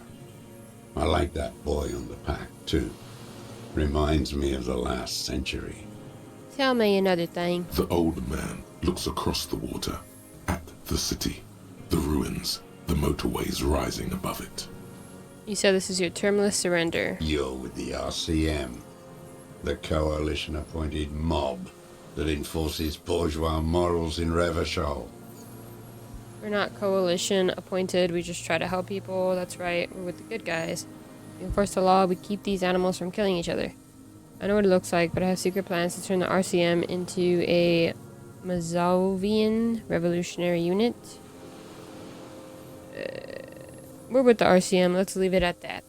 I like that boy on the pack, too. Reminds me of the last century. Tell me another thing. The old man looks across the water at the city, the ruins, the motorways rising above it. You said this is your termless surrender. You're with the RCM, the coalition-appointed mob that enforces bourgeois morals in Revachol. We're not coalition appointed, we just try to help people. That's right, we're with the good guys. We enforce the law, we keep these animals from killing each other. I know what it looks like, but I have secret plans to turn the RCM into a Mazovian revolutionary unit. We're with the RCM, let's leave it at that.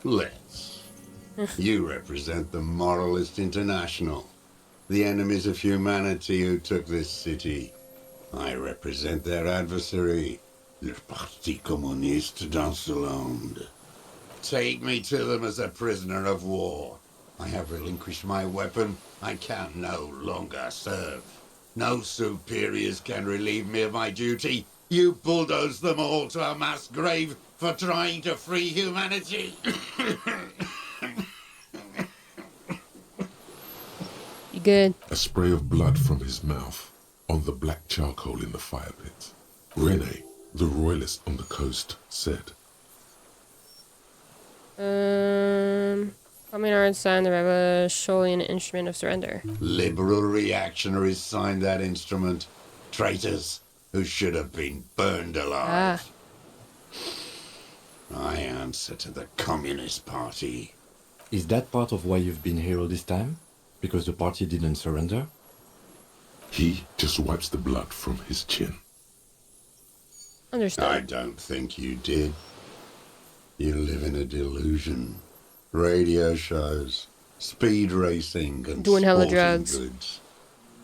Let's. You represent the Moralist International, the enemies of humanity who took this city. I represent their adversary, le Parti Communiste dans le Monde. Take me to them as a prisoner of war. I have relinquished my weapon. I can no longer serve. No superiors can relieve me of my duty. You bulldoze them all to a mass grave for trying to free humanity. You good? A spray of blood from his mouth on the black charcoal in the fire pit. Rene, the royalist on the coast, said, Communards signed the Revacholian Instrument of Surrender. Liberal reactionaries signed that instrument. Traitors who should have been burned alive. I answer to the Communist Party. Is that part of why you've been here all this time? Because the party didn't surrender? He just wipes the blood from his chin. Understood. I don't think you did. You live in a delusion. Radio shows, speed racing, and doing hella sporting drugs. Goods.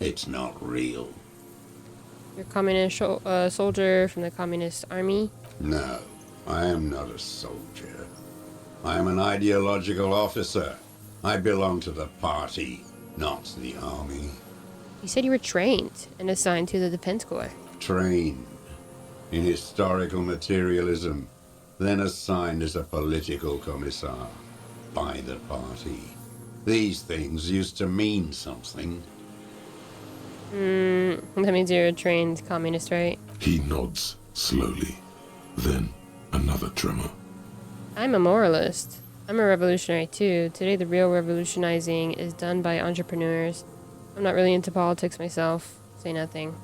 It's not real. You're a communist soldier from the Communist Army? No, I am not a soldier. I am an ideological officer. I belong to the party, not the army. You said you were trained and assigned to the Defense Corps. Trained in historical materialism, then assigned as a political commissar by the party. These things used to mean something. That means you're a trained communist, right? He nods slowly. Then another tremor. I'm a moralist. I'm a revolutionary too. Today the real revolutionizing is done by entrepreneurs. I'm not really into politics myself. Say nothing.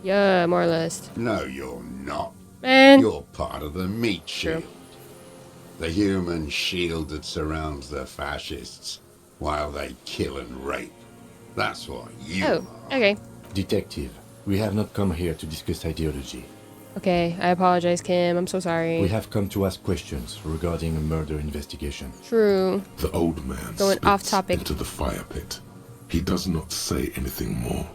Yeah, moralist. No, you're not. Man. You're part of the meat shield. True. The human shield that surrounds the fascists while they kill and rape. That's what you Oh, okay. Detective, we have not come here to discuss ideology. Okay, I apologize, Kim. I'm so sorry. We have come to ask questions regarding a murder investigation. True. The old man Going spits off topic. into the fire pit. He does not say anything more.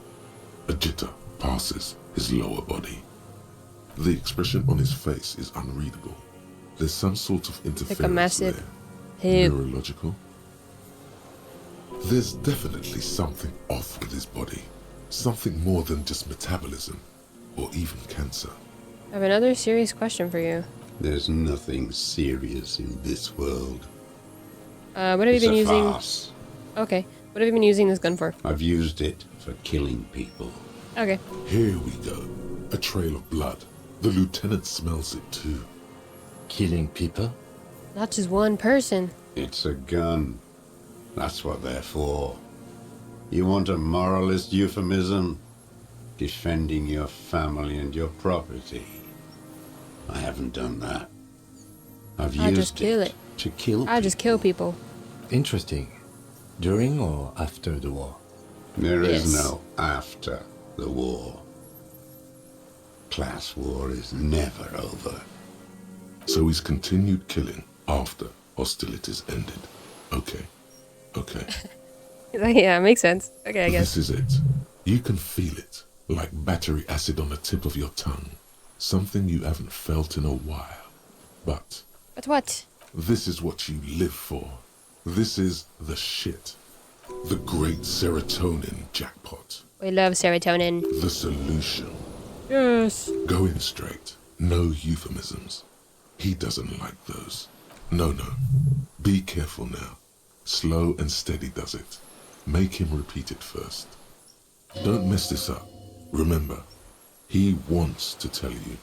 A jitter passes his lower body. The expression on his face is unreadable. There's some sort of interference like a massive there. Neurological. There's definitely something off with his body. Something more than just metabolism or even cancer. I have another serious question for you. There's nothing serious in this world. What have you been using? Farce. Okay. What have you been using this gun for? I've used it for killing people. Okay. Here we go. A trail of blood. The lieutenant smells it too. Killing people? Not just one person. It's a gun. That's what they're for. You want a moralist euphemism? Defending your family and your property. I haven't done that. I've I used just kill it. to kill I just kill people. Interesting. During or after the war? There is no after the war. Class war is never over. So he's continued killing after hostilities ended. Okay. Okay. Yeah, makes sense. Okay, I guess. This is it. You can feel it. Like battery acid on the tip of your tongue. Something you haven't felt in a while. But what? This is what you live for. This is the shit. The great serotonin jackpot. We love serotonin. The solution. Yes. Going straight. No euphemisms. He doesn't like those. No. Be careful now. Slow and steady does it. Make him repeat it first. Don't mess this up. Remember, he wants to tell you.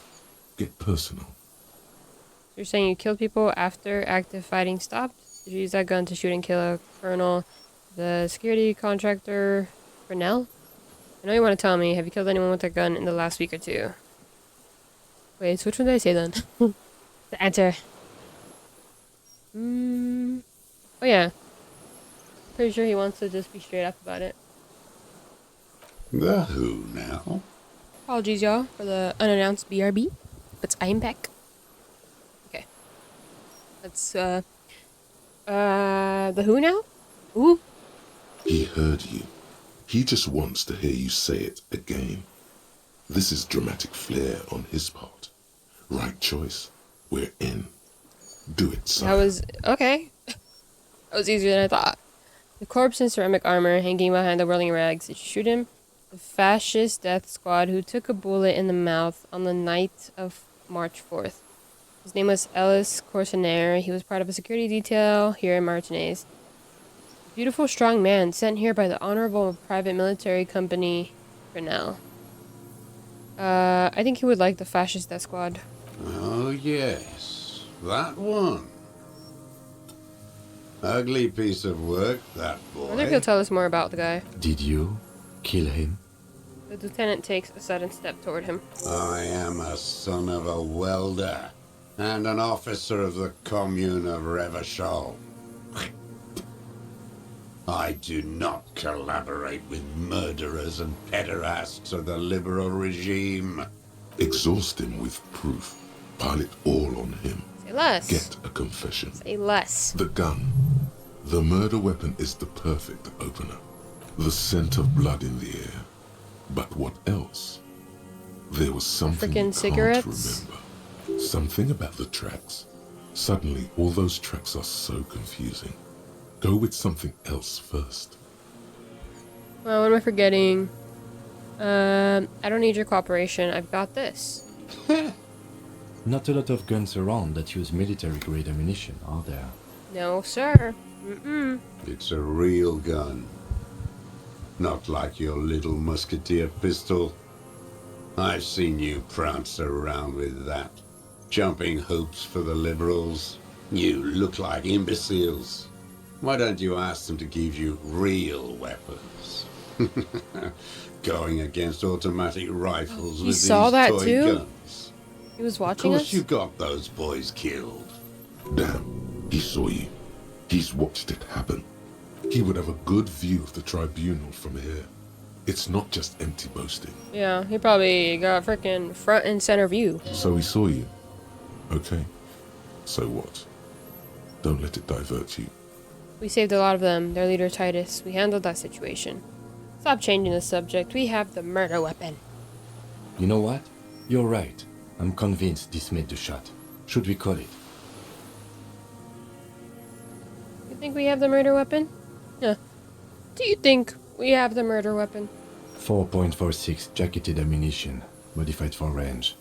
Get personal. You're saying you killed people after active fighting stopped? Did you use that gun to shoot and kill a colonel, the security contractor, Brunel? I know you want to tell me. Have you killed anyone with that gun in the last week or two? Wait, so which one did I say then? The answer. Oh yeah. Pretty sure he wants to just be straight up about it. The who now? Apologies, y'all, for the unannounced BRB, but I'm back. Okay. Let's, the who now? Ooh. He heard you. He just wants to hear you say it again. This is dramatic flair on his part. Right choice. We're in. Do it, son. That was, okay. That was easier than I thought. The corpse in ceramic armor hanging behind the whirling rags. Did you shoot him? The fascist death squad who took a bullet in the mouth on the night of March 4th. His name was Ellis Corsenaire. He was part of a security detail here in Martinez. Beautiful, strong man sent here by the Honorable Private Military Company Brunel. I think he would like the fascist death squad. Oh yes, that one. Ugly piece of work, that boy. I wonder if he'll tell us more about the guy. Did you kill him? The lieutenant takes a sudden step toward him. I am a son of a welder and an officer of the Commune of Revachol. I do not collaborate with murderers and pederasts of the liberal regime. Exhaust him with proof. Pile it all on him. Say less. Get a confession. Say less. The gun. The murder weapon is the perfect opener. The scent of blood in the air. But what else? There was something you can't cigarettes? remember. Something about the tracks. Suddenly, all those tracks are so confusing. Go with something else first. Well, what am I forgetting? I don't need your cooperation. I've got this. Not a lot of guns around that use military-grade ammunition, are there? No, sir. Mm-mm. It's a real gun. Not like your little musketeer pistol. I've seen you prance around with that. Jumping hoops for the liberals. You look like imbeciles. Why don't you ask them to give you real weapons? Going against automatic rifles with these toy guns. He was watching us? Of course you got those boys killed. Damn, he saw you. He's watched it happen. He would have a good view of the tribunal from here. It's not just empty boasting. Yeah, he probably got freaking front and center view. So he saw you. Okay. So what? Don't let it divert you. We saved a lot of them, their leader Titus. We handled that situation. Stop changing the subject. We have the murder weapon. You know what? You're right. I'm convinced this made the shot. Should we call it? You think we have the murder weapon? Yeah. Do you think we have the murder weapon? 4.46 jacketed ammunition, modified for range.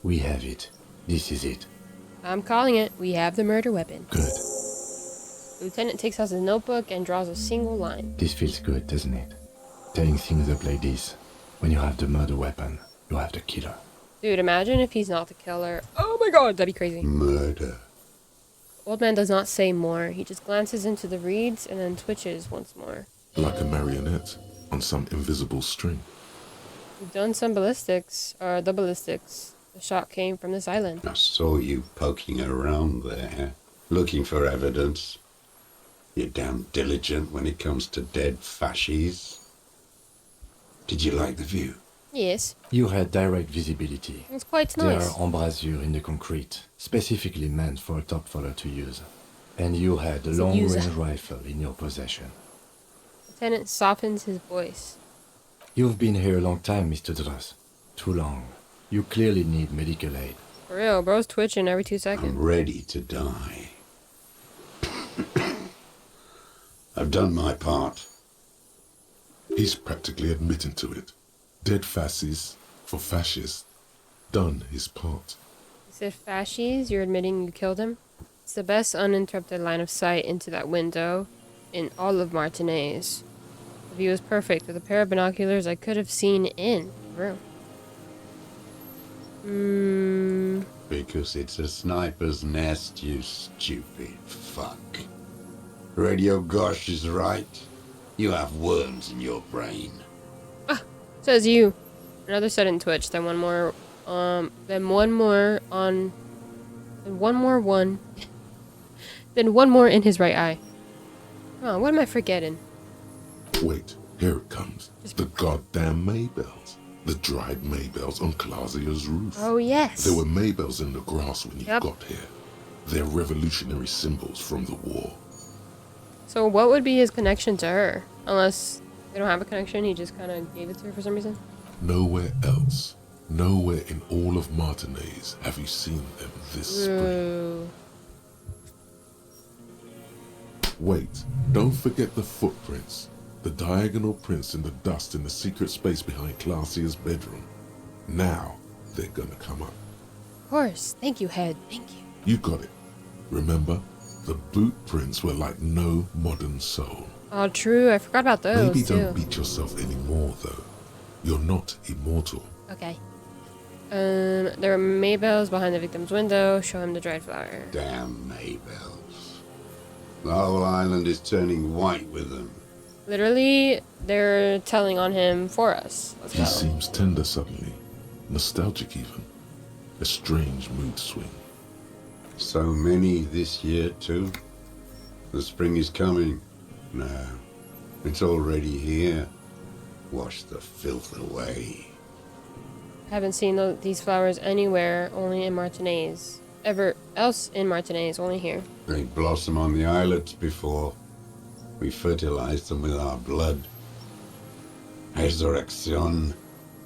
We have it. This is it. I'm calling it. We have the murder weapon. Good. The lieutenant takes out his notebook and draws a single line. This feels good, doesn't it? Telling things up like this. When you have the murder weapon, you have the killer. Dude, imagine if he's not the killer. Oh my god, that'd be crazy. Murder. Old man does not say more. He just glances into the reeds and then twitches once more. Like a marionette on some invisible string. We've done some ballistics, the ballistics. The shot came from this island. I saw you poking around there, looking for evidence. You're damn diligent when it comes to dead fascies. Did you like the view? Yes. You had direct visibility. It's quite There nice. are embrasures in the concrete, specifically meant for a top follower to use. And you had a long-range rifle in your possession. Lieutenant softens his voice. You've been here a long time, Mr. Druss. Too long. You clearly need medical aid. For real, bro's twitching every 2 seconds. I'm ready to die. I've done my part. He's practically admitting to it. Dead fascists for fascists. Done his part. You said fascies? You're admitting you killed him? It's the best uninterrupted line of sight into that window in all of Martinez. The view is perfect. With a pair of binoculars, I could have seen in the room. Because it's a sniper's nest, you stupid fuck. Radio Gosh is right. You have worms in your brain. Says you. Another sudden twitch, then one more on, then one more in his right eye. Oh, what am I forgetting? Wait, here it comes. The goddamn Maybells. The dried Maybells on Clausia's roof. Oh, yes. There were Maybells in the grass when you got here. They're revolutionary symbols from the war. So what would be his connection to her? Unless they don't have a connection, he just kind of gave it to her for some reason? Nowhere else, nowhere in all of Martinez have you seen them this spring. Wait, don't forget the footprints. The diagonal prints in the dust in the secret space behind Clausia's bedroom. Now they're gonna come up. Of course. Thank you, Head. Thank you. You got it. Remember, the boot prints were like no modern soul. Oh, true. I forgot about those, Maybe too. don't beat yourself anymore, though. You're not immortal. Okay. There are Maybells behind the victim's window. Show him the dried flower. Damn Maybells. The whole island is turning white with them. Literally, they're telling on him for us. Let's He go. seems tender suddenly. Nostalgic even. A strange mood swing. So many this year, too. The spring is coming. No, it's already here. Wash the filth away. Haven't seen these flowers anywhere, only in Martinez. Ever else in Martinez, only here. They blossom on the islets before. We fertilized them with our blood. Resurrection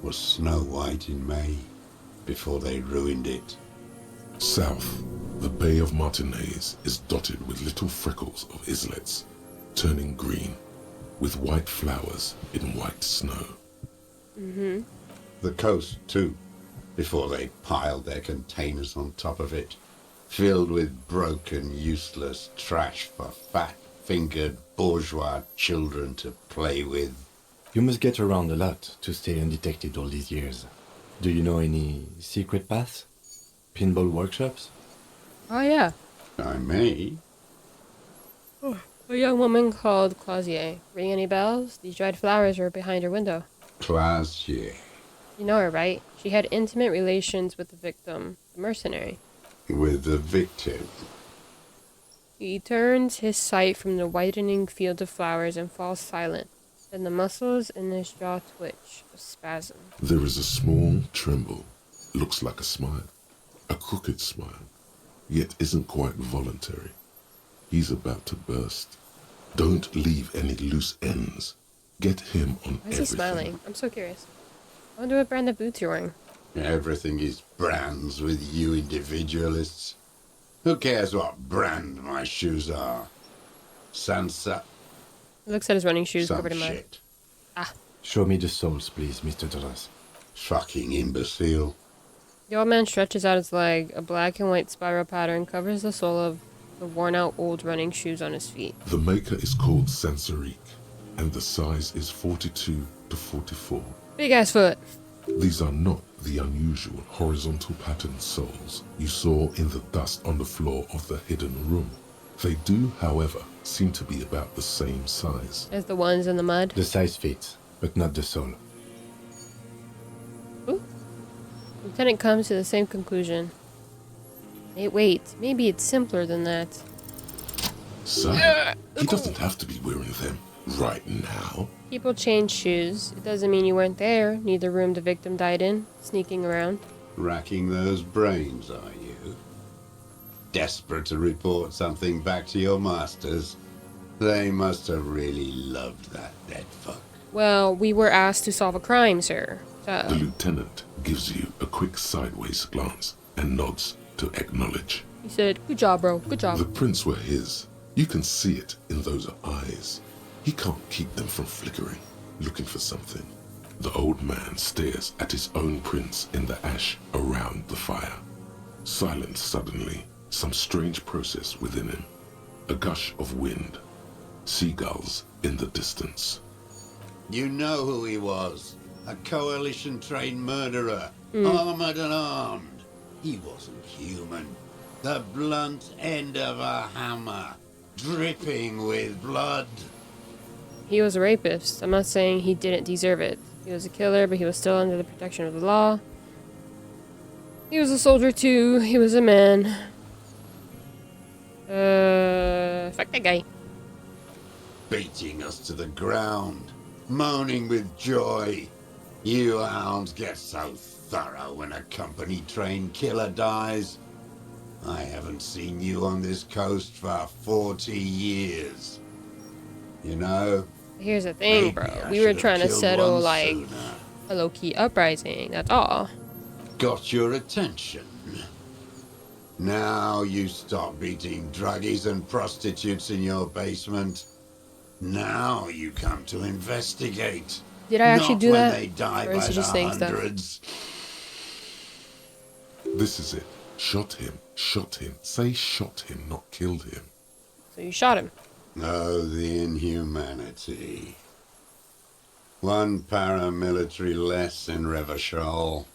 was snow white in May, before they ruined it. South, the Bay of Martinez is dotted with little freckles of islets, turning green, with white flowers in white snow. Mm-hmm. The coast, too, before they piled their containers on top of it, filled with broken, useless trash for fat-fingered bourgeois children to play with. You must get around a lot to stay undetected all these years. Do you know any secret paths? Pinball workshops? Oh, yeah. I may. A young woman called Clausier. Ring any bells? These dried flowers were behind her window. Clausier. You know her, right? She had intimate relations with the victim, the mercenary. With the victim. He turns his sight from the whitening field of flowers and falls silent. And the muscles in his jaw twitch, a spasm. There is a small tremble. Looks like a smile. A crooked smile. Yet isn't quite voluntary. He's about to burst. Don't leave any loose ends. Get him on Why is everything. he smiling? I'm so curious. I wonder what brand of boots you're wearing. Everything is brands with you individualists. Who cares what brand my shoes are? Sansa. He looks at his running shoes Some covered in mud. shit. Ah. Show me the soles, please, Mr. Torres. Fucking imbecile. The old man stretches out his leg. A black and white spiral pattern covers the sole of the worn-out old running shoes on his feet. The maker is called Sansarique, and the size is 42 to 44. Big ass foot. These are not the unusual horizontal patterned soles you saw in the dust on the floor of the hidden room. They do, however, seem to be about the same size. As the ones in the mud. The size fits, but not the sole. Ooh. Lieutenant comes to the same conclusion. Hey, wait, maybe it's simpler than that. Sir, he doesn't have to be wearing them right now. People change shoes. It doesn't mean you weren't there, neither room the victim died in, sneaking around. Racking those brains, are you? Desperate to report something back to your masters? They must have really loved that dead fuck. Well, we were asked to solve a crime, sir. The lieutenant gives you a quick sideways glance and nods to acknowledge. He said, good job, bro, good job. The prints were his. You can see it in those eyes. He can't keep them from flickering, looking for something. The old man stares at his own prints in the ash around the fire. Silent suddenly, some strange process within him. A gush of wind. Seagulls in the distance. You know who he was. A coalition-trained murderer. Mm. Armored and armed. He wasn't human. The blunt end of a hammer. Dripping with blood. He was a rapist. I'm not saying he didn't deserve it. He was a killer, but he was still under the protection of the law. He was a soldier too. He was a man. Fuck that guy. Beating us to the ground. Moaning with joy. You hounds get so thorough when a company-trained killer dies. I haven't seen you on this coast for 40 years. You know? Here's the thing, bro. We were trying to settle, like, a low-key uprising. That's all. Got your attention. Now you stop beating druggies and prostitutes in your basement. Now you come to investigate. Did I actually Not do when that? they die Or by is he the just saying stuff? hundreds. This is it. Shot him. Shot him. Say shot him, not killed him. So you shot him. Oh, the inhumanity. One paramilitary less in Revachol.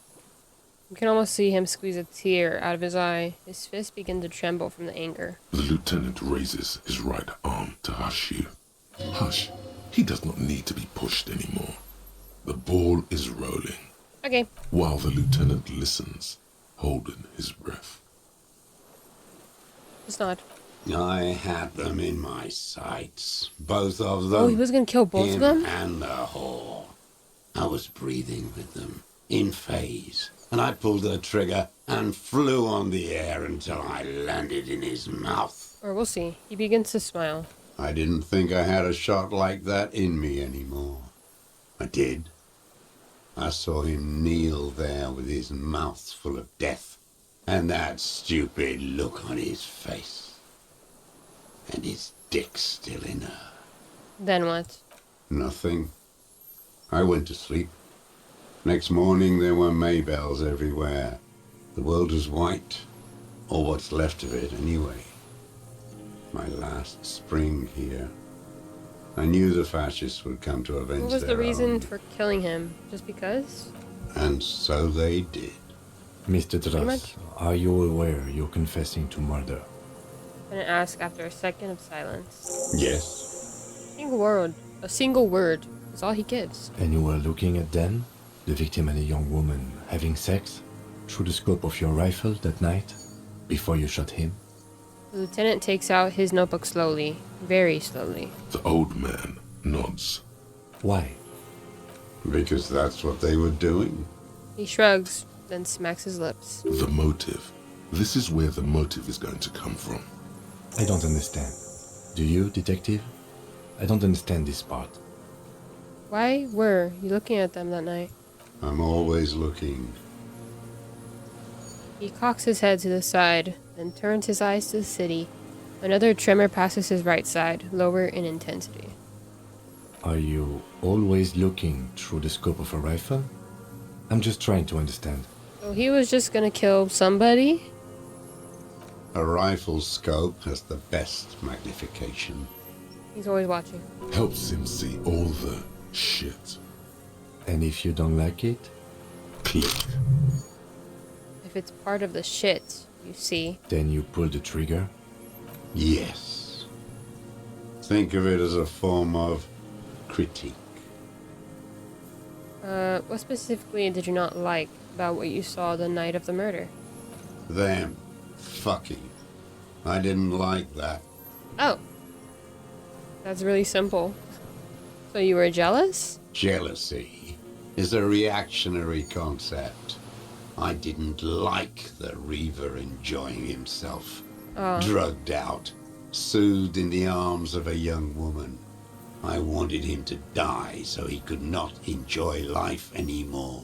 You can almost see him squeeze a tear out of his eye. His fists begin to tremble from the anger. The lieutenant raises his right arm to hush you. Hush. He does not need to be pushed anymore. The ball is rolling. Okay. While the lieutenant listens, holding his breath. Just nod. I had them in my sights. Both of them. Oh, he was gonna kill both of him them? and the whore. I was breathing with them, in phase. And I pulled the trigger and flew on the air until I landed in his mouth. Or we'll see. He begins to smile. I didn't think I had a shot like that in me anymore. I did. I saw him kneel there with his mouth full of death, and that stupid look on his face. And his dick still in her. Then what? Nothing. I went to sleep. Next morning there were Maybells everywhere. The world was white, or what's left of it anyway. My last spring here. I knew the fascists would come to avenge What was their the reason own, for killing him? Just because? and so they did. Mr. Pretty Dras, much. are you aware you're confessing to murder? I'm gonna ask after a second of silence. Yes. A single word is all he gives. And you were looking at Dan, the victim and a young woman, having sex through the scope of your rifle that night, before you shot him? The lieutenant takes out his notebook slowly, very slowly. The old man nods. Why? Because that's what they were doing. He shrugs, then smacks his lips. The motive. This is where the motive is going to come from. I don't understand. Do you, detective? I don't understand this part. Why were you looking at them that night? I'm always looking. He cocks his head to the side, then turns his eyes to the city. Another tremor passes his right side, lower in intensity. Are you always looking through the scope of a rifle? I'm just trying to understand. So he was just gonna kill somebody? A rifle's scope has the best magnification. He's always watching. Helps him see all the shit. And if you don't like it? Click. If it's part of the shit, you see. Then you pull the trigger? Yes. Think of it as a form of critique. What specifically did you not like about what you saw the night of the murder? Them fucking. I didn't like that. Oh. That's really simple. So you were jealous? Jealousy is a reactionary concept. I didn't like the Reaver enjoying himself. Drugged out, soothed in the arms of a young woman. I wanted him to die so he could not enjoy life anymore.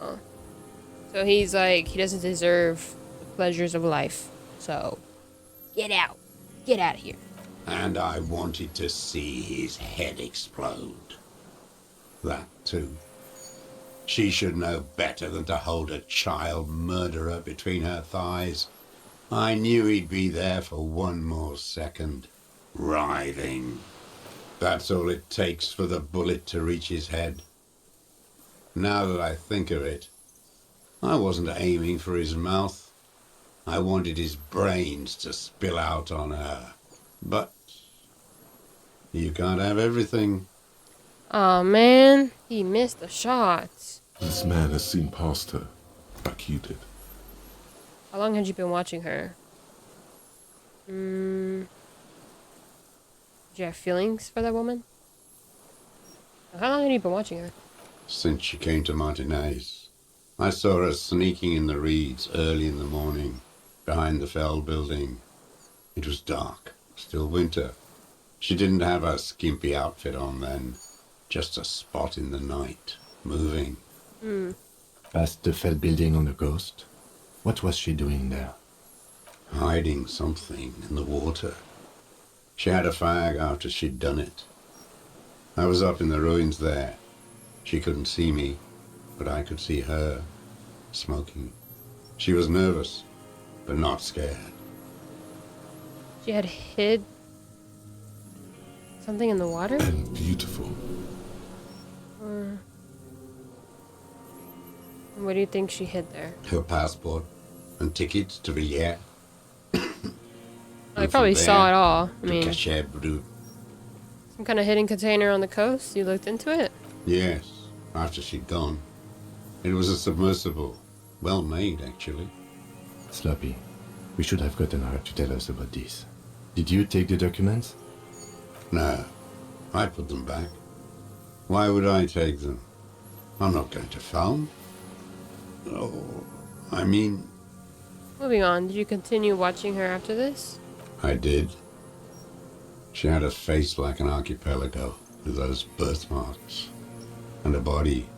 Oh. So he's like, he doesn't deserve the pleasures of life. So, get out. Get out of here. And I wanted to see his head explode. That too. She should know better than to hold a child murderer between her thighs. I knew he'd be there for one more second, writhing. That's all it takes for the bullet to reach his head. Now that I think of it, I wasn't aiming for his mouth. I wanted his brains to spill out on her. But you can't have everything. Aw, man. He missed the shots. This man has seen past her, like you did. How long had you been watching her? Did you have feelings for that woman? How long had you been watching her? Since she came to Martinez. I saw her sneaking in the reeds early in the morning, behind the Fell building. It was dark, still winter. She didn't have her skimpy outfit on then, just a spot in the night, moving. Past the Fell building on the coast? What was she doing there? Hiding something in the water. She had a fag after she'd done it. I was up in the ruins there. She couldn't see me, but I could see her, smoking. She was nervous, but not scared. She had hid something in the water? And beautiful. What do you think she hid there? Her passport and tickets to the air. I probably saw it all. I mean, Some kind of hidden container on the coast? You looked into it? Yes, after she'd gone. It was a submersible. Well made, actually. Sloppy, we should have gotten her to tell us about this. Did you take the documents? No, I put them back. Why would I take them? I'm not going to film. Oh, I mean... Moving on, did you continue watching her after this? I did. She had a face like an archipelago, with those birthmarks. And a body,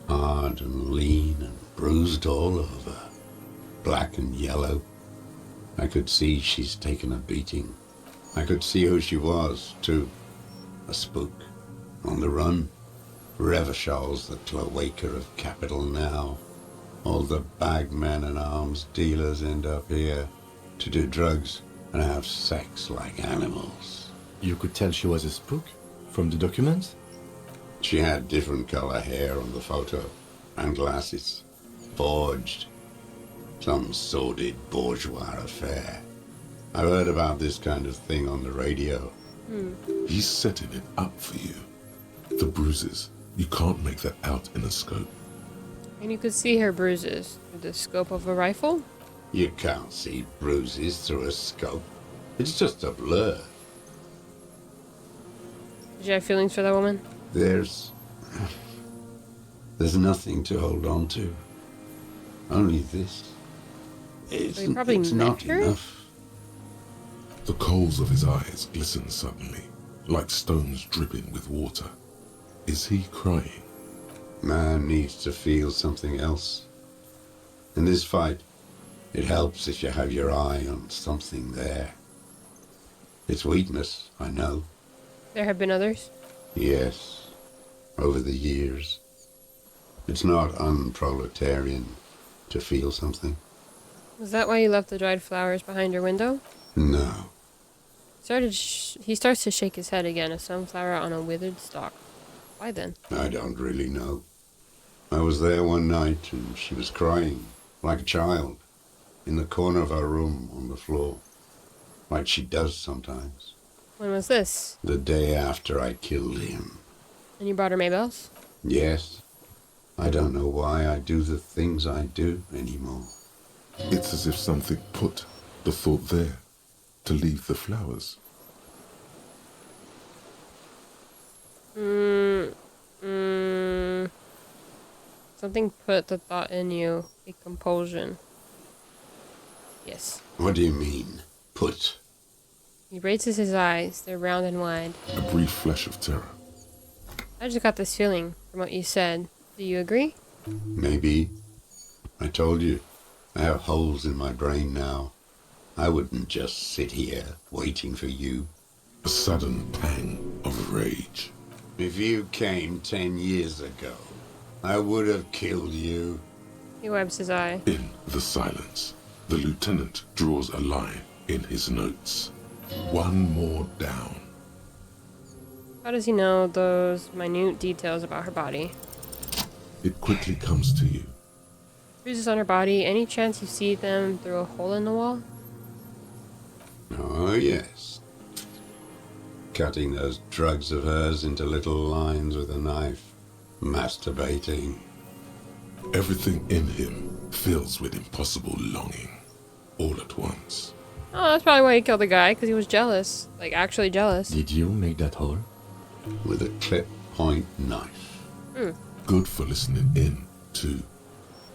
hard and lean and bruised all over. Black and yellow. I could see she's taken a beating. I could see who she was, too. A spook. On the run. Revachol's the cloaca of capital now. All the bagmen and arms dealers end up here to do drugs and have sex like animals. You could tell she was a spook from the documents? She had different color hair on the photo and glasses. Forged. Some sordid bourgeois affair. I've heard about this kind of thing on the radio. He's setting it up for you. The bruises. You can't make that out in a scope. And you could see her bruises through the scope of a rifle? You can't see bruises through a scope. It's just a blur. Did you have feelings for that woman? There's nothing to hold on to. Only this. It's not enough. The coals of his eyes glisten suddenly, like stones dripping with water. Is he crying? Man needs to feel something else. In this fight, it helps if you have your eye on something there. It's weakness, I know. There have been others? Yes, over the years. It's not unproletarian to feel something. Was that why you left the dried flowers behind your window? No. He starts to shake his head again, a sunflower on a withered stalk. Why then? I don't really know. I was there one night and she was crying, like a child, in the corner of her room on the floor, like she does sometimes. When was this? The day after I killed him. And you brought her Maybelle's? Yes. I don't know why I do the things I do anymore. It's as if something put the thought there to leave the flowers. Something put the thought in you. A compulsion. Yes. What do you mean, put? He raises his eyes. They're round and wide. A brief flash of terror. I just got this feeling from what you said. Do you agree? Maybe. I told you, I have holes in my brain now. I wouldn't just sit here waiting for you. A sudden pang of rage. If you came 10 years ago, I would have killed you. He wipes his eye. In the silence, the lieutenant draws a line in his notes. One more down. How does he know those minute details about her body? It quickly comes to you. Bruises on her body. Any chance you see them through a hole in the wall? Oh, yes. Cutting those drugs of hers into little lines with a knife. Masturbating. Everything in him fills with impossible longing, all at once. Oh, that's probably why he killed the guy, because he was jealous. Like, actually jealous. Did you make that hole? With a clip point knife. Good for listening in, too.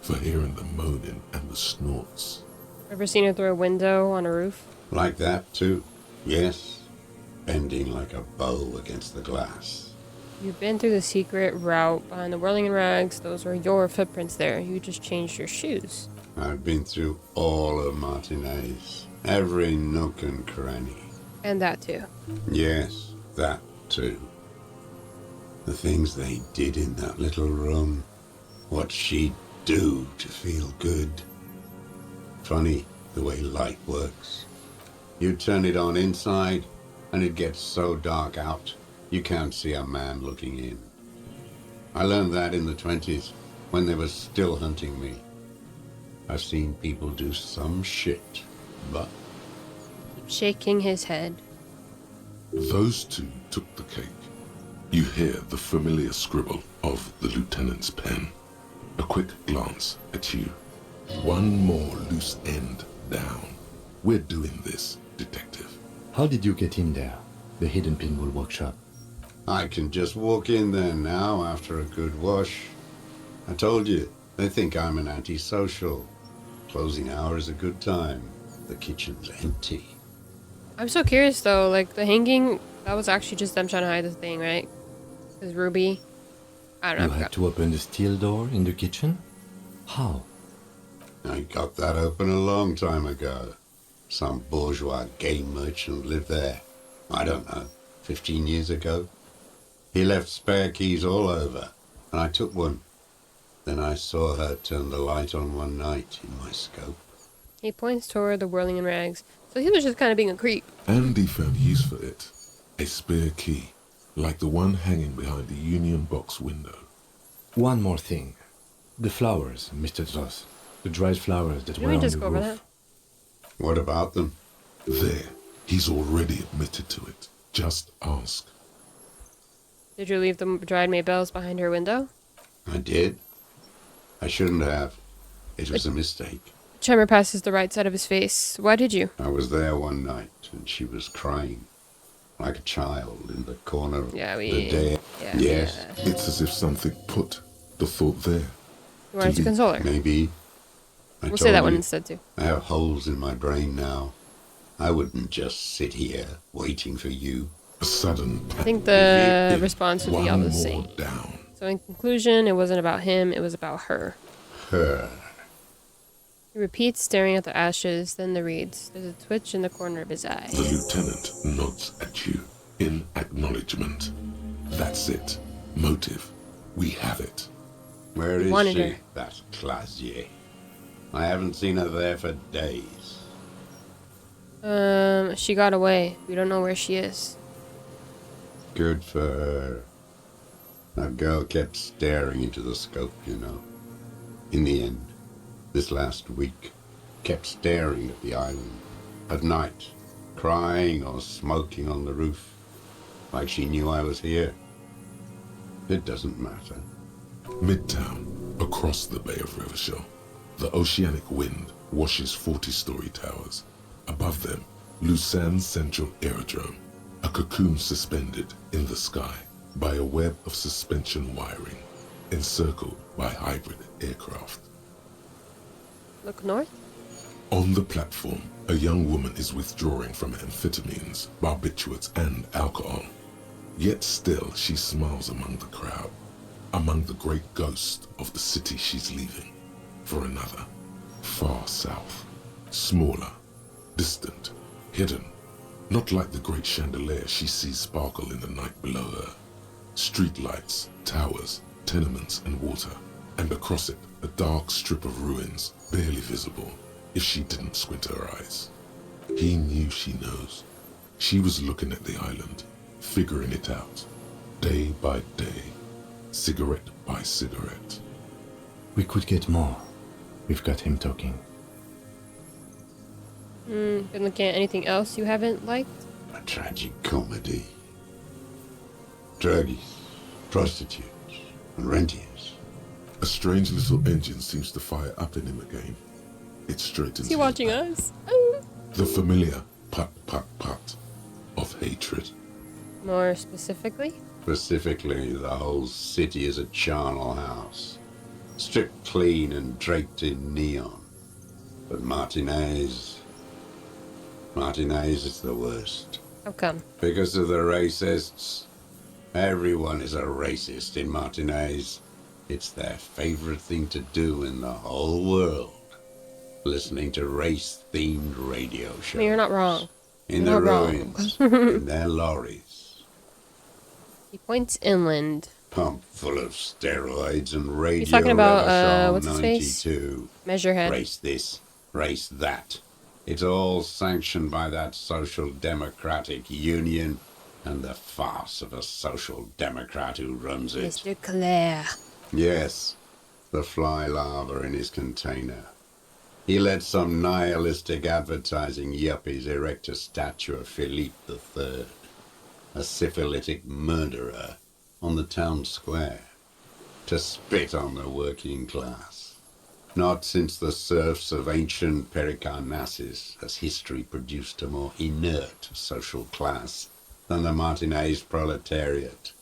For hearing the moaning and the snorts. Ever seen her through a window on a roof? Like that, too. Yes. Bending like a bow against the glass. You've been through the secret route behind the whirling rags. Those were your footprints there. You just changed your shoes. I've been through all of Martinez. Every nook and cranny. And that too. Yes, that too. The things they did in that little room. What she'd do to feel good. Funny the way light works. You turn it on inside, and it gets so dark out, you can't see a man looking in. I learned that in the 20s, when they were still hunting me. I've seen people do some shit, but... Shaking his head. Those two took the cake. You hear the familiar scribble of the lieutenant's pen. A quick glance at you. One more loose end down. We're doing this, detective. How did you get in there? The hidden pinball workshop. I can just walk in there now after a good wash. I told you, they think I'm an antisocial. Closing hour is a good time. The kitchen's empty. I'm so curious though, like the hanging, that was actually just them trying to hide the thing, right? Because Ruby, I don't know. You had to open the steel door in the kitchen? How? I got that open a long time ago. Some bourgeois game merchant lived there. I don't know, 15 years ago. He left spare keys all over, and I took one. Then I saw her turn the light on one night in my scope. He points toward the whirling in rags. So he was just kind of being a creep. Andy found use for it. A spare key, like the one hanging behind the Union Box window. One more thing. The flowers, Mr. Zoss. The dried flowers that were on the roof. Can we just go over that? What about them? There. He's already admitted to it. Just ask. Did you leave the dried Maybelle's behind her window? I did. I shouldn't have. It was a mistake. Tremor passes the right side of his face. Why did you? I was there one night, and she was crying. like a child in the corner of Yeah, the day. Yeah. Yes. Yeah. It's as if something put the thought there. You wanted to console her. Maybe. We'll say that one you, instead too. I have holes in my brain now. I wouldn't just sit here waiting for you. A sudden I think the response would be all the more same. down. So in conclusion, it wasn't about him, it was about her. Her. He repeats, staring at the ashes, then the reeds. There's a twitch in the corner of his eye. The lieutenant nods at you in acknowledgement. That's it. Motive. We have it. Where is Wanted she? her. That Clasier. I haven't seen her there for days. She got away. We don't know where she is. Good for her. That girl kept staring into the scope, you know. In the end, this last week, kept staring at the island. At night, crying or smoking on the roof. Like she knew I was here. It doesn't matter. Midtown, across the Bay of Revachol, the oceanic wind washes 40-story towers. Above them, Lausanne Central Aerodrome, a cocoon suspended in the sky by a web of suspension wiring, encircled by hybrid aircraft. Look north? On the platform, a young woman is withdrawing from amphetamines, barbiturates, and alcohol. Yet still she smiles among the crowd, among the great ghosts of the city she's leaving, for another, far south, smaller, distant, hidden, not like the great chandelier she sees sparkle in the night below her. Streetlights, towers, tenements, and water, and across it a dark strip of ruins, barely visible if she didn't squint her eyes. He knew she knows. She was looking at the island, figuring it out, day by day, cigarette by cigarette. We could get more. We've got him talking. Been looking at anything else you haven't liked? A tragic comedy. Druggies, prostitutes, and rentiers. A strange little engine seems to fire up in him again. It straightens. Is he watching us? Oh. The familiar put of hatred. More specifically? Specifically, the whole city is a charnel house. Stripped clean and draped in neon. But Martinez is the worst. How come? Because of the racists. Everyone is a racist in Martinez. It's their favorite thing to do in the whole world. Listening to race-themed radio shows. I mean, you're not wrong. In You're the not ruins. wrong. In their lorries. He points inland. Pumped full of steroids and radio. He's talking about, Revachol what's his face? 92. Measurehead. Race this, race that. It's all sanctioned by that social democratic union and the farce of a social democrat who runs it. Mr. Claire. Yes, the fly larva in his container. He let some nihilistic advertising yuppies erect a statue of Philippe III, a syphilitic murderer, on the town square, to spit on the working class. Not since the serfs of ancient Pericarnassus has history produced a more inert social class than the Martinez proletariat.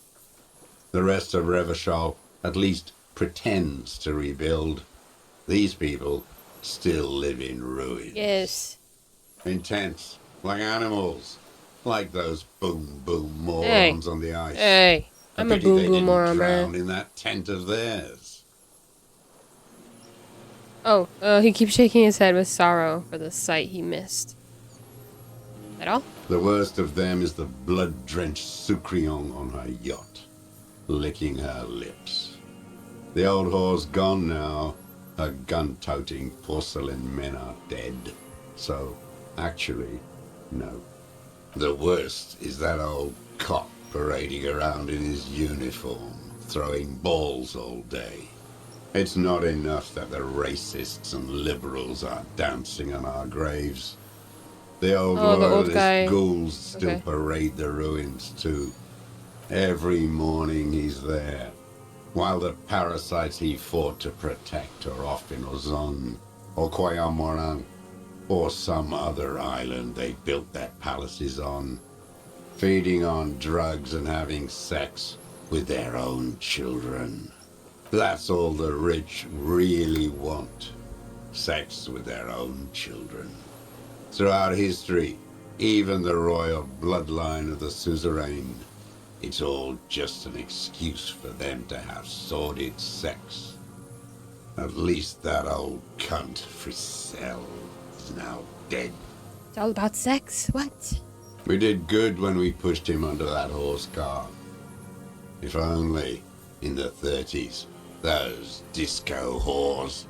The rest of Revachol at least pretends to rebuild. These people still live in ruins. Yes. In tents, like animals, like those boom morons on the ice. Hey, I'm a boom moron, drown man. in that tent of theirs. Oh, he keeps shaking his head with sorrow for the sight he missed. That all? The worst of them is the blood-drenched Sucrion on her yacht, licking her lips. The old whore's gone now. Her gun-toting porcelain men are dead. So, actually, no. The worst is that old cop parading around in his uniform, throwing balls all day. It's not enough that the racists and liberals are dancing on our graves. The old loyalist ghouls still parade the ruins too. Every morning he's there, while the parasites he fought to protect are off in Ozon, or Coyamoran, or some other island they built their palaces on. feeding on drugs and having sex with their own children. That's all the rich really want. Sex with their own children. Throughout history, even the royal bloodline of the suzerain, it's all just an excuse for them to have sordid sex. At least that old cunt Frisell is now dead. It's all about sex. What? We did good when we pushed him under that horse car. If only, in the 30s, those DiSCO whores.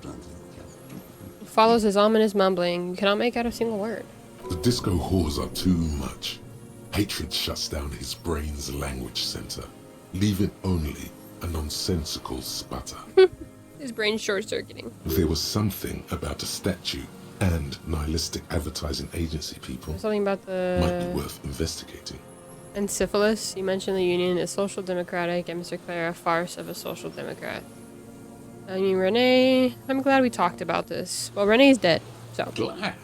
It follows his ominous mumbling. You cannot make out a single word. The DiSCO whores are too much. Hatred shuts down his brain's language center, leaving only a nonsensical sputter. His brain's short-circuiting. There was something about a statue and nihilistic advertising agency people Something about the... might be worth investigating. And syphilis. You mentioned the Union is social democratic and Mr. Clare a farce of a social democrat. I mean, Renee... I'm glad we talked about this. Well, Renee's dead, so... Glad?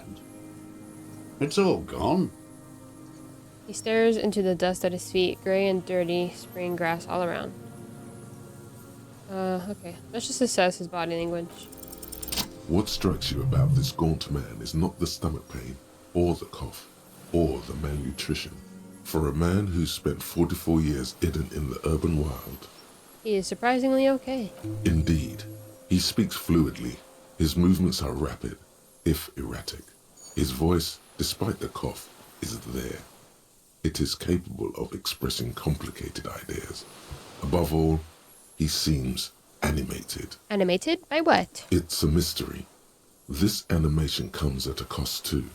It's all gone. He stares into the dust at his feet, gray and dirty, spraying grass all around. Okay. Let's just assess his body language. What strikes you about this gaunt man is not the stomach pain, or the cough, or the malnutrition. For a man who's spent 44 years hidden in the urban wild, He is surprisingly okay. Indeed. He speaks fluidly. His movements are rapid, if erratic. His voice, despite the cough, is there. It is capable of expressing complicated ideas. Above all, he seems animated. Animated? By what? It's a mystery. This animation comes at a cost too.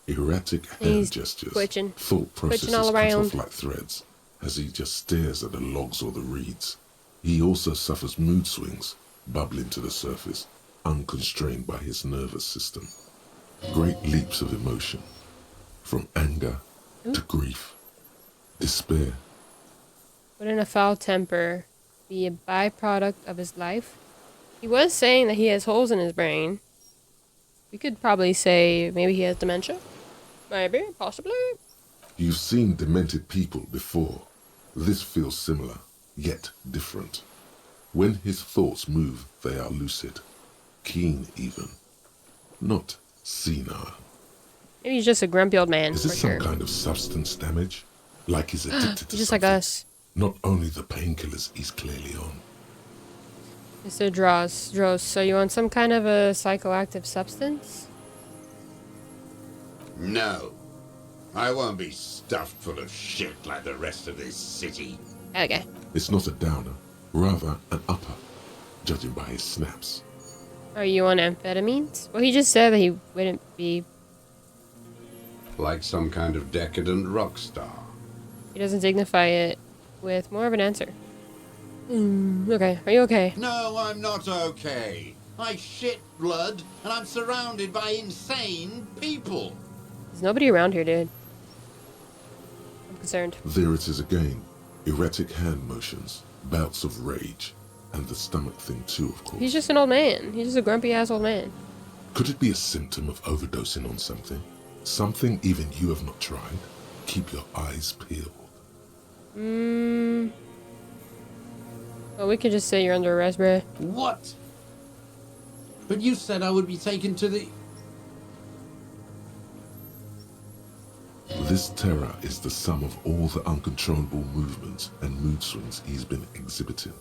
Erratic hand He's gestures, twitching. thought processes all cut around. off like threads, as he just stares at the logs or the reeds. He also suffers mood swings, bubbling to the surface, unconstrained by his nervous system. Great leaps of emotion, from anger to grief, despair. Wouldn't a foul temper be a byproduct of his life? He was saying that he has holes in his brain. We could probably say maybe he has dementia. Maybe, possibly. You've seen demented people before. This feels similar, yet different. When his thoughts move, they are lucid, keen even, not senile. Maybe he's just a grumpy old man, Is for it some sure. kind of substance damage? Like he's addicted to He's just something? like us. Not only the painkillers he's clearly on. Mr. Dross, so you want some kind of a psychoactive substance? No. I won't be stuffed full of shit like the rest of this city. Okay. It's not a downer, rather an upper, judging by his snaps. Are you on amphetamines? Well, he just said that he wouldn't be. Like some kind of decadent rock star. He doesn't dignify it with more of an answer. Okay. Are you okay? No, I'm not okay. I shit blood, and I'm surrounded by insane people. There's nobody around here, dude. I'm concerned. There it is again. Erratic hand motions, bouts of rage, and the stomach thing too, of course. He's just an old man. He's just a grumpy ass old man. Could it be a symptom of overdosing on something? Something even you have not tried? Keep your eyes peeled. Well, we could just say you're under arrest, bruh. What? But you said I would be taken to the... This terror is the sum of all the uncontrollable movements and mood swings he's been exhibiting.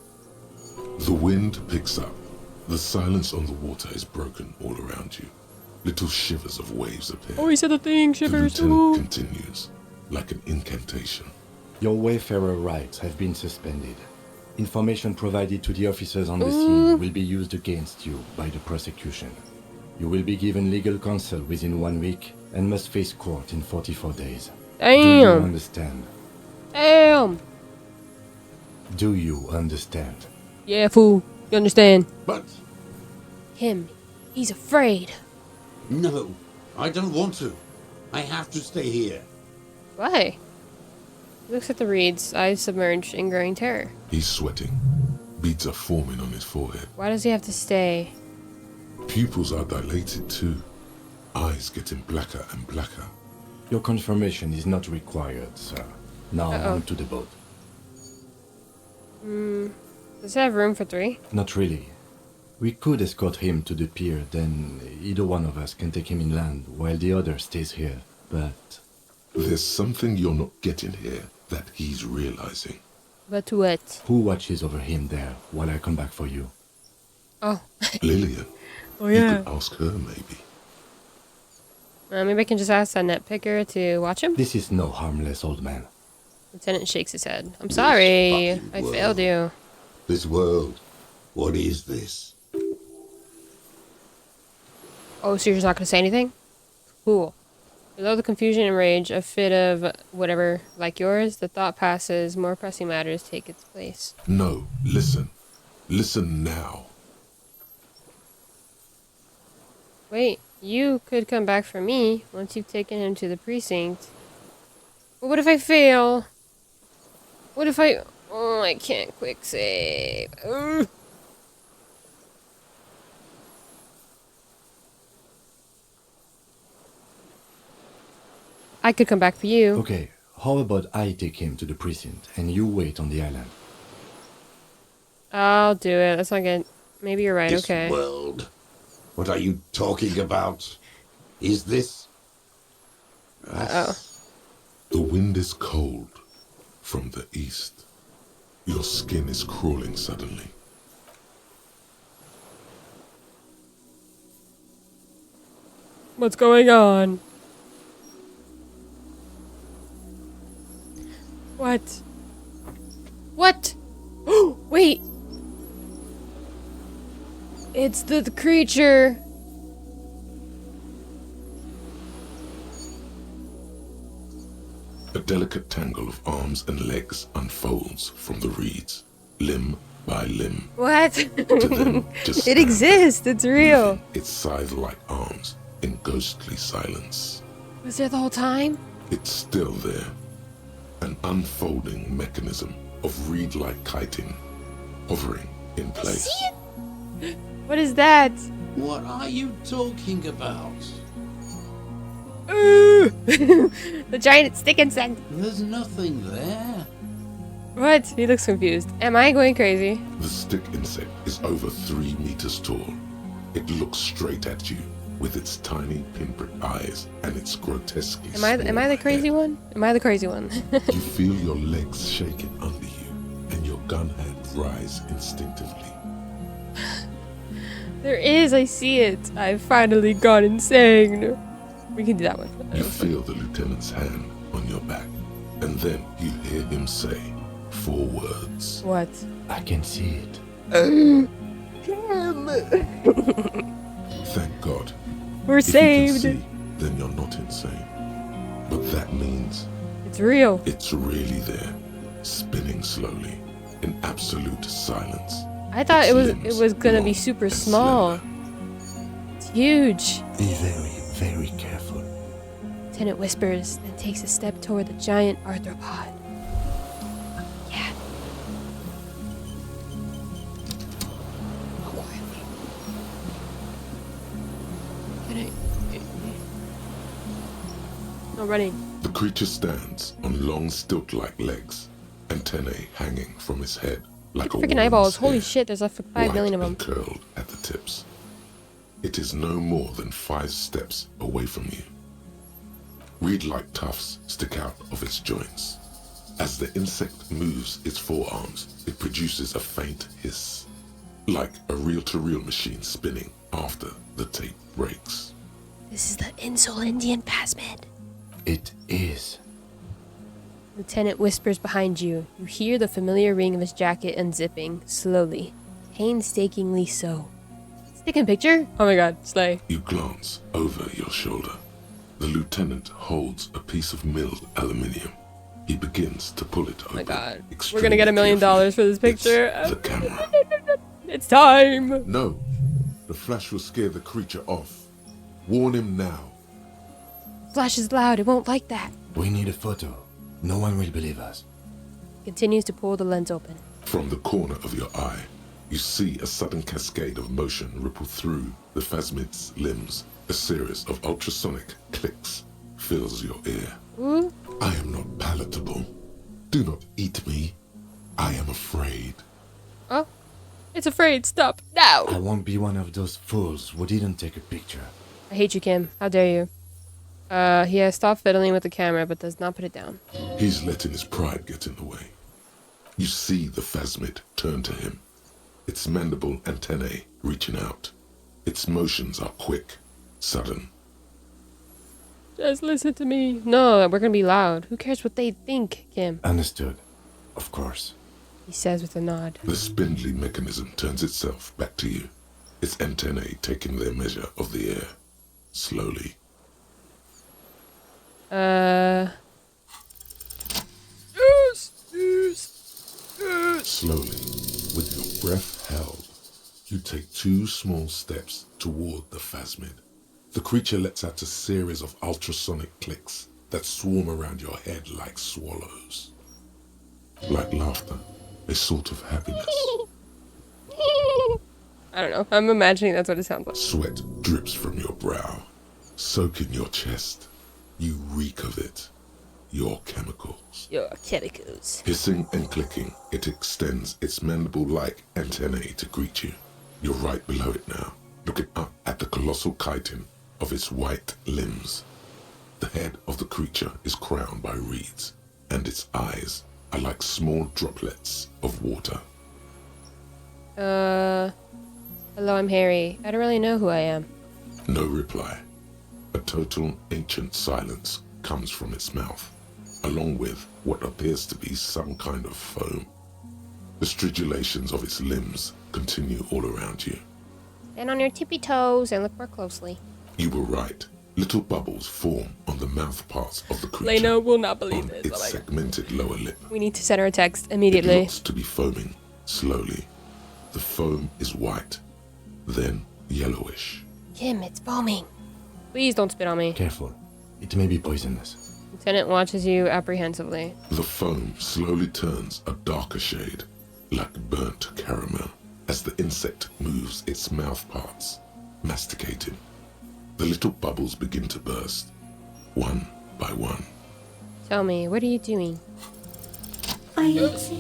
The wind picks up. The silence on the water is broken all around you. Little shivers of waves appear. Oh, he said the thing, The shivers. lieutenant continues, like an incantation. Your wayfarer rights have been suspended. Information provided to the officers on the scene will be used against you by the prosecution. You will be given legal counsel within 1 week and must face court in 44 days. Do you Damn. understand? Damn. Do you understand? Yeah, fool. You understand? But... Him. He's afraid. No, I don't want to. I have to stay here. Why? He looks at the reeds, eyes submerged in growing terror. He's sweating. Beads are forming on his forehead. Why does he have to stay? Pupils are dilated too. Eyes getting blacker and blacker. Your confirmation is not required, sir. Now Uh-oh. on to the boat. Does it have room for 3? Not really. We could escort him to the pier, then either one of us can take him inland while the other stays here, but... There's something you're not getting here that he's realizing. But what? Who watches over him there while I come back for you? Oh. Lillian. Oh, yeah. You could ask her, maybe. Maybe I can just ask that net picker to watch him? This is no harmless old man. Lieutenant shakes his head. I'm sorry. I failed you. This world, what is this? Oh, so you're just not going to say anything? Cool. Below the confusion and rage, a fit of whatever, like yours, the thought passes, more pressing matters take its place. No, listen. Listen now. Wait, you could come back for me once you've taken him to the precinct. But what if I fail? What if I... Oh, I can't quick save. Ugh. I could come back for you. Okay, how about I take him to the precinct and you wait on the island? I'll do it. That's not good. Maybe you're right. This Okay. world? What are you talking about? Is this... Uh-oh. The wind is cold from the east. Your skin is crawling suddenly. What's going on? What? What? Oh, wait. It's the creature. A delicate tangle of arms and legs unfolds from the reeds, limb by limb. What? them, just It exists. It's real. Its scythe-like arms in ghostly silence. Was there the whole time? It's still there. An unfolding mechanism of reed-like chitin, hovering in place. What is that? What are you talking about? Ooh! The giant stick insect. There's nothing there. What? He looks confused. Am I going crazy? The stick insect is over 3 meters tall. It looks straight at you with its tiny pinprick eyes and its grotesquely Am I the crazy one? Am I the crazy one? You feel your legs shaking under you and your gun hand rise instinctively. There is, I see it. I've finally gone insane. We can do that one. You feel the lieutenant's hand on your back, and then you hear him say 4 words. What? I can see it. Thank God. We're saved. If you can see, then you're not insane. But that means It's real. it's really there, spinning slowly, in absolute silence. I thought Its it limbs was gonna be long super and small. slender. It's huge. Be very, very careful. Lieutenant whispers, then takes a step toward the giant arthropod. Yeah. No running. The creature stands on long stilt-like legs, antennae hanging from his head like a Freaking woman's eyeballs. Holy hair, shit, there's like 5 million of white them. and curled at the tips. It is no more than 5 steps away from you. Reed-like tufts stick out of its joints. As the insect moves its forearms, it produces a faint hiss, like a reel-to-reel machine spinning after the tape breaks. This is the Insol Indian Phasmid. It is. Lieutenant whispers behind you. You hear the familiar ring of his jacket unzipping, slowly, painstakingly so. Stick and picture? Oh my god, slay. You glance over your shoulder. The lieutenant holds a piece of milled aluminium. He begins to pull it open. Oh my god. We're gonna get $1 million for this picture. It's the camera. It's time! No. The flash will scare the creature off. Warn him now. Flash is loud, it won't like that. We need a photo. No one will believe us. Continues to pull the lens open. From the corner of your eye, you see a sudden cascade of motion ripple through the phasmid's limbs. A series of ultrasonic clicks fills your ear. Ooh. I am not palatable. Do not eat me. I am afraid. Oh, it's afraid. Stop now. I won't be one of those fools who didn't take a picture. I hate you, Kim. How dare you? He has stopped fiddling with the camera, but does not put it down. He's letting his pride get in the way. You see the phasmid turn to him. Its mandible antennae reaching out. Its motions are quick, sudden. Just listen to me. No, we're gonna be loud. Who cares what they think, Kim? Understood. Of course. He says with a nod. The spindly mechanism turns itself back to you. Its antennae taking their measure of the air. Slowly. Slowly, with your breath held, you take 2 small steps toward the phasmid. The creature lets out a series of ultrasonic clicks that swarm around your head like swallows. Like laughter, a sort of happiness. I don't know. I'm imagining that's what it sounds like. Sweat drips from your brow, soaking your chest. You reek of it. Your chemicals. Your chemicals. Hissing and clicking, it extends its mandible-like antennae to greet you. You're right below it now, looking up at the colossal chitin of its white limbs. The head of the creature is crowned by reeds, and its eyes are like small droplets of water. Hello, I'm Harry. I don't really know who I am. No reply. A total ancient silence comes from its mouth, along with what appears to be some kind of foam. The stridulations of its limbs continue all around you. Stand on your tippy toes and look more closely. You were right. Little bubbles form on the mouth parts of the creature. Leno will not believe on this. its segmented lower lip. We need to send her a text It immediately. looks to be foaming, slowly. The foam is white, then yellowish. Kim, it's foaming. Please don't spit on me. Careful. It may be poisonous. Lieutenant watches you apprehensively. The foam slowly turns a darker shade, like burnt caramel, as the insect moves its mouth parts, masticating. The little bubbles begin to burst, one by one. Tell me, what are you doing? I exist.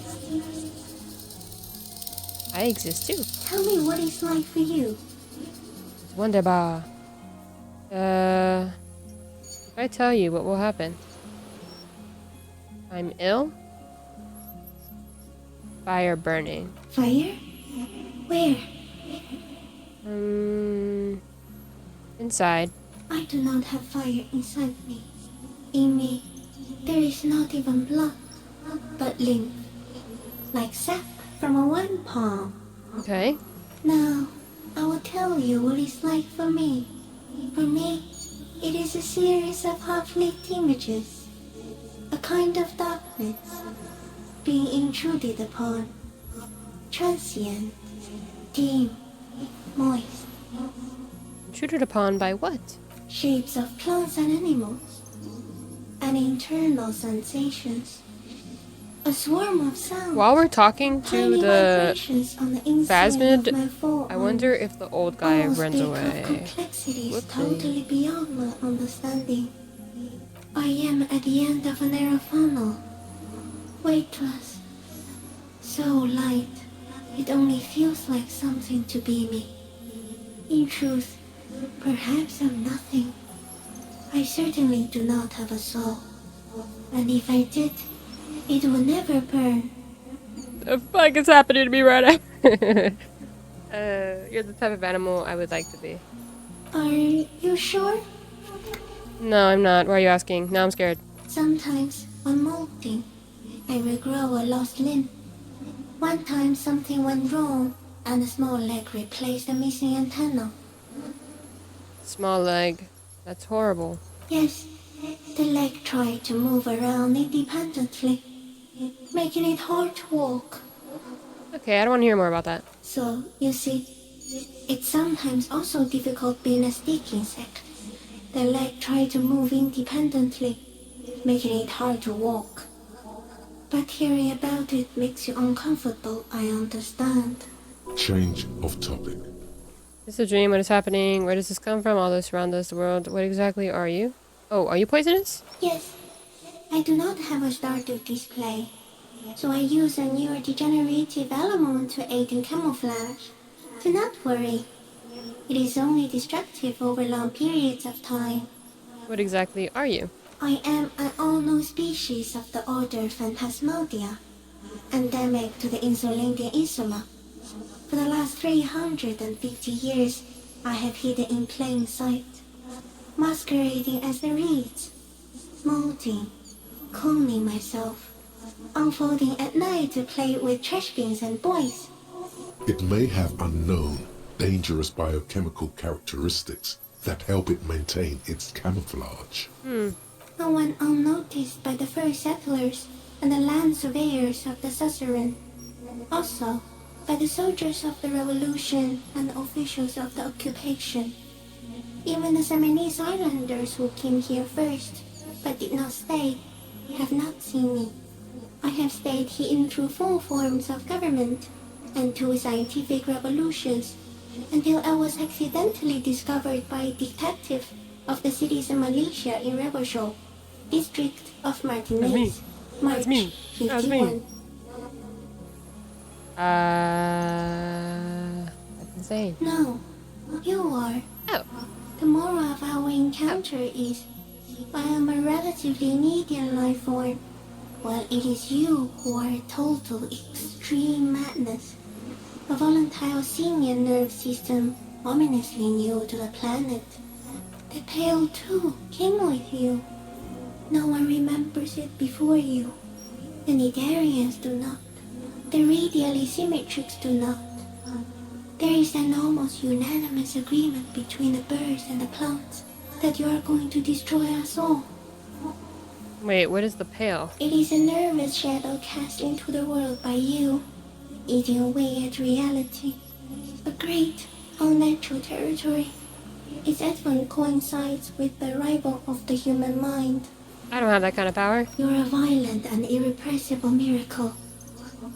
I exist too. Tell me what it's like for you. It's wonderbar. If I tell you, what will happen? I'm ill? Fire burning. Fire? Where? Inside. I do not have fire inside me. In me, there is not even blood, but lymph. Like sap from a one palm. Okay. Now, I will tell you what it's like for me. For me, it is a series of half-lit images. A kind of darkness being intruded upon. Transient, dim, moist. Intruded upon by what? Shapes of plants and animals. And internal sensations. A swarm of sounds. While we're talking to Tiny the vibrations on the inside of my phasmid, forearm. I wonder if the old guy Almost runs speak away. Of complexities totally beyond my understanding. I am at the end of a narrow funnel. Weightless. So light, it only feels like something to be me. In truth, perhaps I'm nothing. I certainly do not have a soul. And if I did, it would never burn. The fuck is happening to me right now? You're the type of animal I would like to be. Are you sure? No, I'm not. Why are you asking? Now I'm scared. Sometimes, when molting, I regrow a lost limb. One time something went wrong, and a small leg replaced a missing antenna. Small leg. That's horrible. Yes, the leg tried to move around independently, making it hard to walk. Okay, I don't want to hear more about that. So, you see, it's sometimes also difficult being a stick insect. The leg tried to move independently, making it hard to walk. But hearing about it makes you uncomfortable, I understand. Change of topic. Is this a dream? What is happening? Where does this come from? All this around us, the world. What exactly are you? Oh, are you poisonous? Yes, I do not have a starter display. So I use a neurodegenerative element to aid in camouflage. Do not worry. It is only destructive over long periods of time. What exactly are you? I am an unknown species of the order Phantasmodia, endemic to the Insulindian Insula. For the last 350 years, I have hidden in plain sight, masquerading as the reeds, molting, cloning myself, unfolding at night to play with trash bins and boys. It may have unknown, dangerous biochemical characteristics that help it maintain its camouflage. No one unnoticed by the first settlers and the land surveyors of the suzerain. Also, by the soldiers of the revolution and officials of the occupation. Even the Seminese islanders who came here first, but did not stay, have not seen me. I have stayed hidden through 4 forms of government and 2 scientific revolutions, until I was accidentally discovered by a detective of the citizen militia in Revershaw, district of Martinique, March 51. That's insane. No, you are. Oh. The moral of our encounter is, I am a relatively medium life form, while it is you who are total extreme madness. A volatile simian nerve system ominously new to the planet. The Pale too came with you. No one remembers it before you. The Nidarians do not. The radially symmetrics do not. There is an almost unanimous agreement between the birds and the plants that you are going to destroy us all. Wait, what is the Pale? It is a nervous shadow cast into the world by you, eating away at reality. A great, unnatural territory. Its advent coincides with the arrival of the human mind. I don't have that kind of power. You're a violent and irrepressible miracle.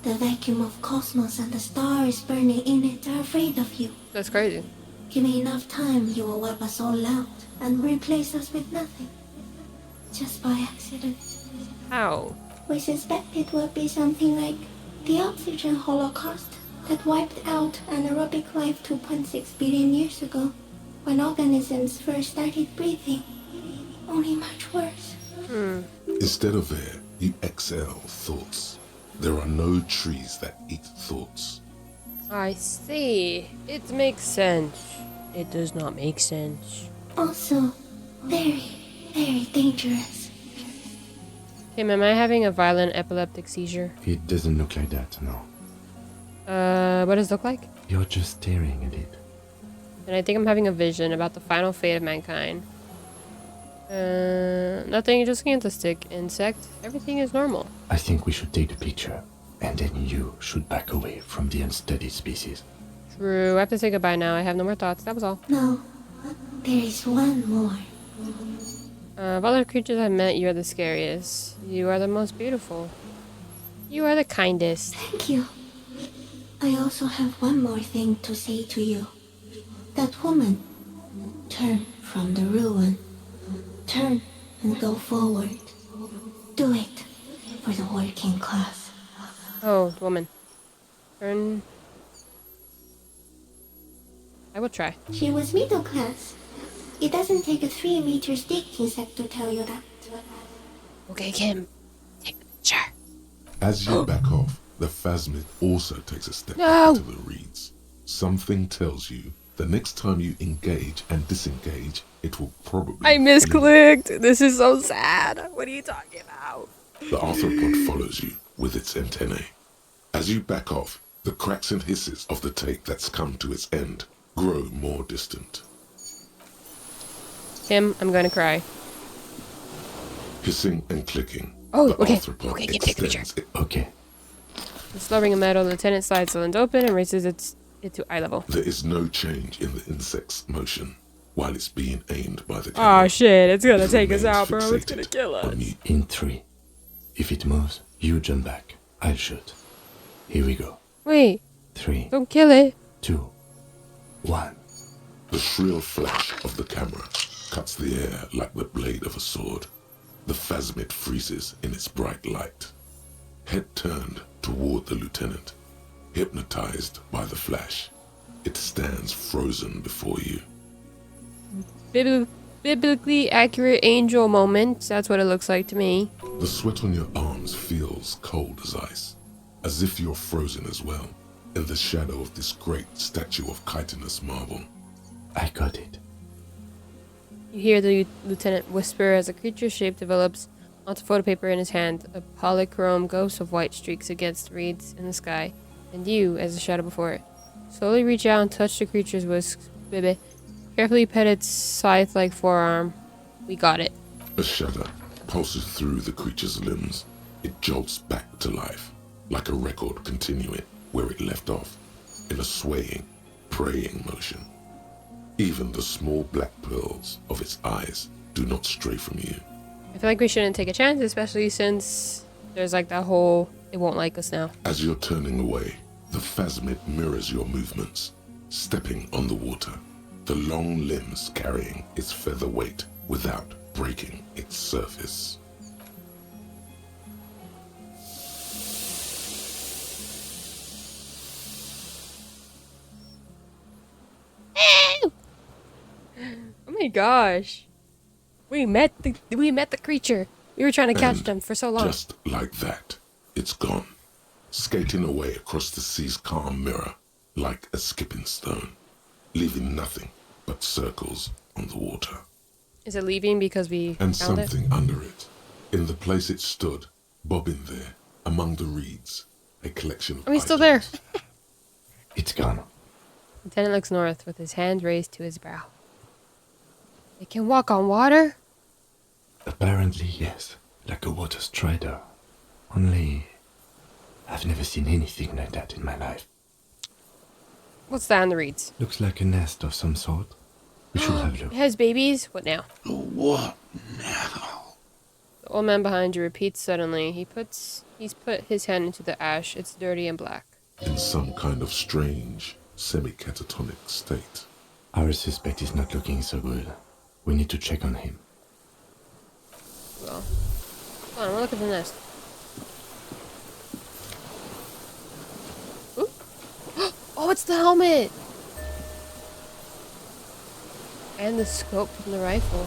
The vacuum of cosmos and the stars burning in it are afraid of you. That's crazy. Give me enough time, you will wipe us all out and replace us with nothing. Just by accident. How? We suspect it will be something like the oxygen holocaust that wiped out anaerobic life 2.6 billion years ago, when organisms first started breathing. Only much worse. Instead of air, you exhale thoughts. There are no trees that eat thoughts. I see. It makes sense. It does not make sense. Also, very, very dangerous. Kim, am I having a violent epileptic seizure? It doesn't look like that, no. What does it look like? You're just staring at it. And I think I'm having a vision about the final fate of mankind. Nothing, just gigantic insect. Everything is normal. I think we should take the picture, and then you should back away from the unstudied species. True, I have to say goodbye now. I have no more thoughts. That was all. No, there is one more. Of all the creatures I've met, you are the scariest. You are the most beautiful. You are the kindest. Thank you. I also have one more thing to say to you. That woman, turn from the ruin. Turn and go forward. Do it for the working class. Oh, woman. Turn. I will try. She was middle class. It doesn't take a 3-meter stick insect to tell you that. Okay, Kim. Take the picture. As you back off, the phasmid also takes a step No! into the reeds. Something tells you the next time you engage and disengage, it will probably... I misclicked. This is so sad. What are you talking about? The arthropod follows you with its antennae. As you back off, the cracks and hisses of the tape that's come to its end grow more distant. Kim, I'm gonna cry. Hissing and clicking. Oh, the okay. arthropod Okay, Kim, take the picture. Okay. The slurring of metal, the lieutenant slides the lens open and raises it to eye level. There is no change in the insect's motion while it's being aimed by the camera. Oh shit, it's gonna It take us remains out, bro. It's fixated gonna kill us. on you. In 3. If it moves, you jump back. I'll shoot. Here we go. Wait. 3. Don't kill it. 2. 1. The shrill flash of the camera cuts the air like the blade of a sword. The phasmid freezes in its bright light. head turned toward the lieutenant, hypnotized by the flash. It stands frozen before you. Biblically accurate angel moment. That's what it looks like to me. The sweat on your arms feels cold as ice, as if you're frozen as well, in the shadow of this great statue of chitinous marble. I got it. You hear the lieutenant whisper as a creature shape develops onto photo paper in his hand, a polychrome ghost of white streaks against the reeds in the sky, and you, as a shadow before it. Slowly reach out and touch the creature's whisks, baby. Carefully pet its scythe-like forearm. We got it. A shudder pulses through the creature's limbs. It jolts back to life, like a record continuing where it left off, in a swaying, praying motion. Even the small black pearls of its eyes do not stray from you. I feel like we shouldn't take a chance, especially since there's like that whole, it won't like us now. As you're turning away, the phasmid mirrors your movements, stepping on the water, the long limbs carrying its feather weight without breaking its surface. Oh my gosh. We met the creature. We were trying to catch them for so long. Just like that, it's gone, skating away across the sea's calm mirror like a skipping stone, leaving nothing but circles on the water. Is it leaving because we And found something it? under it, in the place it stood, bobbing there, among the reeds, a collection of Are we still there? It's gone. Lieutenant looks north with his hand raised to his brow. It can walk on water? Apparently, yes. Like a water strider. Only, I've never seen anything like that in my life. What's that on the reeds? Looks like a nest of some sort. We should have a It look. has babies? What now? What now? The old man behind you repeats suddenly. He's put his hand into the ash. It's dirty and black. in some kind of strange, semi-catatonic state. Our suspect is not looking so good. We need to check on him. Well, hold on, we'll look at the nest. Ooh. Oh, it's the helmet! And the scope from the rifle.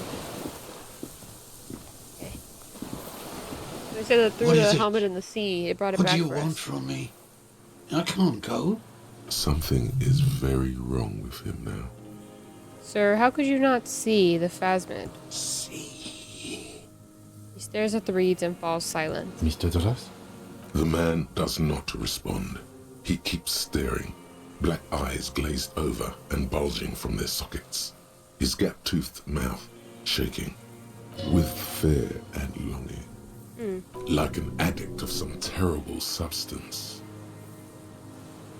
Okay. They said that threw What the is it? helmet in the sea. It brought it What back do you for want us. from me? I can't go. Something is very wrong with him now. Sir, how could you not see the phasmid? See? He stares at the reeds and falls silent. Mr. Douglas? The man does not respond. He keeps staring, black eyes glazed over and bulging from their sockets, his gap-toothed mouth shaking with fear and longing, like an addict of some terrible substance.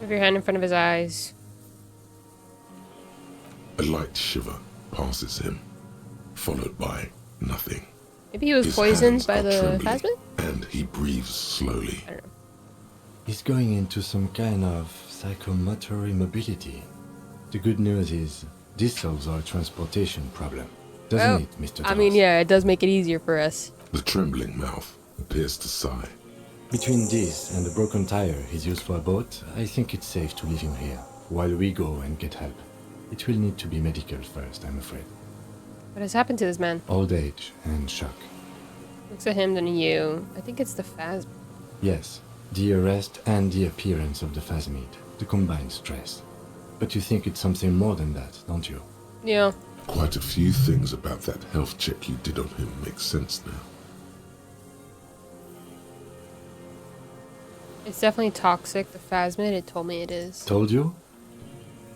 Move your hand in front of his eyes. A light shiver passes him, followed by nothing. Maybe he was His poisoned hands by are the trembling, phasmid? and he breathes slowly. I don't know. He's going into some kind of psychomotor immobility. The good news is, this solves our transportation problem. Doesn't it, Mr. I mean, yeah, it does make it easier for us. The trembling mouth appears to sigh. Between this and the broken tire he's used for a boat, I think it's safe to leave him here, while we go and get help. It will need to be medical first, I'm afraid. What has happened to this man? Old age and shock. Looks at him, then you. I think it's the phasmid. Yes, the arrest and the appearance of the phasmid, the combined stress. But you think it's something more than that, don't you? Yeah. Quite a few things about that health check you did on him make sense now. It's definitely toxic, the phasmid. It told me it is. Told you?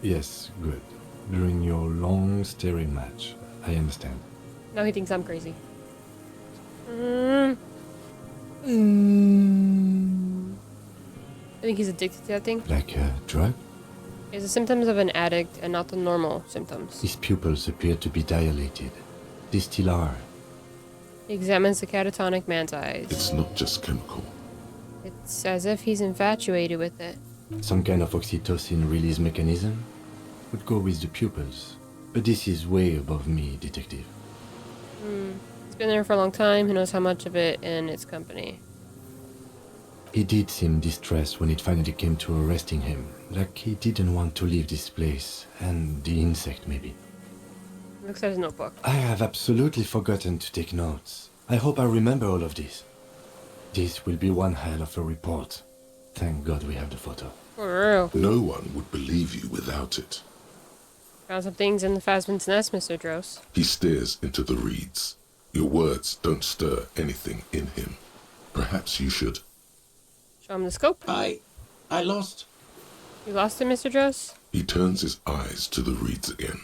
Yes, good. During your long staring match, I understand. Now he thinks I'm crazy. I think he's addicted to that thing. Like a drug? It's the symptoms of an addict and not the normal symptoms. His pupils appear to be dilated. They still are. He examines the catatonic man's eyes. It's not just chemical. It's as if he's infatuated with it. Some kind of oxytocin release mechanism? Would go with the pupils. But this is way above me, detective. He's been there for a long time. He knows how much of it in its company. He did seem distressed when it finally came to arresting him, like he didn't want to leave this place, and the insect maybe. Looks at his notebook. I have absolutely forgotten to take notes. I hope I remember all of this. This will be one hell of a report. Thank God we have the photo. For real. No one would believe you without it. Found some things in the Phasmin's nest, Mr. Dross. He stares into the reeds. Your words don't stir anything in him. Perhaps you should. Show him the scope. I lost. You lost it, Mr. Dross? He turns his eyes to the reeds again,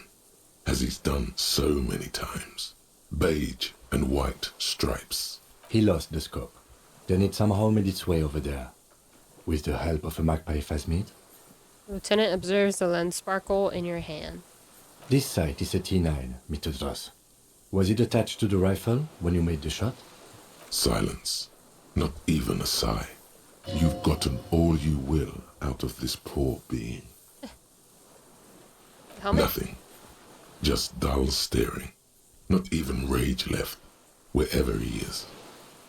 as he's done so many times. Beige and white stripes. He lost the scope. Then it somehow made its way over there. With the help of a magpie phasmid. Lieutenant observes the lens sparkle in your hand. This sight is a T9, Mr. Dross. Was it attached to the rifle when you made the shot? Silence. Not even a sigh. You've gotten all you will out of this poor being. Helmet? Nothing. Just dull staring. Not even rage left, wherever he is.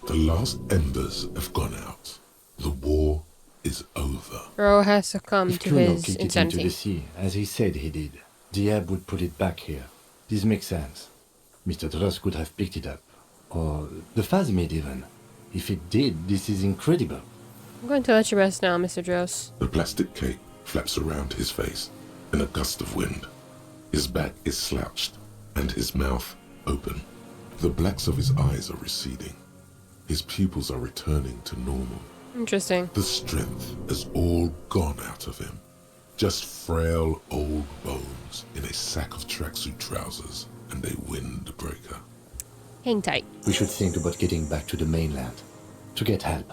The last embers have gone out. The war is over. Bro has succumbed If to Kuno his kicked it into insanity. the sea, as he said he did, the ebb would put it back here. This makes sense. Mr. Dross could have picked it up. Or the phasmid even. If it did, this is incredible. I'm going to let you rest now, Mr. Dross. The plastic cape flaps around his face in a gust of wind. His back is slouched and his mouth open. The blacks of his eyes are receding. His pupils are returning to normal. Interesting. The strength has all gone out of him. Just frail old bones in a sack of tracksuit trousers and a windbreaker. Hang tight. We should think about getting back to the mainland. To get help.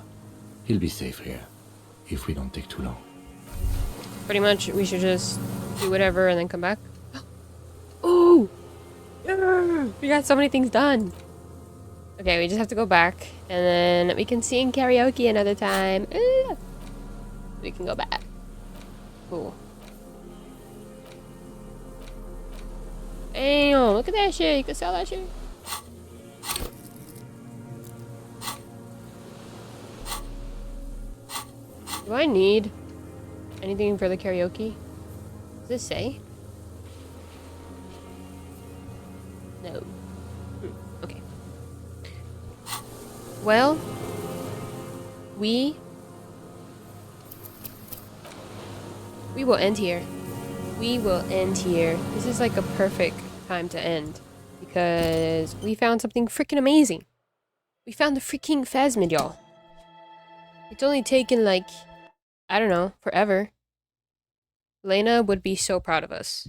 He'll be safe here. If we don't take too long. Pretty much, we should just do whatever and then come back. Ooh! Yeah! We got so many things done. Okay, we just have to go back, and then we can sing karaoke another time. We can go back. Cool. Damn, look at that shit. You can sell that shit. Do I need anything for the karaoke? Does this say? No. Okay. Well, we will end here. We will end here. This is like a perfect time to end because we found something freaking amazing. We found the freaking phasmid, y'all. It's only taken like, I don't know, forever. Lena would be so proud of us.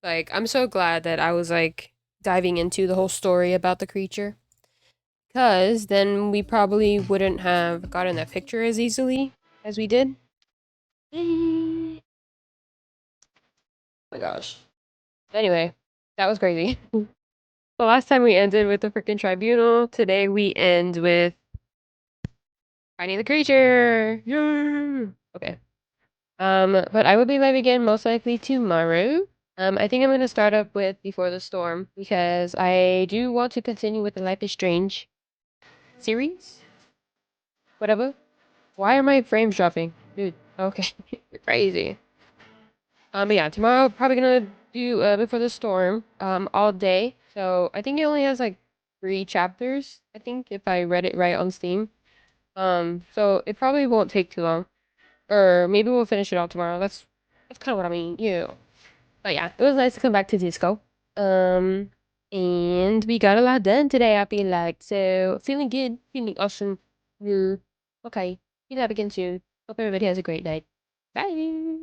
Like, I'm so glad that I was like diving into the whole story about the creature. Because then we probably wouldn't have gotten that picture as easily as we did. Oh my gosh. Anyway, that was crazy. The last time we ended with the freaking tribunal. Today we end with finding the creature. Yeah. Okay. But I will be live again most likely tomorrow. I think I'm gonna start up with Before the Storm because I do want to continue with the Life is Strange series. Whatever. Why are my frames dropping? Dude, okay. You're crazy. But yeah, tomorrow probably gonna do Before the Storm all day. So I think it only has like 3 chapters, I think, if I read it right on Steam. So it probably won't take too long. Or maybe we'll finish it all tomorrow. That's kind of what I mean, yeah. But yeah, it was nice to come back to DiSCO. And we got a lot done today, I feel like. So feeling good, feeling awesome. Yeah. Okay. Be live again soon. Hope everybody has a great night. Bye.